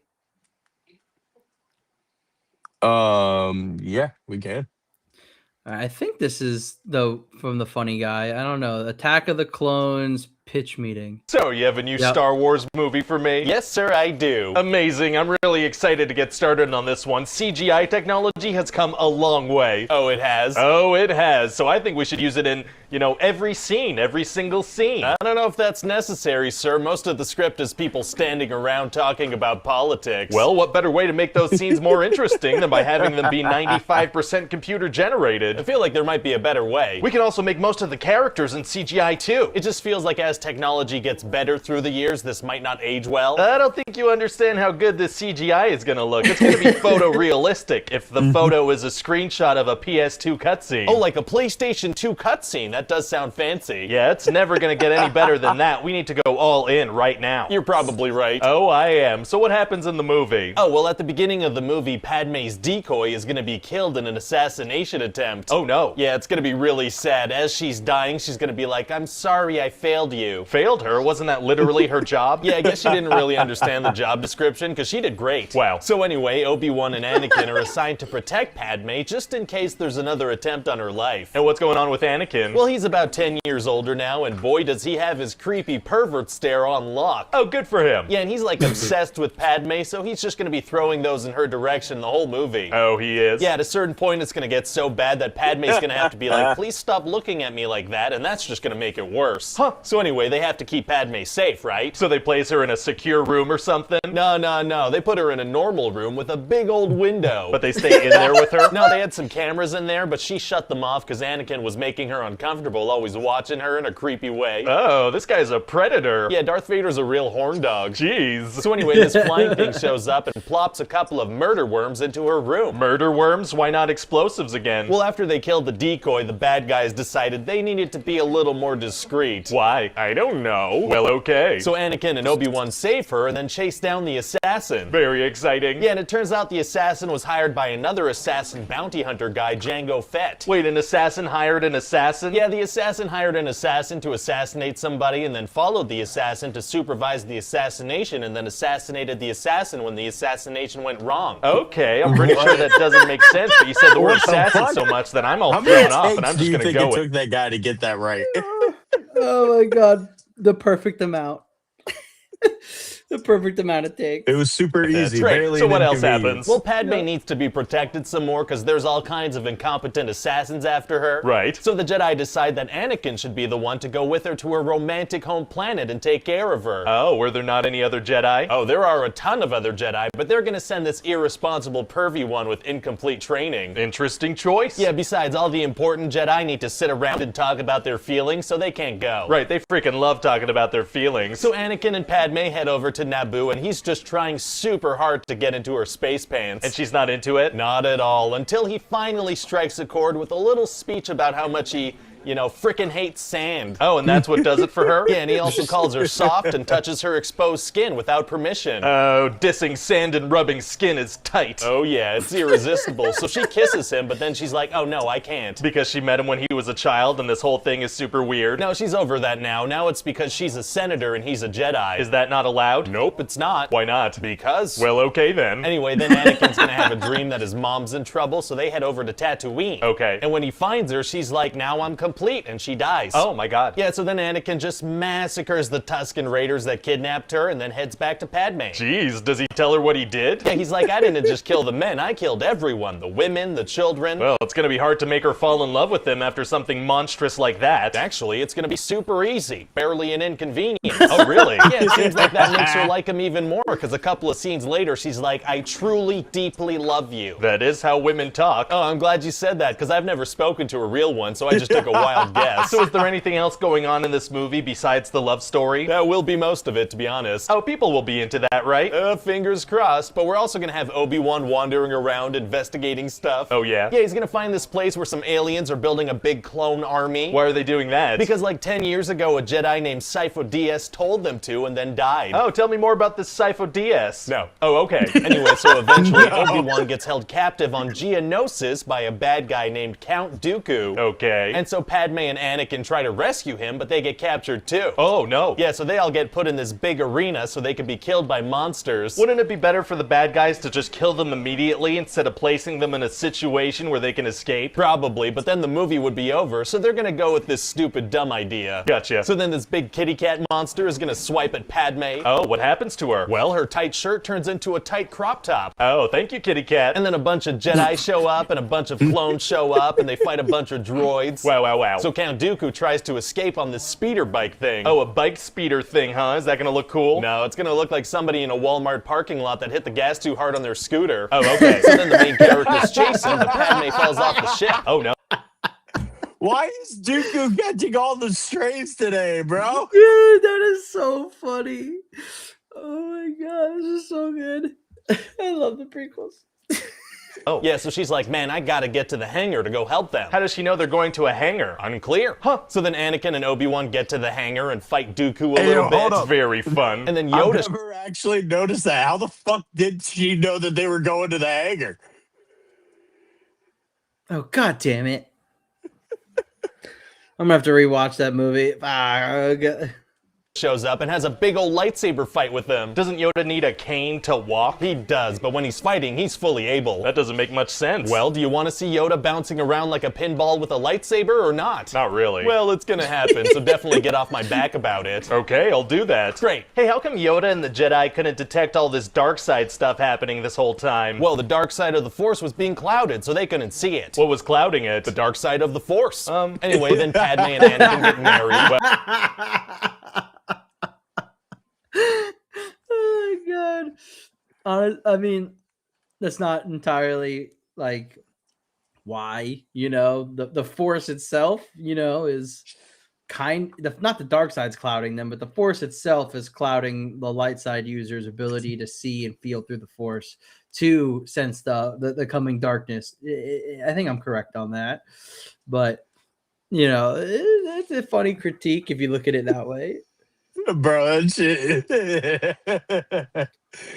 Yeah, we can. I think this is though from the funny guy. I don't know. Attack of the Clones pitch meeting. So, you have a new Star Wars movie for me? Yes, sir, I do. Amazing. I'm really excited to get started on this one. CGI technology has come a long way. Oh, it has? Oh, it has. So I think we should use it in, every scene, every single scene. I don't know if that's necessary, sir. Most of the script is people standing around talking about politics. Well, what better way to make those scenes more interesting than by having them be 95% computer generated? I feel like there might be a better way. We can also make most of the characters in CGI too. It just feels like as technology gets better through the years, this might not age well. I don't think you understand how good this CGI is gonna look. It's gonna be photorealistic if the photo is a screenshot of a PS2 cutscene. Oh, like a PlayStation 2 cutscene. That does sound fancy. Yeah, it's never gonna get any better than that. We need to go all in right now. You're probably right. Oh, I am. So what happens in the movie? Oh, well, at the beginning of the movie, Padme's decoy is gonna be killed in an assassination attempt. Oh, no. Yeah, it's gonna be really sad. As she's dying, she's gonna be like, I'm sorry I failed you. Failed her? Wasn't that literally her job? Yeah, I guess she didn't really understand the job description, because she did great. Wow. So anyway, Obi-Wan and Anakin are assigned to protect Padme just in case there's another attempt on her life. And what's going on with Anakin? Well, he's about 10 years older now, and boy does he have his creepy pervert stare on lock. Oh, good for him. Yeah, and he's like obsessed with Padme, so he's just gonna be throwing those in her direction the whole movie. Oh, he is? Yeah, at a certain point it's gonna get so bad that Padme's gonna have to be like, please stop looking at me like that, and that's just gonna make it worse. Huh. So anyway, anyway, they have to keep Padme safe, right? So they place her in a secure room or something? No. They put her in a normal room with a big old window. But they stay in there with her? No, they had some cameras in there, but she shut them off because Anakin was making her uncomfortable, always watching her in a creepy way. Oh, this guy's a predator. Yeah, Darth Vader's a real horn dog. Jeez. So anyway, this flying thing shows up and plops a couple of murder worms into her room. Murder worms? Why not explosives again? Well, after they killed the decoy, the bad guys decided they needed to be a little more discreet. Why? I don't know. Well, okay. So Anakin and Obi-Wan save her and then chase down the assassin. Very exciting. Yeah, and it turns out the assassin was hired by another assassin bounty hunter guy, Jango Fett. Wait, an assassin hired an assassin? Yeah, the assassin hired an assassin to assassinate somebody and then followed the assassin to supervise the assassination and then assassinated the assassin when the assassination went wrong. Okay, I'm pretty sure that doesn't make sense, but you said the word assassin so much that I'm all thrown off and I'm just gonna go with it. Took that guy to get that right. Oh my god, the perfect amount. The perfect amount of takes. It was super easy. Right. So what else happens? Well, Padme needs to be protected some more because there's all kinds of incompetent assassins after her. Right. So the Jedi decide that Anakin should be the one to go with her to her romantic home planet and take care of her. Oh, were there not any other Jedi? Oh, there are a ton of other Jedi, but they're gonna send this irresponsible, pervy one with incomplete training. Interesting choice. Yeah, besides, all the important Jedi need to sit around and talk about their feelings, so they can't go. Right, they freaking love talking about their feelings. So Anakin and Padme head over to Naboo, and he's just trying super hard to get into her space pants. And she's not into it? Not at all, until he finally strikes a chord with a little speech about how much he, you know, frickin' hates sand. Oh, and that's what does it for her? Yeah, and he also calls her soft and touches her exposed skin without permission. Oh, dissing sand and rubbing skin is tight. Oh yeah, it's irresistible. So she kisses him, but then she's like, oh no, I can't. Because she met him when he was a child and this whole thing is super weird. No, she's over that now. Now it's because she's a senator and he's a Jedi. Is that not allowed? Nope, it's not. Why not? Because. Well, okay then. Anyway, then Anakin's gonna have a dream that his mom's in trouble, so they head over to Tatooine. Okay. And when he finds her, she's like, now I'm complete, and she dies. Oh my god. Yeah, so then Anakin just massacres the Tusken Raiders that kidnapped her and then heads back to Padme. Jeez, does he tell her what he did? Yeah, he's like, I didn't just kill the men, I killed everyone. The women, the children. Well, it's gonna be hard to make her fall in love with them after something monstrous like that. Actually, it's gonna be super easy. Barely an inconvenience. Oh, really? Yeah, it seems like that makes her like him even more, because a couple of scenes later, she's like, I truly, deeply love you. That is how women talk. Oh, I'm glad you said that, because I've never spoken to a real one, so I just took a wild guess. So is there anything else going on in this movie besides the love story? That will be most of it, to be honest. Oh, people will be into that, right? Fingers crossed, but we're also gonna have Obi-Wan wandering around investigating stuff. Oh yeah? Yeah, he's gonna find this place where some aliens are building a big clone army. Why are they doing that? Because like 10 years ago, a Jedi named Sifo Dyas told them to and then died. Oh, tell me more about this Sifo Dyas. No. Oh, okay. Anyway, so eventually Obi-Wan gets held captive on Geonosis by a bad guy named Count Dooku. Okay. And so Padme and Anakin try to rescue him, but they get captured too. Oh, no. Yeah, so they all get put in this big arena so they could be killed by monsters. Wouldn't it be better for the bad guys to just kill them immediately instead of placing them in a situation where they can escape? Probably, but then the movie would be over, so they're gonna go with this stupid, dumb idea. Gotcha. So then this big kitty cat monster is gonna swipe at Padme. Oh, what happens to her? Well, her tight shirt turns into a tight crop top. Oh, thank you, kitty cat. And then a bunch of Jedi show up and a bunch of clones show up and they fight a bunch of droids. Wow, wow, wow. So Count Dooku tries to escape on this speeder bike thing. Oh, a bike speeder thing, huh? Is that gonna look cool? No, it's gonna look like somebody in a Walmart parking lot that hit the gas too hard on their scooter. Oh, okay. So then the main character's chasing, but Padme falls off the ship. Oh, no. Why is Dooku catching all the strays today, bro? Dude, that is so funny. Oh my god, this is so good. I love the prequels. Oh. Yeah, so she's like, man, I gotta get to the hangar to go help them. How does she know they're going to a hangar? Unclear. Huh. So then Anakin and Obi-Wan get to the hangar and fight Dooku a little bit. It's very fun. And then Yoda... I've never actually noticed that. How the fuck did she know that they were going to the hangar? Oh, god damn it. I'm gonna have to rewatch that movie. Shows up and has a big old lightsaber fight with them. Doesn't Yoda need a cane to walk? He does, but when he's fighting, he's fully able. That doesn't make much sense. Well, do you want to see Yoda bouncing around like a pinball with a lightsaber or not? Not really. Well, it's gonna happen, so definitely get off my back about it. Okay, I'll do that. Great. Hey, how come Yoda and the Jedi couldn't detect all this dark side stuff happening this whole time? Well, the dark side of the Force was being clouded, so they couldn't see it. What was clouding it? The dark side of the Force. Anyway, then Padme and Anakin get married. Well, I mean, that's not entirely like why, the force itself, is not the dark side's clouding them, but the force itself is clouding the light side users' ability to see and feel through the force to sense the coming darkness. I think I'm correct on that, but it's a funny critique if you look at it that way. Bro, that shit.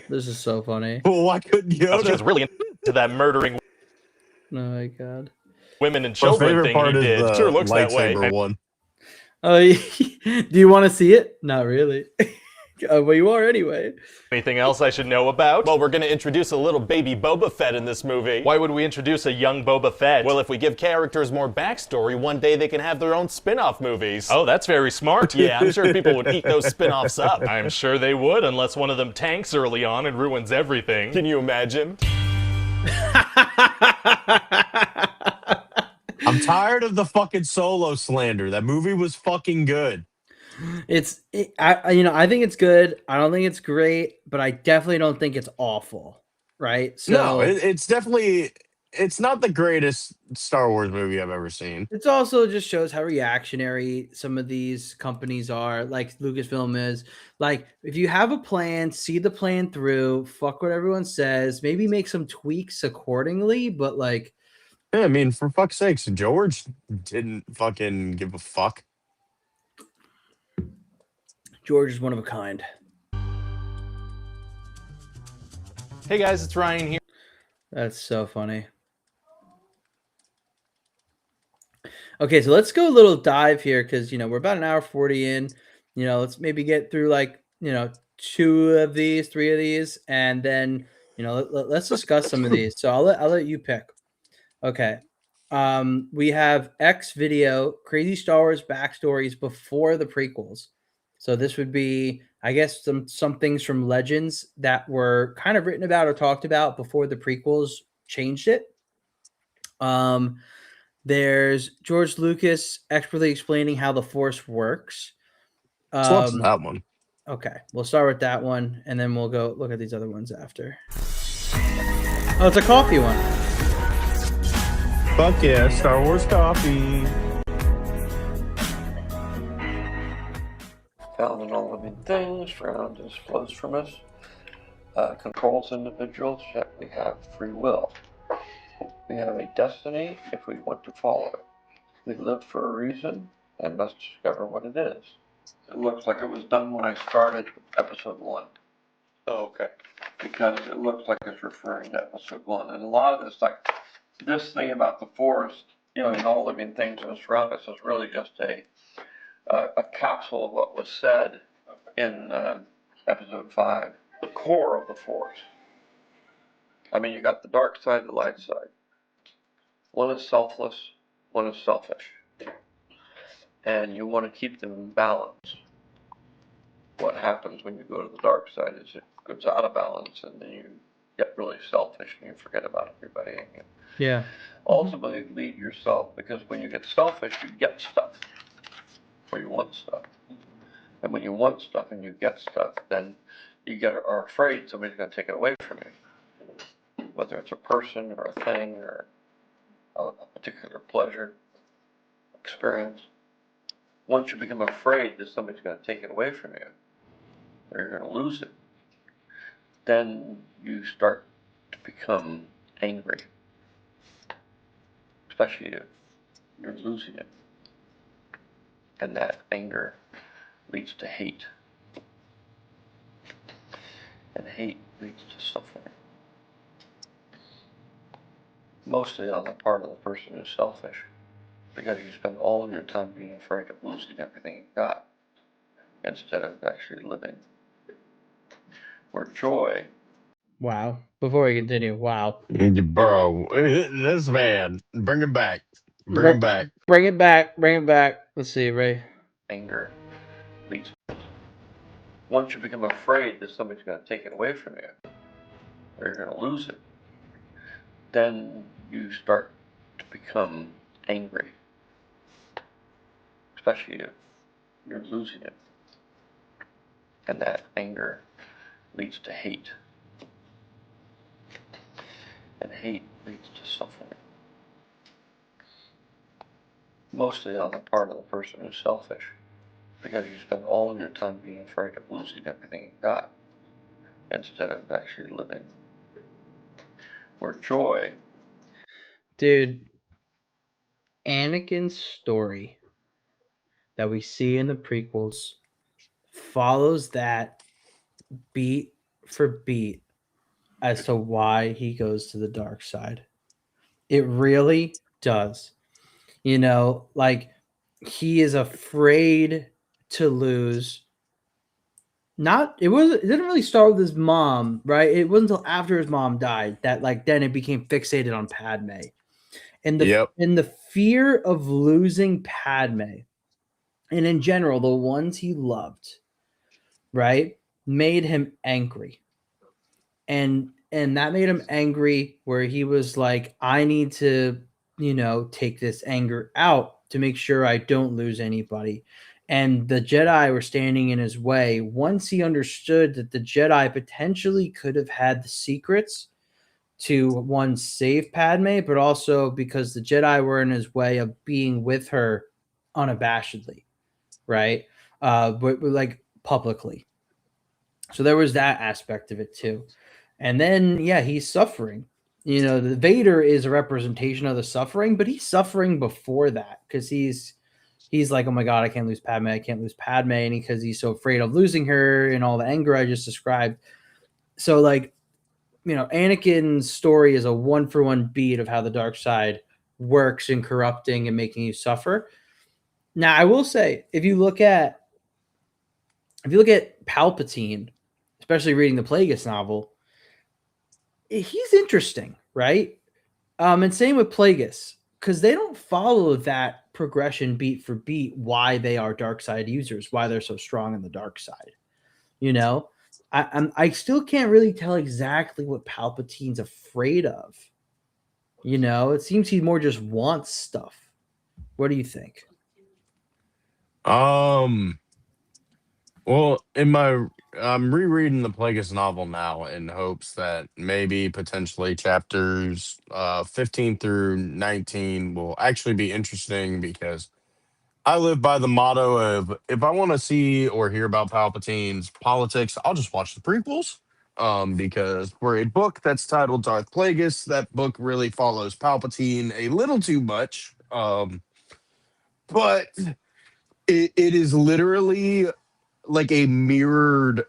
This is so funny. Well, why couldn't She was Yoda? really into that murdering Oh my god. women and My children favorite thing part he is did. the Sure looks that way. lightsaber one. Oh, do you want to see it? Not really. But you are anyway. Anything else I should know about? Well, we're going to introduce a little baby Boba Fett in this movie. Why would we introduce a young Boba Fett? Well, if we give characters more backstory, one day they can have their own spin-off movies. Oh, that's very smart. Yeah, I'm sure people would eat those spin-offs up. I'm sure they would, unless one of them tanks early on and ruins everything. Can you imagine? I'm tired of the fucking Solo slander. That movie was fucking good. I think it's good. I don't think it's great, but I definitely don't think it's awful. Right? So No, it's definitely, it's not the greatest Star Wars movie I've ever seen. it's also just shows how reactionary some of these companies are, like Lucasfilm is. Like, if you have a plan, see the plan through, fuck what everyone says, maybe make some tweaks accordingly, but like, Yeah, I mean, for fuck's sakes, George didn't fucking give a fuck. George is one of a kind. Hey guys, it's Ryan here. That's so funny. Okay, so let's go a little dive here because we're about an hour 40 in. Let's maybe get through like 2 of these, 3 of these, and then let's discuss some of these. So I'll let you pick. Okay. We have X video, crazy Star Wars backstories before the prequels. So this would be, I guess, some things from Legends that were kind of written about or talked about before the prequels changed it. There's George Lucas expertly explaining how the Force works. Let's watch that one. Okay, we'll start with that one, and then we'll go look at these other ones after. Oh, it's a coffee one. Fuck yeah, Star Wars coffee. Found in all living things, around us, flows from us, controls individuals, yet we have free will. We have a destiny if we want to follow it. We live for a reason and must discover what it is. It looks like it was done when I started episode 1. Oh, okay. Because it looks like it's referring to episode 1. And a lot of this, like this thing about the forest, and all living things that surround us is really just a capsule of what was said in episode 5, the core of the force. I mean, you got the dark side, the light side. One is selfless, one is selfish. And you want to keep them in balance. What happens when you go to the dark side is it goes out of balance and then you get really selfish and you forget about everybody. And you Yeah. ultimately lead yourself, because when you get selfish, you get stuff. Or you want stuff. And when you want stuff and you get stuff, then you are afraid somebody's going to take it away from you. Whether it's a person or a thing or a particular pleasure, experience. Once you become afraid that somebody's going to take it away from you, or you're going to lose it, then you start to become angry. Especially if you're losing it. And that anger leads to hate. And hate leads to suffering. Mostly on the part of the person who's selfish. Because you spend all of your time being afraid of losing everything you got. Instead of actually living. Where joy. Wow. Before we continue, wow. Bro, this man, bring it back. Bring it back. Bring it back. Bring it back. Let's see, Ray. Anger leads. Once you become afraid that somebody's going to take it away from you, or you're going to lose it, then you start to become angry. Especially if you're losing it. And that anger leads to hate. and hate leads to suffering. Mostly on the part of the person who's selfish, because you spend all of your time being afraid of losing everything you got, instead of actually living. Where joy... Dude, Anakin's story that we see in the prequels follows that beat for beat as to why he goes to the dark side. It really does. You know, like he is afraid to lose. It didn't really start with his mom, right? It wasn't until after his mom died that like then it became fixated on Padme. And the fear of losing Padme, and in general, the ones he loved, right, made him angry. And that made him angry where he was like, I need to, take this anger out to make sure I don't lose anybody. And the Jedi were standing in his way. Once he understood that the Jedi potentially could have had the secrets to, one, save Padme, but also because the Jedi were in his way of being with her unabashedly, right? But like publicly. So there was that aspect of it too. And then, yeah, he's suffering. The Vader is a representation of the suffering, but he's suffering before that because he's like, oh my God, I can't lose Padme. I can't lose Padme. And because he's so afraid of losing her and all the anger I just described. So like, Anakin's story is a 1-for-1 beat of how the dark side works in corrupting and making you suffer. Now, I will say, if you look at Palpatine, especially reading the Plagueis novel, he's interesting, right? And same with Plagueis, because they don't follow that progression beat for beat, why they are dark side users, why they're so strong in the dark side. I still can't really tell exactly what Palpatine's afraid of. It seems he more just wants stuff. What do you think? Well, I'm rereading the Plagueis novel now in hopes that maybe potentially chapters 15 through 19 will actually be interesting because I live by the motto of if I want to see or hear about Palpatine's politics, I'll just watch the prequels. Because for a book that's titled Darth Plagueis, that book really follows Palpatine a little too much. But it is literally like a mirrored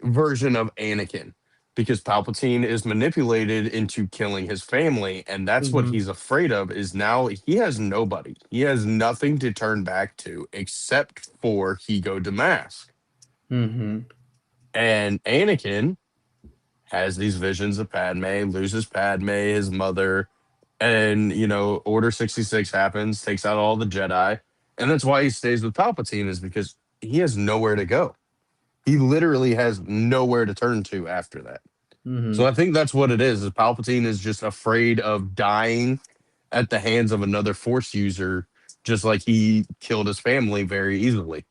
version of Anakin because Palpatine is manipulated into killing his family, and that's what he's afraid of. Is now he has nobody, he has nothing to turn back to except for Ego Damask. And Anakin has these visions of Padme, loses Padme, his mother, and Order 66 happens, takes out all the Jedi, and that's why he stays with Palpatine, is because he has nowhere to go. He literally has nowhere to turn to after that. So I think that's what it is Palpatine is just afraid of dying at the hands of another Force user, just like he killed his family very easily.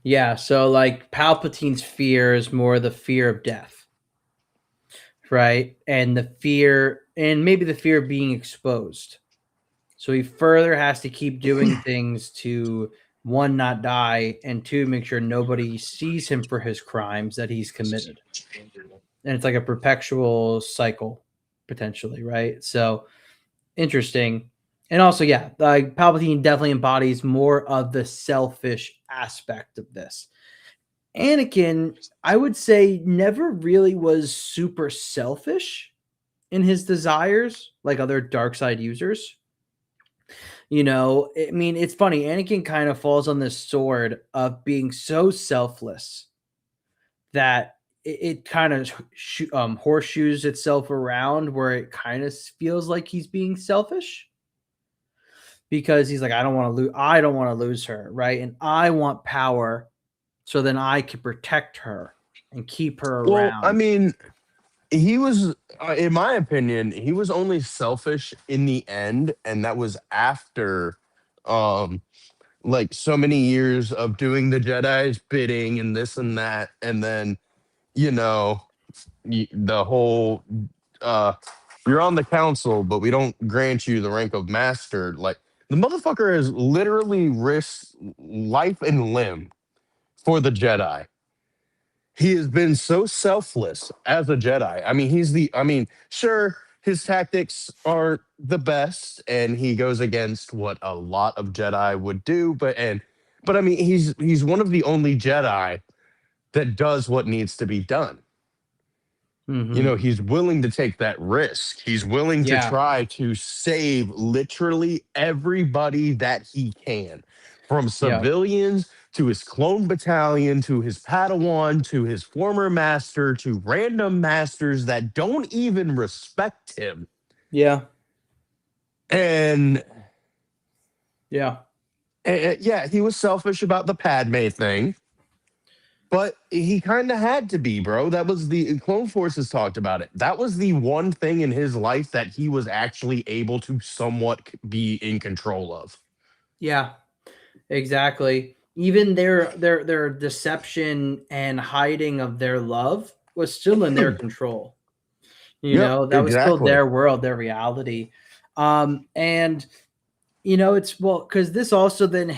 Yeah, so like Palpatine's fear is more the fear of death, right? And the fear, and maybe the fear of being exposed. So he further has to keep doing things to, one, not die, and two, make sure nobody sees him for his crimes that he's committed. And it's like a perpetual cycle, potentially, right? So interesting. And also, yeah, like Palpatine definitely embodies more of the selfish aspect of this. Anakin, I would say, never really was super selfish in his desires like other dark side users. I mean, it's funny. Anakin kind of falls on this sword of being so selfless that it kind of horseshoes itself around where it kind of feels like he's being selfish because he's like, I don't want to lose her, right? And I want power, so then I can protect her and keep her around. Well, I mean, he was, in my opinion, he was only selfish in the end, and that was after, like so many years of doing the Jedi's bidding and this and that, and then, the whole you're on the council, but we don't grant you the rank of master. Like the motherfucker has literally risked life and limb for the Jedi. He has been so selfless as a Jedi. I mean, sure, his tactics aren't the best, and he goes against what a lot of Jedi would do, but I mean, he's one of the only Jedi that does what needs to be done. You know, he's willing to take that risk. He's willing to try to save literally everybody that he can, from civilians to his clone battalion, to his Padawan, to his former master, to random masters that don't even respect him. Yeah. And yeah, he was selfish about the Padme thing, but he kind of had to be, bro. That was the Clone Forces talked about it. That was the one thing in his life that he was actually able to somewhat be in control of. Yeah, exactly. Even their deception and hiding of their love was still in their control. You know, that was still their world, their reality. And you know, it's because this also then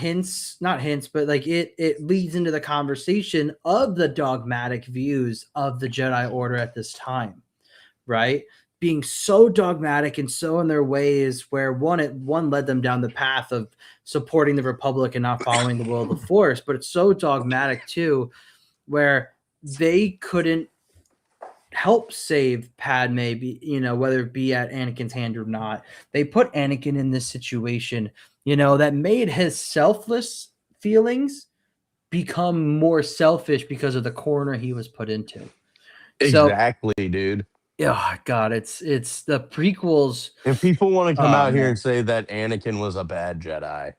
not hints, but like it leads into the conversation of the dogmatic views of the Jedi Order at this time, right? Being so dogmatic and so in their ways, where one led them down the path of supporting the Republic and not following the will of the Force, but it's so dogmatic too, where they couldn't help save Padme, you know, whether it be at Anakin's hand or not. They put Anakin in this situation, you know, that made his selfless feelings become more selfish because of the corner he was put into. Exactly, dude. Oh God, it's the prequels. If people want to come out here and say that Anakin was a bad Jedi,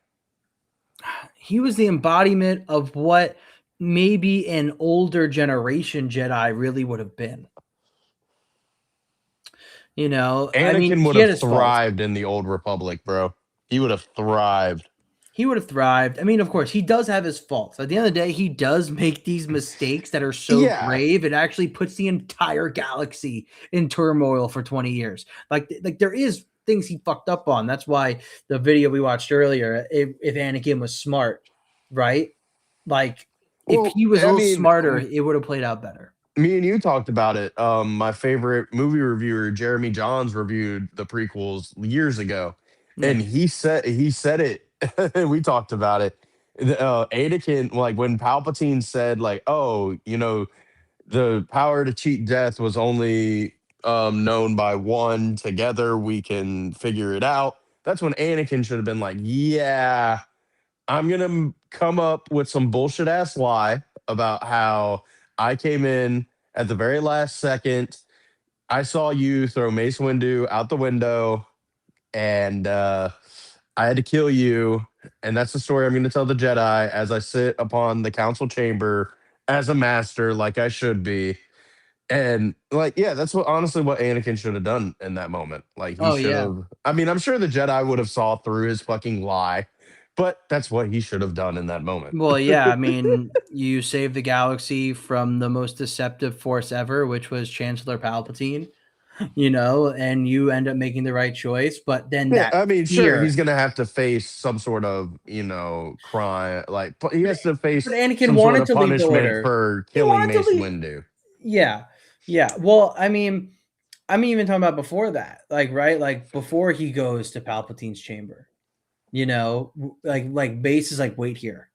he was the embodiment of what maybe an older generation Jedi really would have been. You know, Anakin would have thrived in the Old Republic, bro. He would have thrived. He would have thrived. I mean, of course, he does have his faults. At the end of the day, he does make these mistakes that are so grave. It actually puts the entire galaxy in turmoil for 20 years. Like there is things he fucked up on. That's why the video we watched earlier, if Anakin was smart, right? Like if he was a little smarter, it would have played out better. Me and you talked about it. My favorite movie reviewer, Jeremy Johns, reviewed the prequels years ago, and he said it. We talked about it. Anakin, like when Palpatine said, like, "Oh, you know, the power to cheat death was only known by one. Together, we can figure it out." That's when Anakin should have been like, "Yeah, I'm gonna come up with some bullshit ass lie about how I came in at the very last second. I saw you throw Mace Windu out the window, and I had to kill you. And that's the story I'm going to tell the Jedi as I sit upon the council chamber as a master, like I should be." And like, yeah, that's honestly what Anakin should have done in that moment. Like he should have. I mean, I'm sure the Jedi would have saw through his fucking lie, but that's what he should have done in that moment. Well, yeah, I mean, you saved the galaxy from the most deceptive force ever, which was Chancellor Palpatine, you know, and you end up making the right choice. But then sure, he's going to have to face some sort of, you know, crime. Like he has to face Anakin some wanted sort of to leave the punishment order for killing Mace Windu. Yeah. Yeah. Well, I mean, I'm even talking about before that, like, right? Like before he goes to Palpatine's chamber. You know, like Base is like, wait here,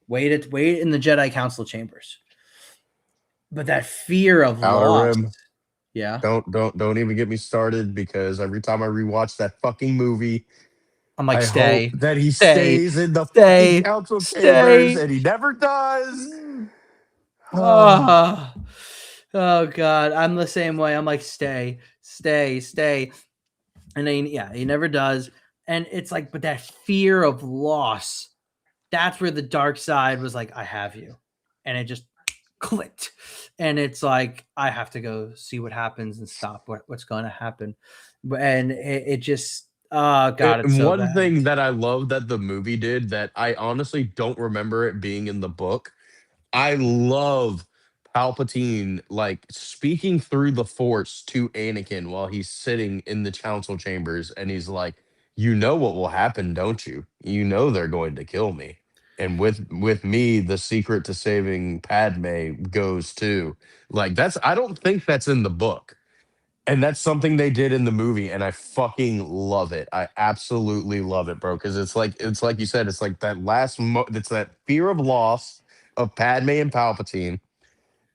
wait in the Jedi Council chambers. But that fear of loss, Don't even get me started, because every time I rewatch that fucking movie, I'm like, I stay hope that he stays in the fucking council chambers, and he never does. Oh God, I'm the same way. I'm like, stay, and then he never does. And it's like, but that fear of loss, that's where the dark side was like, I have you. And it just clicked. And it's like, I have to go see what happens and stop what's going to happen. And it just, oh God. It's so bad. Thing that I love that the movie did that I honestly don't remember it being in the book. I love Palpatine like speaking through the Force to Anakin while he's sitting in the council chambers, and he's like, "You know what will happen, don't you? You know they're going to kill me, and with me, the secret to saving Padme goes too." Like I don't think that's in the book. And that's something they did in the movie, and I fucking love it. I absolutely love it, bro. Because it's like you said, it's like that it's that fear of loss of Padme and Palpatine.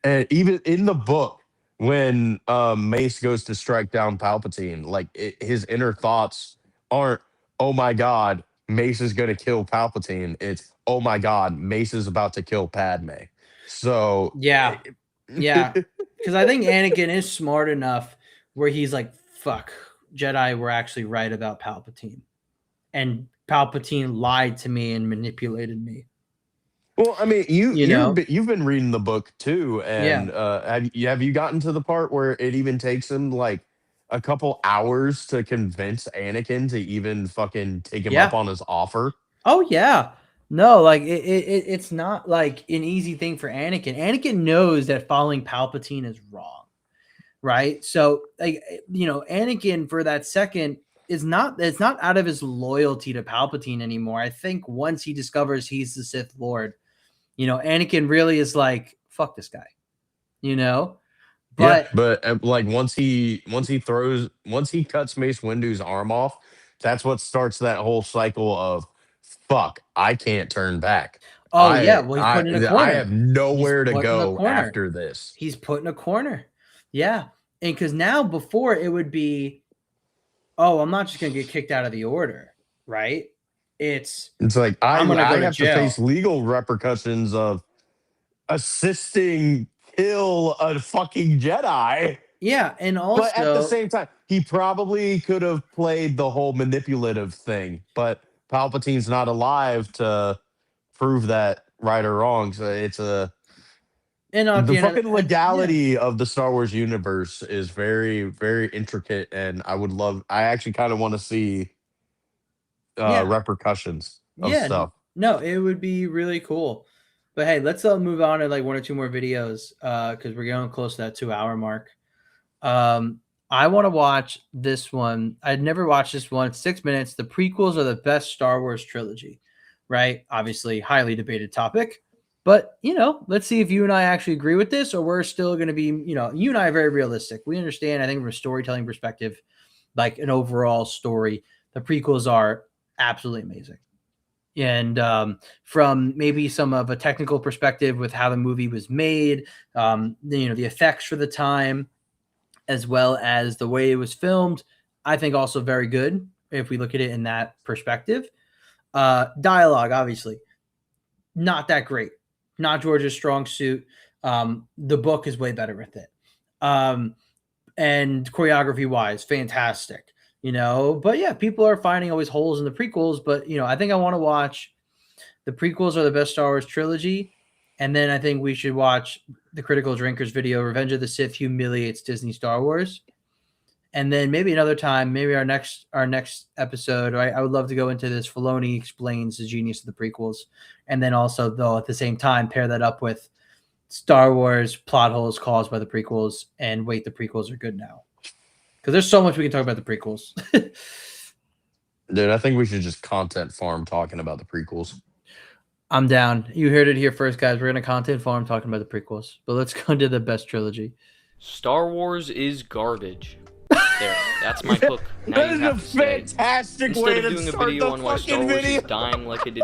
And even in the book, when Mace goes to strike down Palpatine, like his inner thoughts aren't, "Oh my God, Mace is gonna kill Palpatine." It's, "Oh my God, Mace is about to kill Padme." So yeah, because I think Anakin is smart enough where he's like, "Fuck, Jedi were actually right about Palpatine, and Palpatine lied to me and manipulated me." Well, I mean, you've been reading the book too, and have you gotten to the part where it even takes him like a couple hours to convince Anakin to even fucking take him up on his offer? Oh yeah, no, like it's not like an easy thing for Anakin. Anakin knows that following Palpatine is wrong, right? So like Anakin for that second it's not out of his loyalty to Palpatine anymore. I think once he discovers he's the Sith Lord, Anakin really is like, "Fuck this guy," But like once he cuts Mace Windu's arm off, that's what starts that whole cycle of, "Fuck, I can't turn back." Oh yeah, well he's put in a corner. I have nowhere to go after this. He's put in a corner. Yeah, and because now before it would be, "Oh, I'm not just gonna get kicked out of the order," right? It's like I have to to face legal repercussions of assisting kill a fucking Jedi. Yeah, and also, but at the same time, he probably could have played the whole manipulative thing, but Palpatine's not alive to prove that right or wrong. So it's the fucking legality of the Star Wars universe is very, very intricate, and I actually kind of want to see repercussions of stuff. No, it would be really cool. But hey, let's move on to like one or two more videos because we're getting close to that 2-hour mark. I want to watch this one. I'd never watched this one. 6 minutes. The prequels are the best Star Wars trilogy, right? Obviously, highly debated topic. But, let's see if you and I actually agree with this, or we're still going to be, you and I are very realistic. We understand, I think from a storytelling perspective, like an overall story, the prequels are absolutely amazing. And from maybe some of a technical perspective with how the movie was made, the effects for the time, as well as the way it was filmed, I think also very good if we look at it in that perspective. Dialogue, obviously, not that great. Not George's strong suit. The book is way better with it. And choreography-wise, fantastic. But yeah, people are finding always holes in the prequels, but I think I want to watch the prequels are the best Star Wars trilogy, and then I think we should watch the Critical Drinkers video, Revenge of the Sith humiliates Disney Star Wars, and then maybe another time, maybe our next episode, right? I would love to go into this. Filoni explains the genius of the prequels, and then also though at the same time pair that up with Star Wars plot holes caused by the prequels, and wait, the prequels are good now. Because there's so much we can talk about the prequels. Dude, I think we should just content farm talking about the prequels. I'm down. You heard it here first, guys. We're going to content farm talking about the prequels. But let's go into the best trilogy. Star Wars is garbage. There, that's my hook. Now That is a fantastic way to doing a start video the on why Star fucking Wars video. is dying like it did.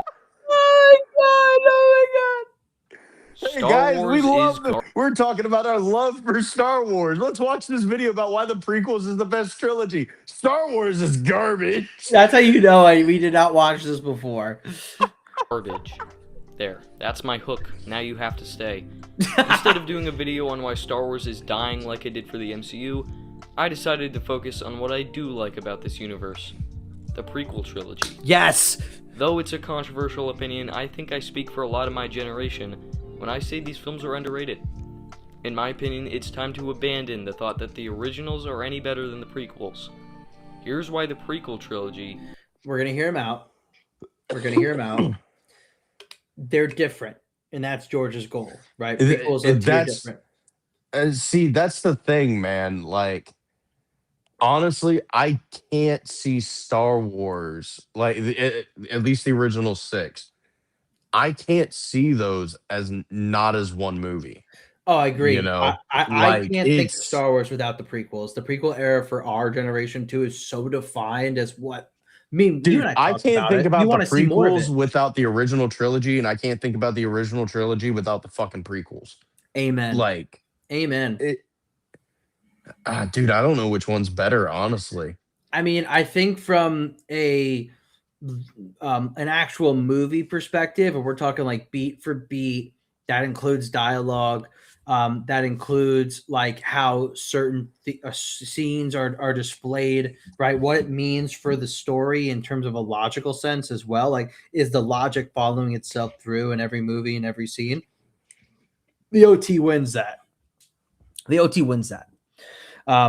Oh my god! Hey Star guys, Wars we're talking about our love for Star Wars. Let's watch this video about why the prequels is the best trilogy. Star Wars is garbage. That's how you know we did not watch this before. Garbage. There, that's my hook. Now you have to stay. Instead of doing a video on why Star Wars is dying like I did for the MCU, I decided to focus on what I do like about this universe. The prequel trilogy. Yes! Though it's a controversial opinion, I think I speak for a lot of my generation when I say these films are underrated. In my opinion, it's time to abandon the thought that the originals are any better than the prequels. Here's why the prequel trilogy... We're going to hear them out. They're different. and that's George's goal, right? Prequels OT are That's different. see, that's the thing, man. Like, honestly, I can't see Star Wars like at least the original 6. I can't see those as not as one movie. Oh, I You agree. know, I like can't think of it's Star Wars without the prequels. The prequel era for our generation too is so defined as what. I mean, you dude. and I I talked can't about think it. We about the want to see more of prequels it. without the original trilogy, and I can't think about the original trilogy without the fucking prequels. Amen. Like, Amen. dude, I don't know which one's better, honestly. I mean, I think from an actual movie perspective, and we're talking like beat for beat, that includes dialogue, that includes like how certain scenes are displayed, right? What it means for the story in terms of a logical sense as well. Like, is the logic following itself through in every movie and every scene? The OT wins that. The OT wins that.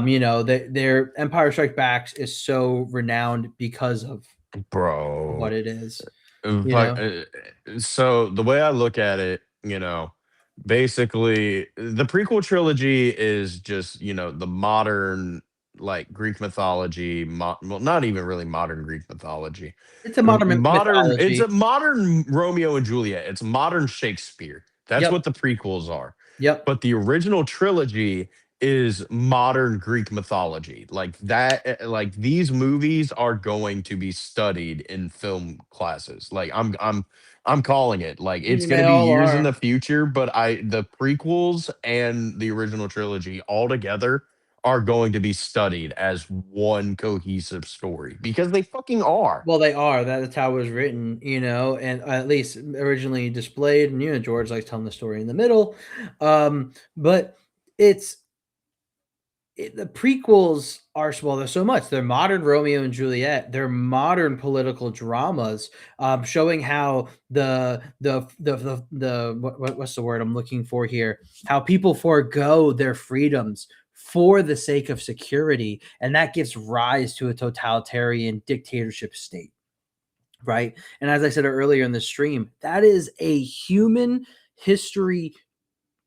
You know, their Empire Strikes Back is so renowned because of what it is. So the way I look at it, you know, basically the prequel trilogy is just, you know, the modern like Greek mythology, well, not even really modern Greek mythology. It's a modern mythology. It's a modern Romeo and Juliet. It's modern Shakespeare. That's Yep. what the prequels are. Yep. But the original trilogy is modern Greek mythology. Like that, like these movies are going to be studied in film classes. Like I'm calling it. Like it's They going to be all years in are. the future, but the prequels and the original trilogy all together are going to be studied as one cohesive story because they fucking are. Well, they are. That's how it was written, you know, and at least originally displayed. And you know, George likes telling the story in the middle, but the prequels are, well, there's so much. They're modern Romeo and Juliet. They're modern political dramas, showing how what's the word I'm looking for here? How people forego their freedoms for the sake of security, and that gives rise to a totalitarian dictatorship state, right? And as I said earlier in the stream, that is a human history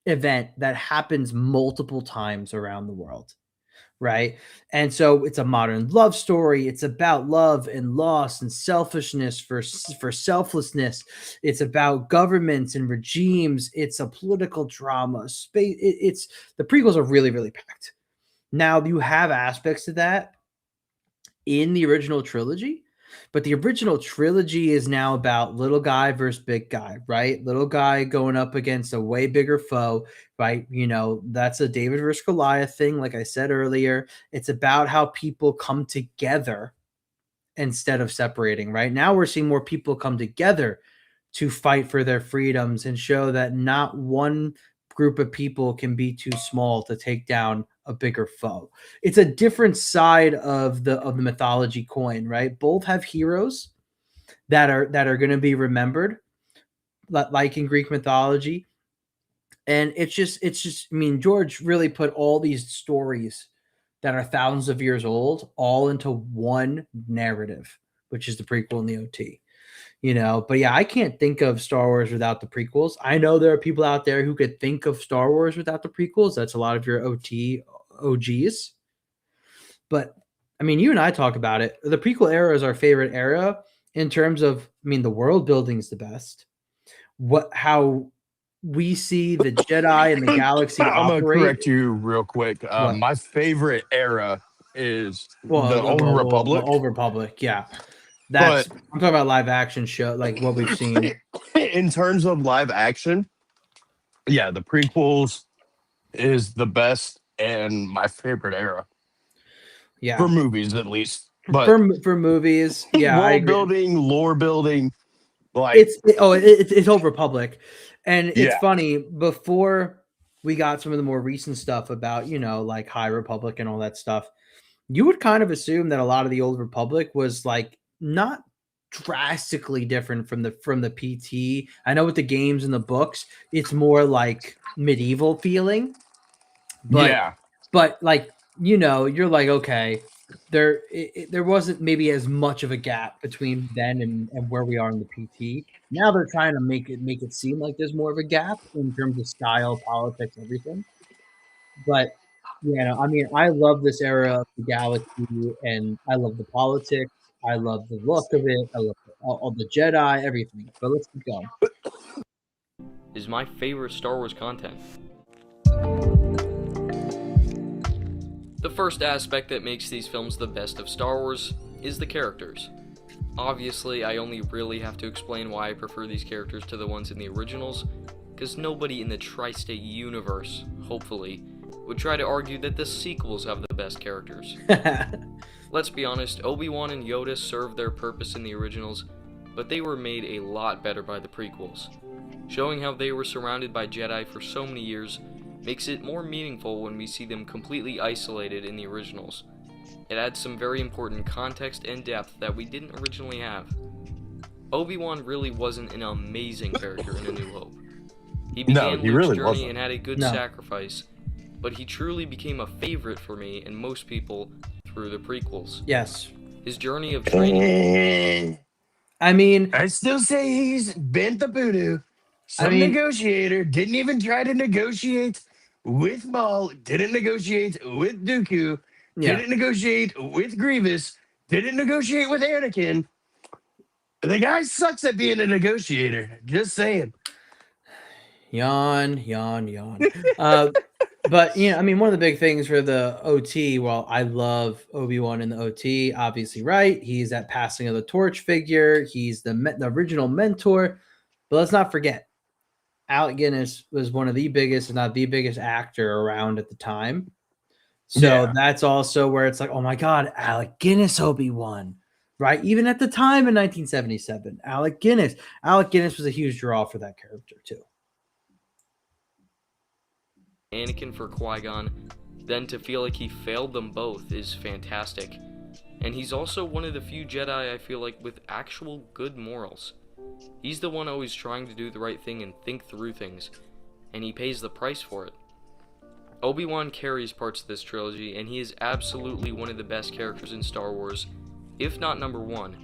event that happens multiple times around the world, right? And so it's a modern love story. It's about love and loss and selfishness for selflessness. It's about governments and regimes. It's a political drama. It's the prequels are really, really packed. Now you have aspects of that in the original trilogy, but the original trilogy is now about little guy versus big guy, right? Little guy going up against a way bigger foe, right? You know, that's a David versus Goliath thing. Like I said earlier, it's about how people come together instead of separating, right? Now we're seeing more people come together to fight for their freedoms and show that not one group of people can be too small to take down a bigger foe. It's a different side of the mythology coin, right? Both have heroes that are going to be remembered, like in Greek mythology. And it's just I mean, George really put all these stories that are thousands of years old all into one narrative, which is the prequel and the OT. You know, but yeah, I can't think of Star Wars without the prequels. I know there are people out there who could think of Star Wars without the prequels. That's a lot of your OGs. But I mean, you and I talk about it. The prequel era is our favorite era in terms of, I mean, the world building is the best. How we see the Jedi and the galaxy I'm operate. gonna correct you real quick. My favorite era is the Old Republic. The Old Republic, yeah. I'm talking about live action show, like what we've seen. In terms of live action, yeah, the prequels is the best and my favorite era. Yeah, for movies at least. But for movies, yeah, world building, lore building, like it's Old Republic, and it's Yeah. funny. Before we got some of the more recent stuff about, you know, like High Republic and all that stuff, you would kind of assume that a lot of the Old Republic was like not drastically different from the PT. I know with the games and the books, it's more like medieval feeling. But, Yeah. But like, you know, you're like, okay, there wasn't maybe as much of a gap between then and where we are in the PT. Now they're trying to make it seem like there's more of a gap in terms of style, politics, everything. But yeah, I mean, I love this era of the galaxy, and I love the politics. I love the look of it. I love all the Jedi, everything. But let's keep going. Is my favorite Star Wars content. The first aspect that makes these films the best of Star Wars is the characters. Obviously, I only really have to explain why I prefer these characters to the ones in the originals, because nobody in the Tri-State universe, hopefully, would try to argue that the sequels have the best characters. Let's be honest, Obi-Wan and Yoda served their purpose in the originals, but they were made a lot better by the prequels. Showing how they were surrounded by Jedi for so many years makes it more meaningful when we see them completely isolated in the originals. It adds some very important context and depth that we didn't originally have. Obi-Wan really wasn't an amazing character in A New Hope. He began Luke's journey and had a good sacrifice, but he truly became a favorite for me and most people through the prequels. Yes. His journey of training... I mean... I still say he's bent the voodoo. Some negotiator didn't even try to negotiate with Maul, didn't negotiate with Dooku, didn't negotiate with Grievous, didn't negotiate with Anakin. The guy sucks at being a negotiator. Just saying. Yawn. But, you know, I mean, one of the big things for the OT, well, I love Obi-Wan in the OT, obviously, right? He's that passing of the torch figure. He's the original mentor. But let's not forget, Alec Guinness was one of the biggest, if not the biggest actor around at the time. So that's also where it's like, oh my God, Alec Guinness Obi-Wan, right? Even at the time in 1977, Alec Guinness was a huge draw for that character too. Anakin for Qui-Gon, then to feel like he failed them both is fantastic. And he's also one of the few Jedi I feel like with actual good morals. He's the one always trying to do the right thing and think through things, and he pays the price for it. Obi-Wan carries parts of this trilogy, and he is absolutely one of the best characters in Star Wars, if not number one,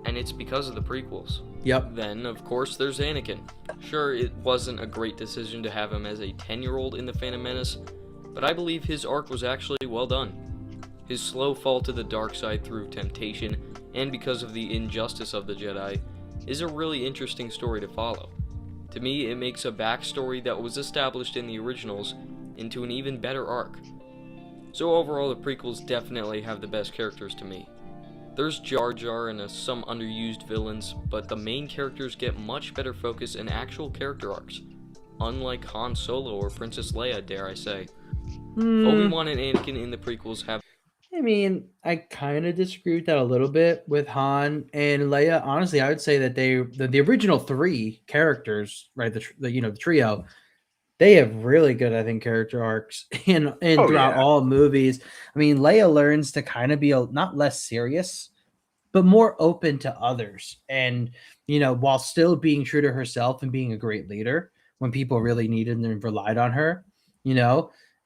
and it's because of the prequels. Yep. Then, of course, there's Anakin. Sure, it wasn't a great decision to have him as a 10-year-old in The Phantom Menace, but I believe his arc was actually well done. His slow fall to the dark side through temptation, and because of the injustice of the Jedi, is a really interesting story to follow. To me, it makes a backstory that was established in the originals into an even better arc. So overall, the prequels definitely have the best characters to me. There's Jar Jar and some underused villains, but the main characters get much better focus and actual character arcs, unlike Han Solo or Princess Leia, dare I say. Obi-Wan and Anakin in the prequels have... I mean, I kind of disagree with that a little bit with Han and Leia. Honestly, I would say that the original three characters, right, the trio, they have really good, I think, character arcs throughout all movies. I mean, Leia learns to kind of be not less serious, but more open to others, and while still being true to herself and being a great leader when people really needed and relied on her,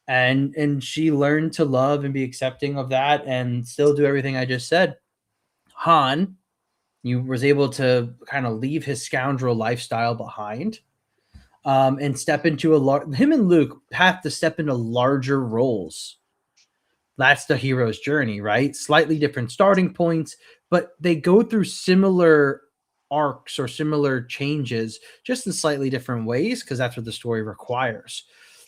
And she learned to love and be accepting of that and still do everything I just said. Han, was able to kind of leave his scoundrel lifestyle behind and step into him and Luke have to step into larger roles. That's the hero's journey, right? Slightly different starting points, but they go through similar arcs or similar changes just in slightly different ways because that's what the story requires.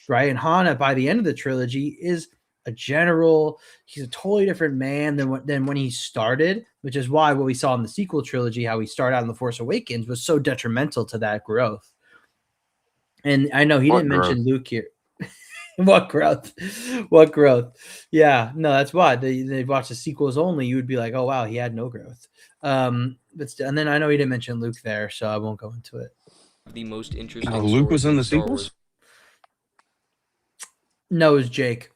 Right, and Han by the end of the trilogy is a general. He's a totally different man than when he started, which is why what we saw in the sequel trilogy, how he started out in The Force Awakens, was so detrimental to that growth. And I know he didn't mention Luke here. What growth? What growth? Yeah, no, that's why they watch the sequels only. You would be like, oh wow, he had no growth. And then I know he didn't mention Luke there, so I won't go into it. The most interesting. Luke was in the sequels. No, it was Jake.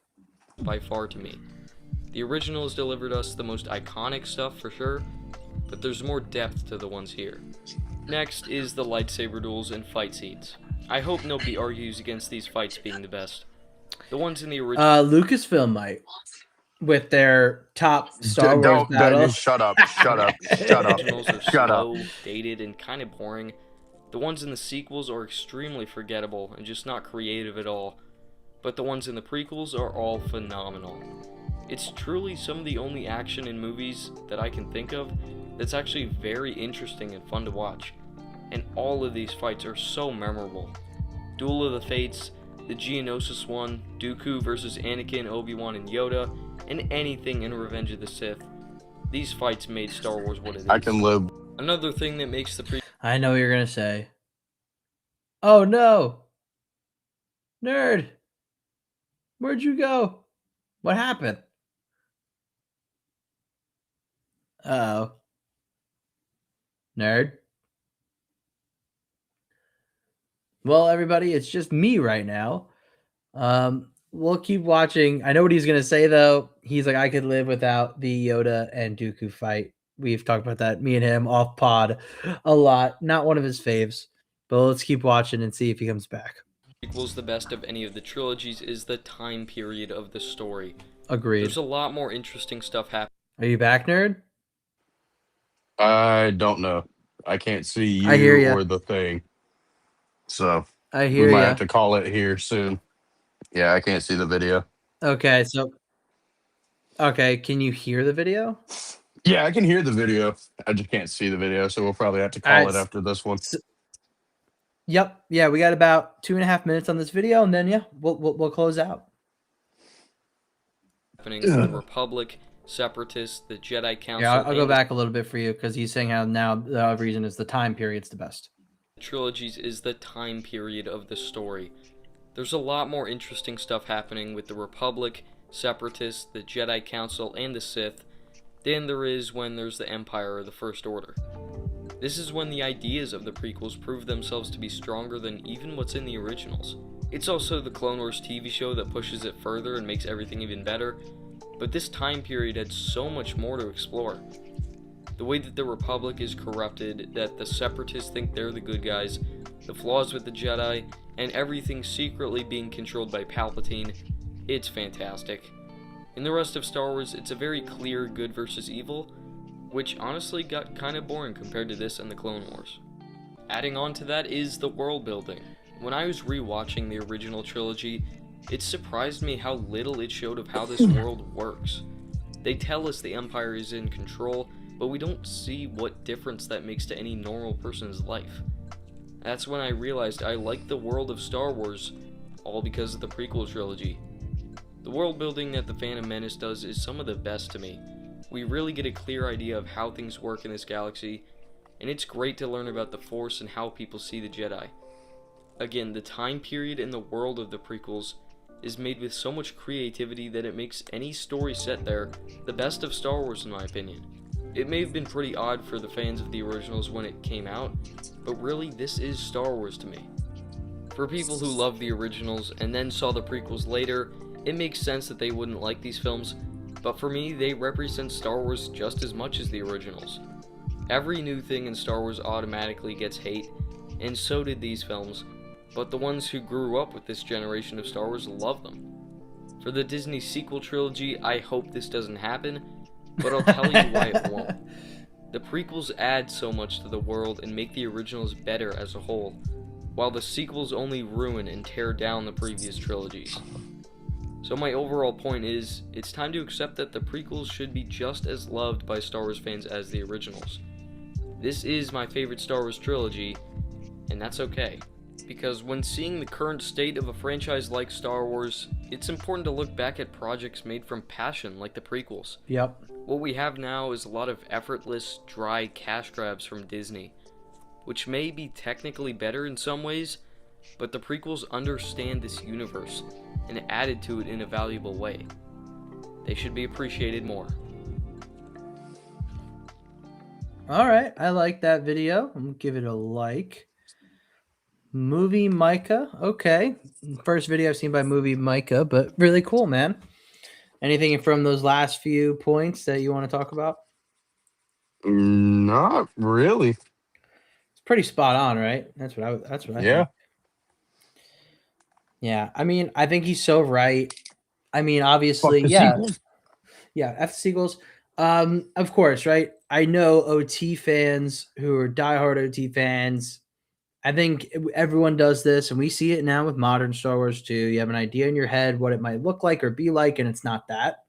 By far to me. The originals delivered us the most iconic stuff for sure, but there's more depth to the ones here. Next is the lightsaber duels and fight scenes. I hope nobody argues against these fights being the best. The ones in the original... Lucasfilm might. with their top Star Wars battle. Shut up. Shut up. Shut up. Originals are Shut up. slow, dated, and kind of boring. The ones in the sequels are extremely forgettable and just not creative at all. But the ones in the prequels are all phenomenal. It's truly some of the only action in movies that I can think of that's actually very interesting and fun to watch. And all of these fights are so memorable. Duel of the Fates, the Geonosis one, Dooku versus Anakin, Obi-Wan, and Yoda, and anything in Revenge of the Sith. These fights made Star Wars what it is. I can live. Another thing that makes the I know what you're gonna say. Oh no, nerd, where'd you go? What happened? Uh-oh. Nerd. Well, everybody, it's just me right now. We'll keep watching. I know what he's going to say, though. He's like, I could live without the Yoda and Dooku fight. We've talked about that, me and him, off pod a lot. Not one of his faves, but let's keep watching and see if he comes back. Prequels, the best of any of the trilogies, is the time period of the story. Agreed. There's a lot more interesting stuff happening. Are you back, nerd? I don't know. I can't see you I hear ya. or the thing. So I hear we might ya. have to call it here soon. Yeah, I can't see the video. Okay, so... Okay, can you hear the video? Yeah, I can hear the video. I just can't see the video, so we'll probably have to call Alright, it after this one. Yep. Yeah, we got about 2.5 minutes on this video, and then, yeah, we'll close out. Happening the Republic, Separatists, the Jedi Council. Yeah, I'll go and back a little bit for you, because he's saying how now the reason is the time period's the best. the trilogies is the time period of the story. There's a lot more interesting stuff happening with the Republic, Separatists, the Jedi Council, and the Sith than there is when there's the Empire or the First Order. This is when the ideas of the prequels prove themselves to be stronger than even what's in the originals. It's also the Clone Wars TV show that pushes it further and makes everything even better, but this time period had so much more to explore. The way that the Republic is corrupted, that the Separatists think they're the good guys, the flaws with the Jedi, and everything secretly being controlled by Palpatine, it's fantastic. In the rest of Star Wars, it's a very clear good versus evil, which honestly got kind of boring compared to this and the Clone Wars. Adding on to that is the world building. When I was rewatching the original trilogy, it surprised me how little it showed of how this world works. They tell us the Empire is in control, but we don't see what difference that makes to any normal person's life. That's when I realized I liked the world of Star Wars, all because of the prequel trilogy. The world building that The Phantom Menace does is some of the best to me. We really get a clear idea of how things work in this galaxy, and it's great to learn about the Force and how people see the Jedi. Again, the time period in the world of the prequels is made with so much creativity that it makes any story set there the best of Star Wars in my opinion. It may have been pretty odd for the fans of the originals when it came out, but really this is Star Wars to me. For people who love the originals and then saw the prequels later, it makes sense that they wouldn't like these films, but for me they represent Star Wars just as much as the originals. Every new thing in Star Wars automatically gets hate, and so did these films, but the ones who grew up with this generation of Star Wars love them. For the Disney sequel trilogy, I hope this doesn't happen, but I'll tell you why it won't. The prequels add so much to the world and make the originals better as a whole, while the sequels only ruin and tear down the previous trilogies. So my overall point is, it's time to accept that the prequels should be just as loved by Star Wars fans as the originals. This is my favorite Star Wars trilogy, and that's okay. Because when seeing the current state of a franchise like Star Wars, it's important to look back at projects made from passion like the prequels. Yep. What we have now is a lot of effortless, dry cash grabs from Disney, which may be technically better in some ways, but the prequels understand this universe and added to it in a valuable way. They should be appreciated more. Alright, I like that video. I'm gonna give it a like. Movie Micah, okay. First video I've seen by Movie Micah, but really cool, man. Anything from those last few points that you want to talk about? Not really. It's pretty spot on, right? That's what I think. Yeah, I mean, I think he's so right. I mean, obviously, Fuck the yeah. sequels. Yeah, F the sequels. Of course, right? I know OT fans who are diehard OT fans. I think everyone does this, and we see it now with modern Star Wars too. You have an idea in your head what it might look like or be like, and it's not that.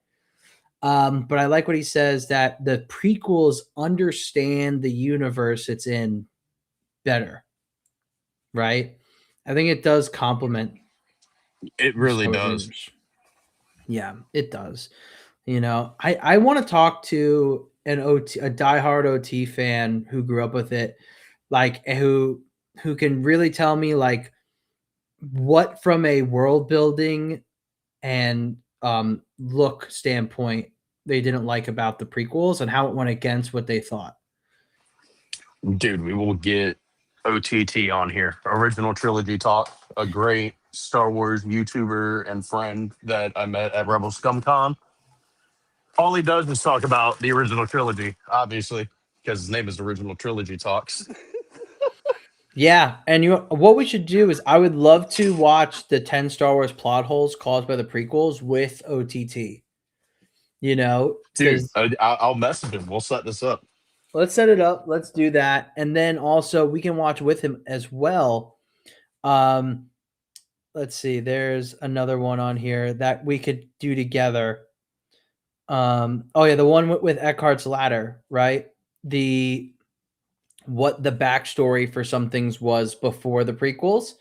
But I like what he says that the prequels understand the universe it's in better, right? I think it does complement. It really does. Yeah, it does. You know, I want to talk to a diehard OT fan who grew up with it, like who can really tell me like what from a world building and look standpoint they didn't like about the prequels and how it went against what they thought. Dude, we will get OTT on here. Original Trilogy Talk, a great Star Wars YouTuber and friend that I met at Rebel ScumCon. All he does is talk about the original trilogy, obviously, because his name is Original Trilogy Talks. Yeah, and what we should do is I would love to watch the 10 Star Wars plot holes caused by the prequels with OTT. You know, dude, I'll message him. We'll set this up. Let's set it up. Let's do that, and then also we can watch with him as well. Let's see. There's another one on here that we could do together. Oh yeah, the one with Eckhart's Ladder, right? What the backstory for some things was before the prequels.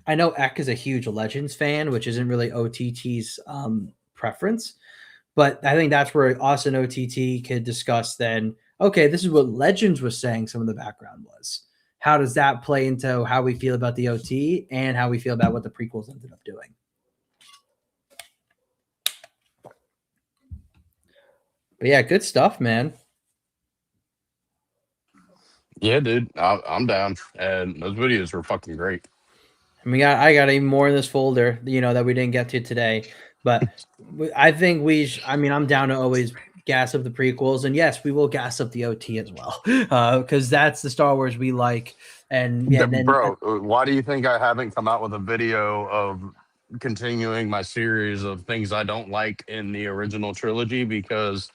I know Eck is a huge Legends fan, which isn't really OTT's preference, but I think that's where us and OTT could discuss then, okay, this is what Legends was saying some of the background was. How does that play into how we feel about the OT and how we feel about what the prequels ended up doing? But yeah, good stuff, man. Yeah, dude, I'm down. And those videos were fucking great. I got even more in this folder, you know, that we didn't get to today. But I think I'm down to always gas up the prequels. And yes, we will gas up the OT as well. Because that's the Star Wars we like. And yeah, bro, why do you think I haven't come out with a video of continuing my series of things I don't like in the original trilogy? Because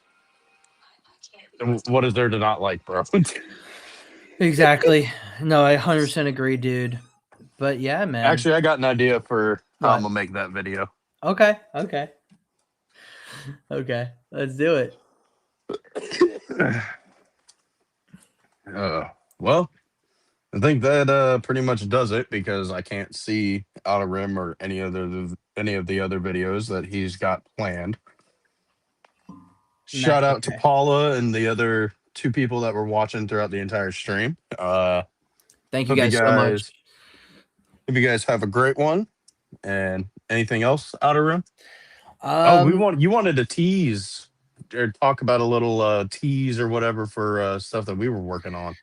what is there to not like, bro? Exactly. No, I 100% agree, dude. But yeah, man. Actually, I got an idea for how I'm gonna make that video. Okay. Let's do it. Well, I think that pretty much does it because I can't see Outer Rim or any of the other videos that he's got planned. Shout out to Paula and the other 2 people that were watching throughout the entire stream. Thank you guys so much. Hope you guys have a great one. And anything else, Outer Rim? You wanted to tease or talk about a little tease or whatever for stuff that we were working on.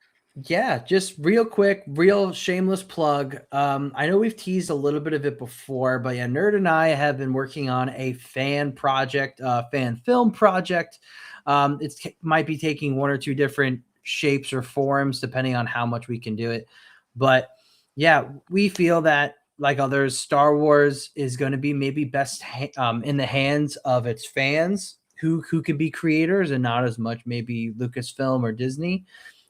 Yeah, just real quick, real shameless plug. I know we've teased a little bit of it before, but yeah, Nerd and I have been working on a fan project, fan film project. It might be taking 1 or 2 different shapes or forms depending on how much we can do it. But yeah, we feel that like others, Star Wars is going to be maybe best in the hands of its fans who can be creators and not as much maybe Lucasfilm or Disney.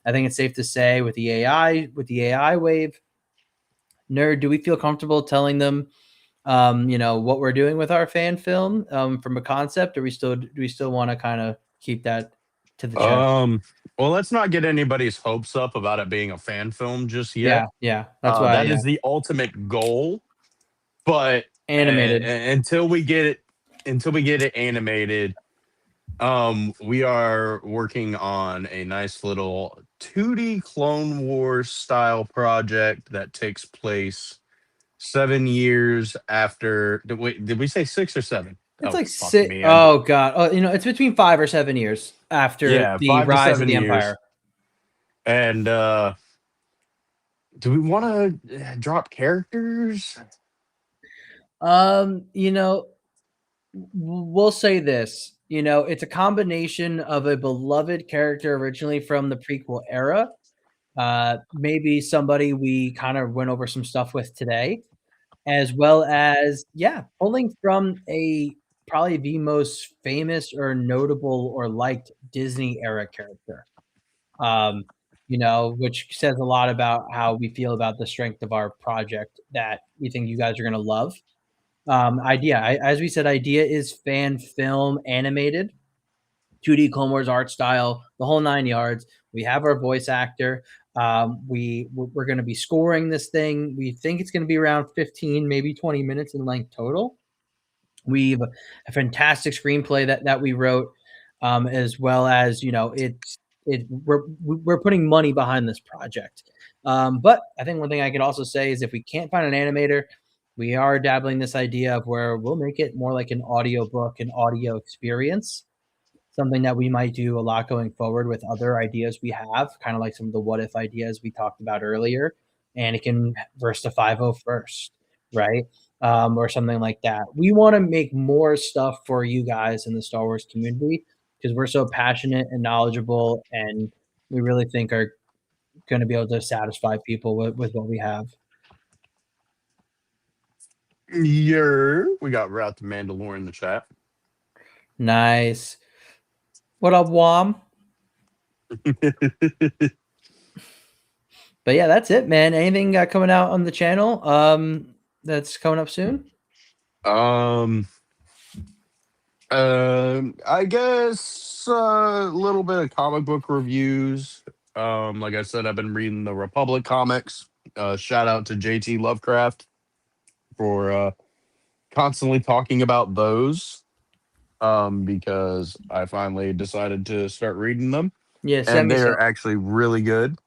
I think it's safe to say with the AI wave, Nerd, do we feel comfortable telling them, what we're doing with our fan film from a concept, or do we still want to kind of keep that to the chest? Well, let's not get anybody's hopes up about it being a fan film just yet. Yeah. That's why that is the ultimate goal. But animated until we get it animated, we are working on a nice little 2D Clone Wars style project that takes place 7 years after. Did we say 6 or 7? It's like 6. Oh god. Oh, it's between 5 or 7 years after the rise of the Empire. And do we want to drop characters? We'll say this. It's a combination of a beloved character originally from the prequel era, maybe somebody we kind of went over some stuff with today, as well as pulling from a probably the most famous or notable or liked Disney era character. Um, which says a lot about how we feel about the strength of our project that we think you guys are gonna love. As we said, idea is fan film animated, 2D Clone Wars art style, the whole 9 yards. We have our voice actor. We're going to be scoring this thing. We think it's going to be around 15, maybe 20 minutes in length total. We've a fantastic screenplay that we wrote, as well as we're putting money behind this project. But I think one thing I could also say is if we can't find an animator, we are dabbling this idea of where we'll make it more like an audio book, an audio experience, something that we might do a lot going forward with other ideas we have, kind of like some of the what if ideas we talked about earlier. Anakin versus the 501st, right? Or something like that. We want to make more stuff for you guys in the Star Wars community because we're so passionate and knowledgeable, and we really think are going to be able to satisfy people with what we have. We got Route to Mandalore in the chat. Nice. What up, Wom? But yeah, that's it, man. Anything coming out on the channel that's coming up soon? I guess a little bit of comic book reviews. Like I said, I've been reading the Republic comics. Shout out to JT Lovecraft for constantly talking about those. Because I finally decided to start reading them. Yes, and they're actually really good.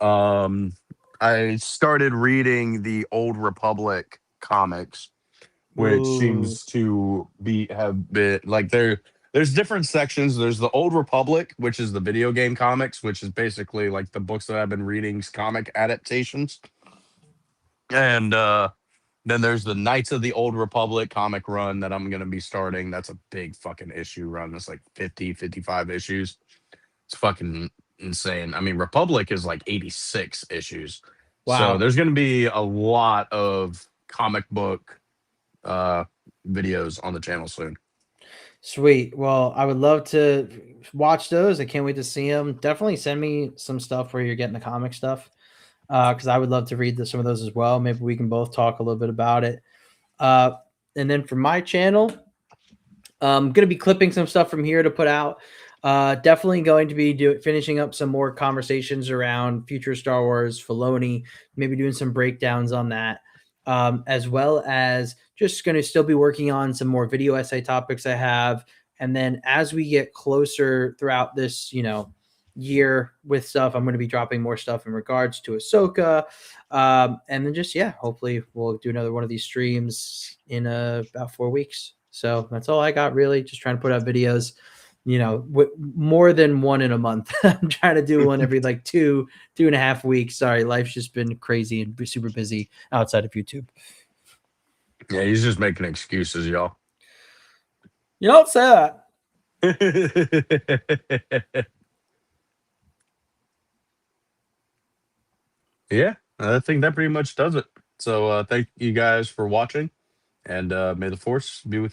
I started reading the Old Republic comics, which seems to have been like there's different sections. There's the Old Republic, which is the video game comics, which is basically like the books that I've been reading's comic adaptations. And then there's the Knights of the Old Republic comic run that I'm going to be starting. That's a big fucking issue run. It's like 50, 55 issues. It's fucking insane. I mean, Republic is like 86 issues. Wow. So there's going to be a lot of comic book videos on the channel soon. Sweet. Well, I would love to watch those. I can't wait to see them. Definitely send me some stuff where you're getting the comic stuff. Because I would love to read some of those as well. Maybe we can both talk a little bit about it. And then for my channel, I'm going to be clipping some stuff from here to put out. Definitely going to be finishing up some more conversations around future Star Wars, Filoni, maybe doing some breakdowns on that, as well as just going to still be working on some more video essay topics I have. And then as we get closer throughout this, year with stuff, I'm going to be dropping more stuff in regards to Ahsoka, and then just hopefully we'll do another one of these streams in about 4 weeks. So that's all I got, really. Just trying to put out videos, more than one in a month. I'm trying to do one every like 2.5 weeks. Sorry, life's just been crazy and super busy outside of YouTube. Yeah, he's just making excuses, y'all. You don't say that. Yeah, I think that pretty much does it. So thank you guys for watching, and may the Force be with you.